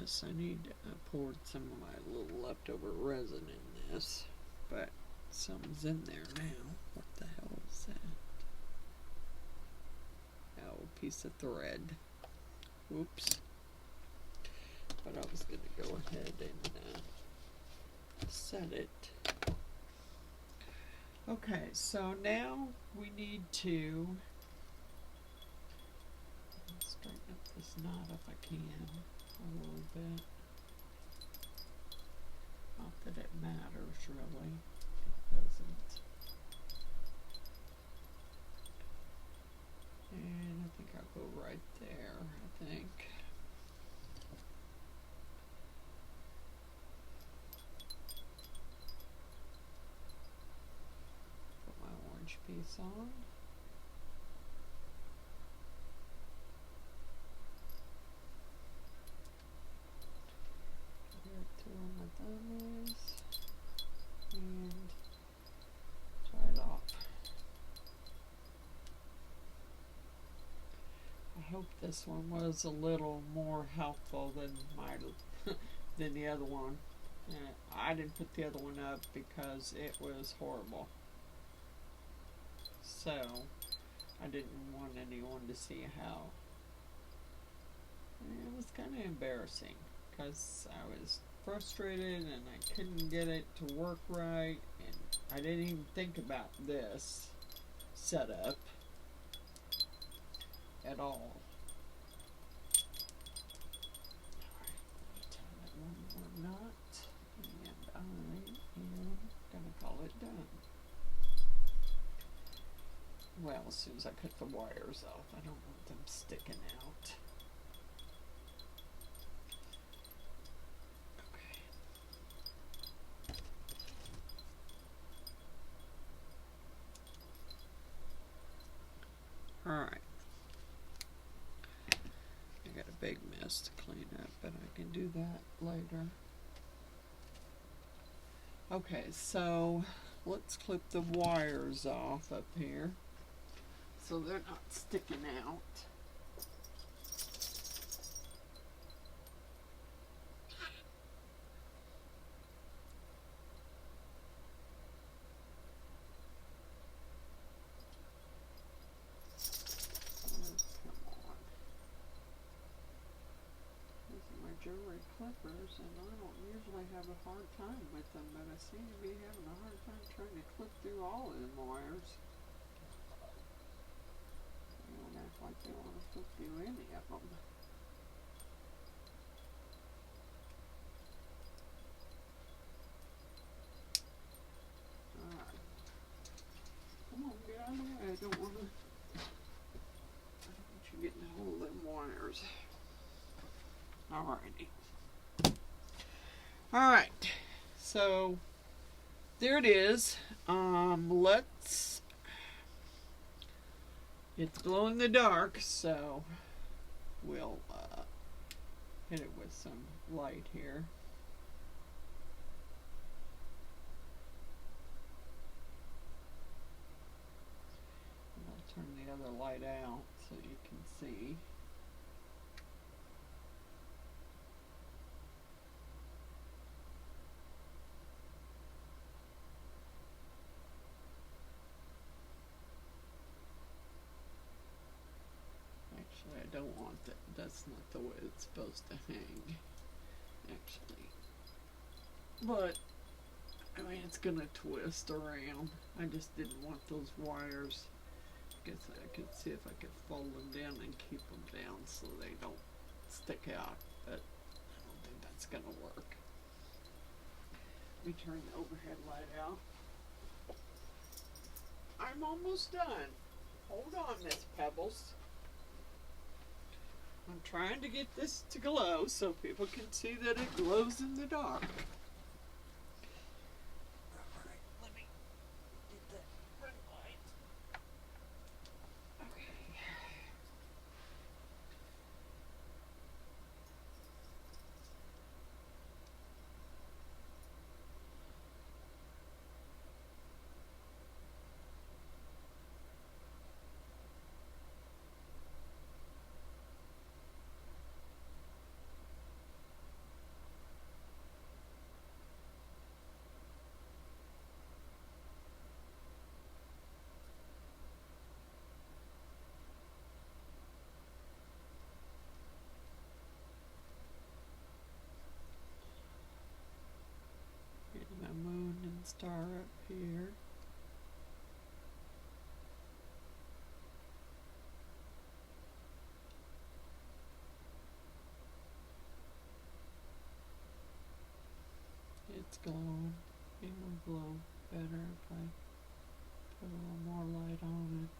this, I need, I poured some of my little leftover resin in this, but something's in there now. What the hell is that? Piece of thread. Oops. But I was going to go ahead and set it. Okay, so now we need to straighten up this knot if I can a little bit. Not that it matters really. It doesn't. And I think I'll go right there, I think. piece on. Get to where my thumb is and tie it off. I hope this one was a little more helpful than than the other one. I didn't put the other one up because it was horrible. So I didn't want anyone to see how. It was kind of embarrassing because I was frustrated and I couldn't get it to work right, and I didn't even think about this setup at all. Alright, let me tie that one more knot, and I am gonna call it done. Well, as soon as I cut the wires off, I don't want them sticking out. Alright. I got a big mess to clean up, but I can do that later. Okay, so let's clip the wires off up here so they're not sticking out. Jewelry clippers, and I don't usually have a hard time with them, but I seem to be having a hard time trying to clip through all of them wires. They don't act like they want to clip through any of them. Alright. Come on, get out of the way. I don't want you getting a hold of them wires. Alrighty. Alright, so there it is. It's glow in the dark, so we'll hit it with some light here. And I'll turn the other light out so you can see. Actually, I don't want that. That's not the way it's supposed to hang, actually. But, I mean, it's gonna twist around. I just didn't want those wires. I guess I could see if I could fold them down and keep them down so they don't stick out, but I don't think that's gonna work. Let me turn the overhead light out. I'm almost done. Hold on, Miss Pebbles. I'm trying to get this to glow so people can see that it glows in the dark. Alright, let me get that red light. Okay. Getting my moon and star up here. It's glowing. It will glow better if I put a little more light on it.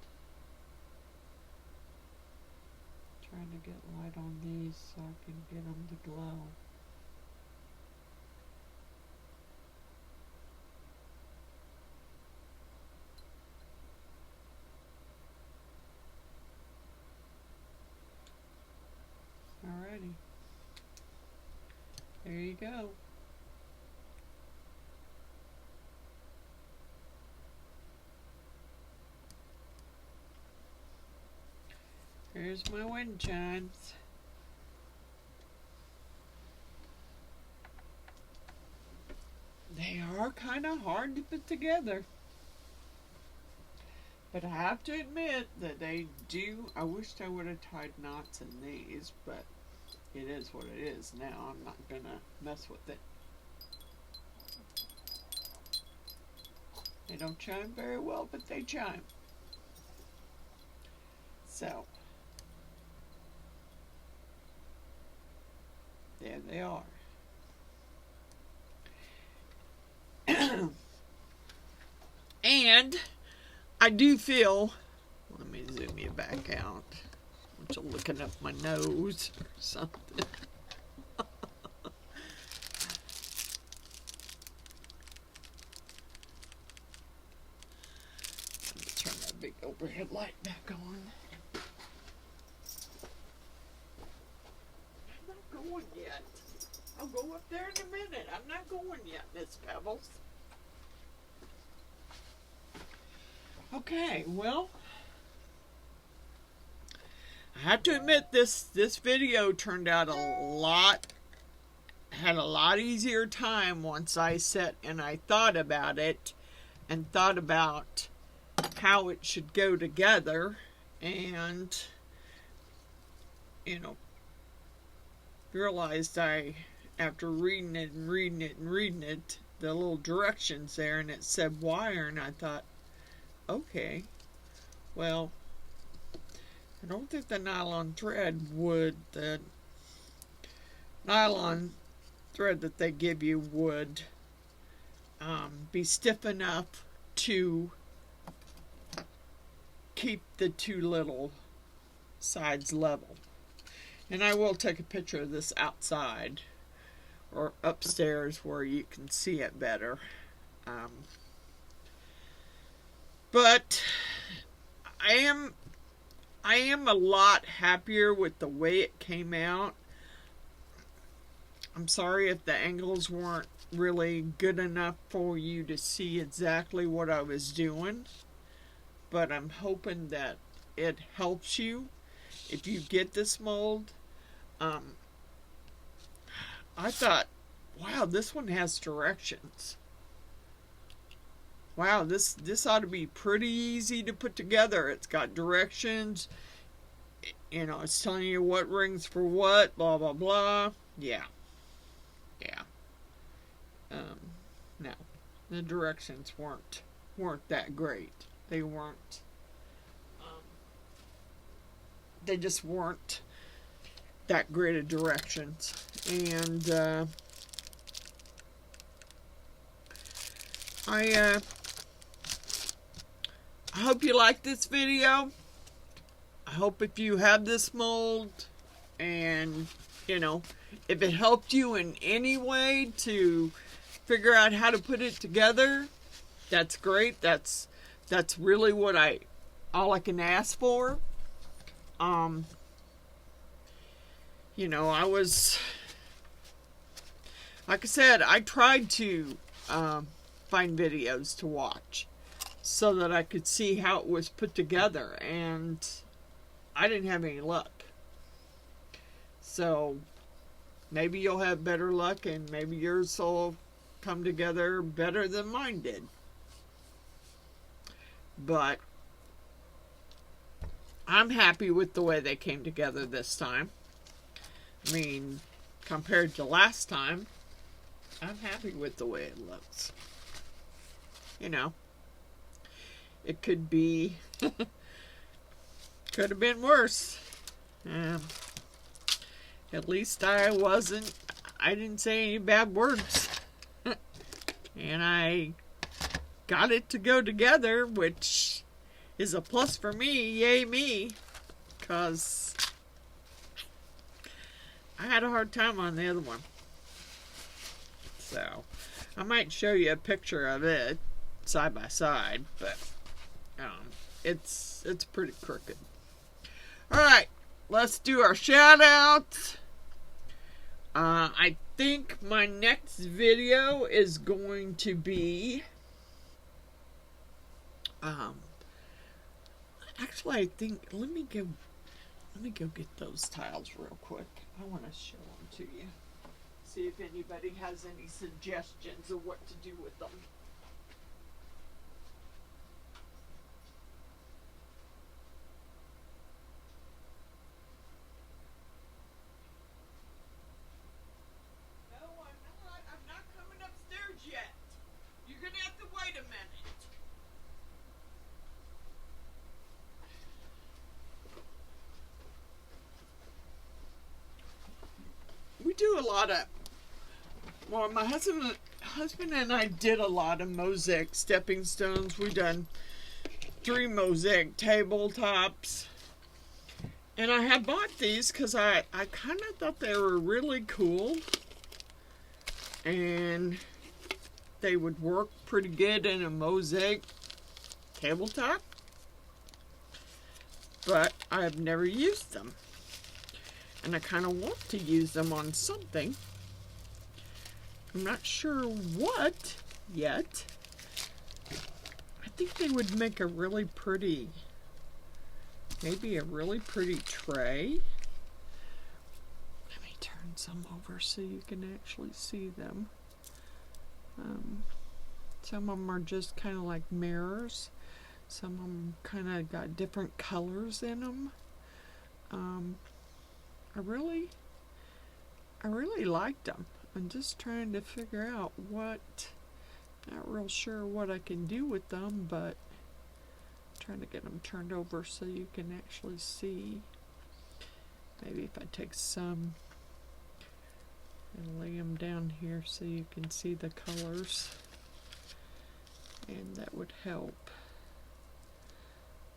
Trying to get light on these so I can get them to glow. There you go. Here's my wind chimes. They are kind of hard to put together. But I have to admit that they do. I wished I would have tied knots in these, but it is what it is now. I'm not going to mess with it. They don't chime very well, but they chime. So, there they are. And I do feel, let me zoom you back out. Want you looking up my nose or something. Let me turn that big overhead light back on. I'm not going yet. I'll go up there in a minute. I'm not going yet, Miss Pebbles. Okay, well, I have to admit this video turned out had a lot easier time once I sat and I thought about it and thought about how it should go together, and, you know, realized after reading it and reading it and reading it, the little directions there, and it said wire, and I thought, okay, well, I don't think the nylon thread the nylon thread that they give you would be stiff enough to keep the two little sides level. And I will take a picture of this outside or upstairs where you can see it better. But I am a lot happier with the way it came out. I'm sorry if the angles weren't really good enough for you to see exactly what I was doing, but I'm hoping that it helps you if you get this mold. I thought, wow, this one has directions. Wow, this ought to be pretty easy to put together. It's got directions. You know, it's telling you what rings for what, blah, blah, blah. Yeah. No, the directions weren't that great. They weren't. They just weren't that great of directions. And I hope you like this video. I hope if you have this mold and, you know, if it helped you in any way to figure out how to put it together, that's great. That's really what all I can ask for. You know, I was, like I said, I tried to find videos to watch so that I could see how it was put together, and I didn't have any luck. So maybe you'll have better luck, and maybe yours will come together better than mine did. But I'm happy with the way they came together this time. I mean, compared to last time, I'm happy with the way it looks. You know, it could be, could have been worse. At least I didn't say any bad words. And I got it to go together, which is a plus for me. Yay me. Because I had a hard time on the other one. So I might show you a picture of it side by side, but it's pretty crooked. Alright, let's do our shout outs. I think my next video is going to be actually I think let me go get those tiles real quick. I want to show them to you. See if anybody has any suggestions of what to do with them. I'm not coming upstairs yet. You're going to have to wait a minute. We do a lot of, well, my husband and I did a lot of mosaic stepping stones. We done 3 mosaic tabletops. And I had bought these because I kind of thought they were really cool. And they would work pretty good in a mosaic tabletop. But I've never used them. And I kind of want to use them on something. I'm not sure what yet. I think they would make a really pretty, maybe a really pretty tray. Let me turn some over so you can actually see them. Some of them are just kind of like mirrors. Some of them kind of got different colors in them. I really liked them. I'm just trying to figure out what, not real sure what I can do with them, but I'm trying to get them turned over so you can actually see. Maybe if I take some and lay them down here so you can see the colors, and that would help.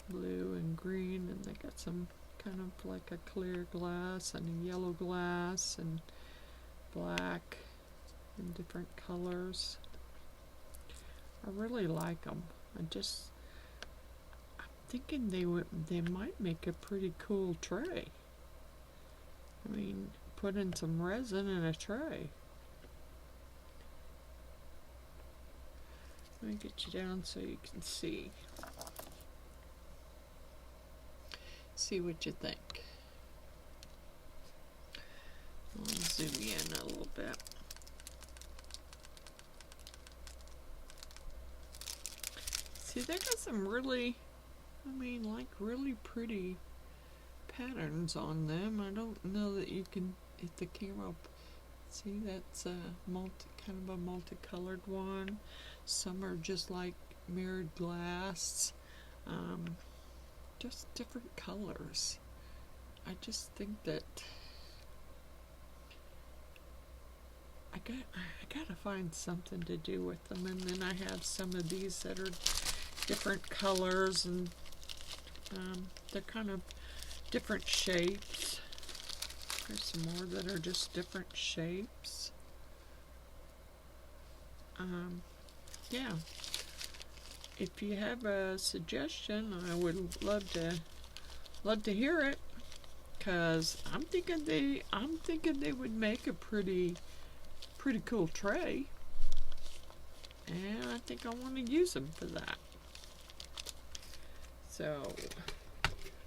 Blue and green, and they got some kind of like a clear glass and a yellow glass and black and different colors. I really like them. I'm thinking they might make a pretty cool tray. I mean, put in some resin in a tray. Let me get you down so you can see. See what you think. I'll zoom in a little bit. See, they got some really, I mean, like really pretty patterns on them. I don't know that you can, if the camera, see, that's a kind of a multicolored one. Some are just like mirrored glass. Just different colors. I just think that I gotta find something to do with them. And then I have some of these that are different colors, and they're kind of different shapes. There's some more that are just different shapes. Yeah. If you have a suggestion, I would love to hear it, because I'm thinking they would make a pretty cool tray, and I think I want to use them for that. So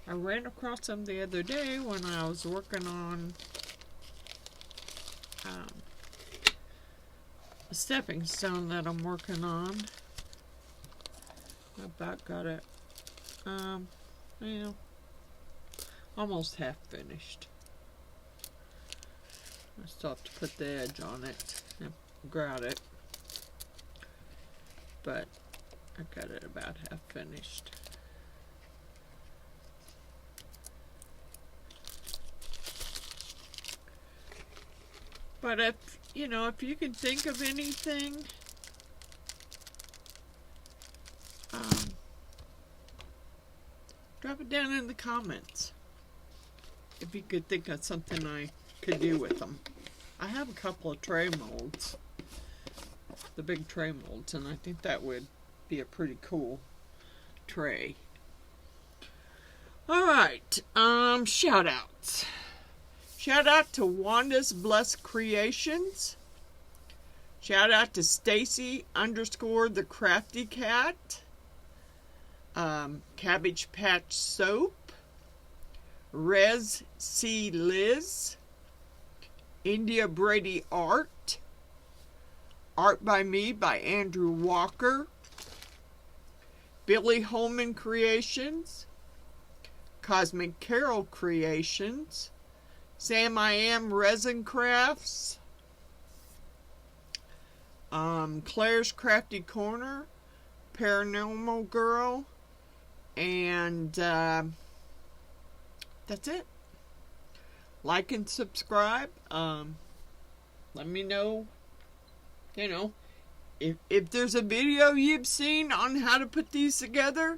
I ran across them the other day when I was working on a stepping stone that I'm working on. I about got it, you know, almost half finished. I still have to put the edge on it and grout it, but I got it about half finished. But if you can think of anything, drop it down in the comments. If you could think of something I could do with them. I have a couple of tray molds, the big tray molds, and I think that would be a pretty cool tray. Alright, shout outs. Shout out to Wanda's Blessed Creations. Shout out to Stacy _ the Crafty Cat. Cabbage Patch Soap. Res C. Liz. India Brady Art. Art by Me by Andrew Walker. Billy Holman Creations. Cosmic Carol Creations. Sam I Am Resin Crafts. Claire's Crafty Corner. Paranormal Girl. And that's it. Like and subscribe. Let me know, if there's a video you've seen on how to put these together,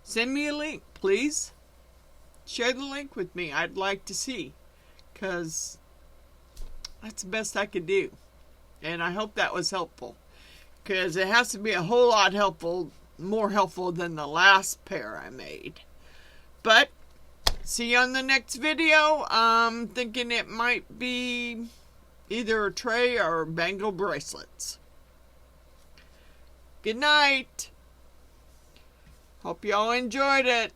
send me a link, please. Share the link with me. I'd like to see, because that's the best I could do. And I hope that was helpful, because it has to be a whole lot more helpful than the last pair I made. But see you on the next video. I'm thinking it might be either a tray or bangle bracelets. Good night. Hope y'all enjoyed it.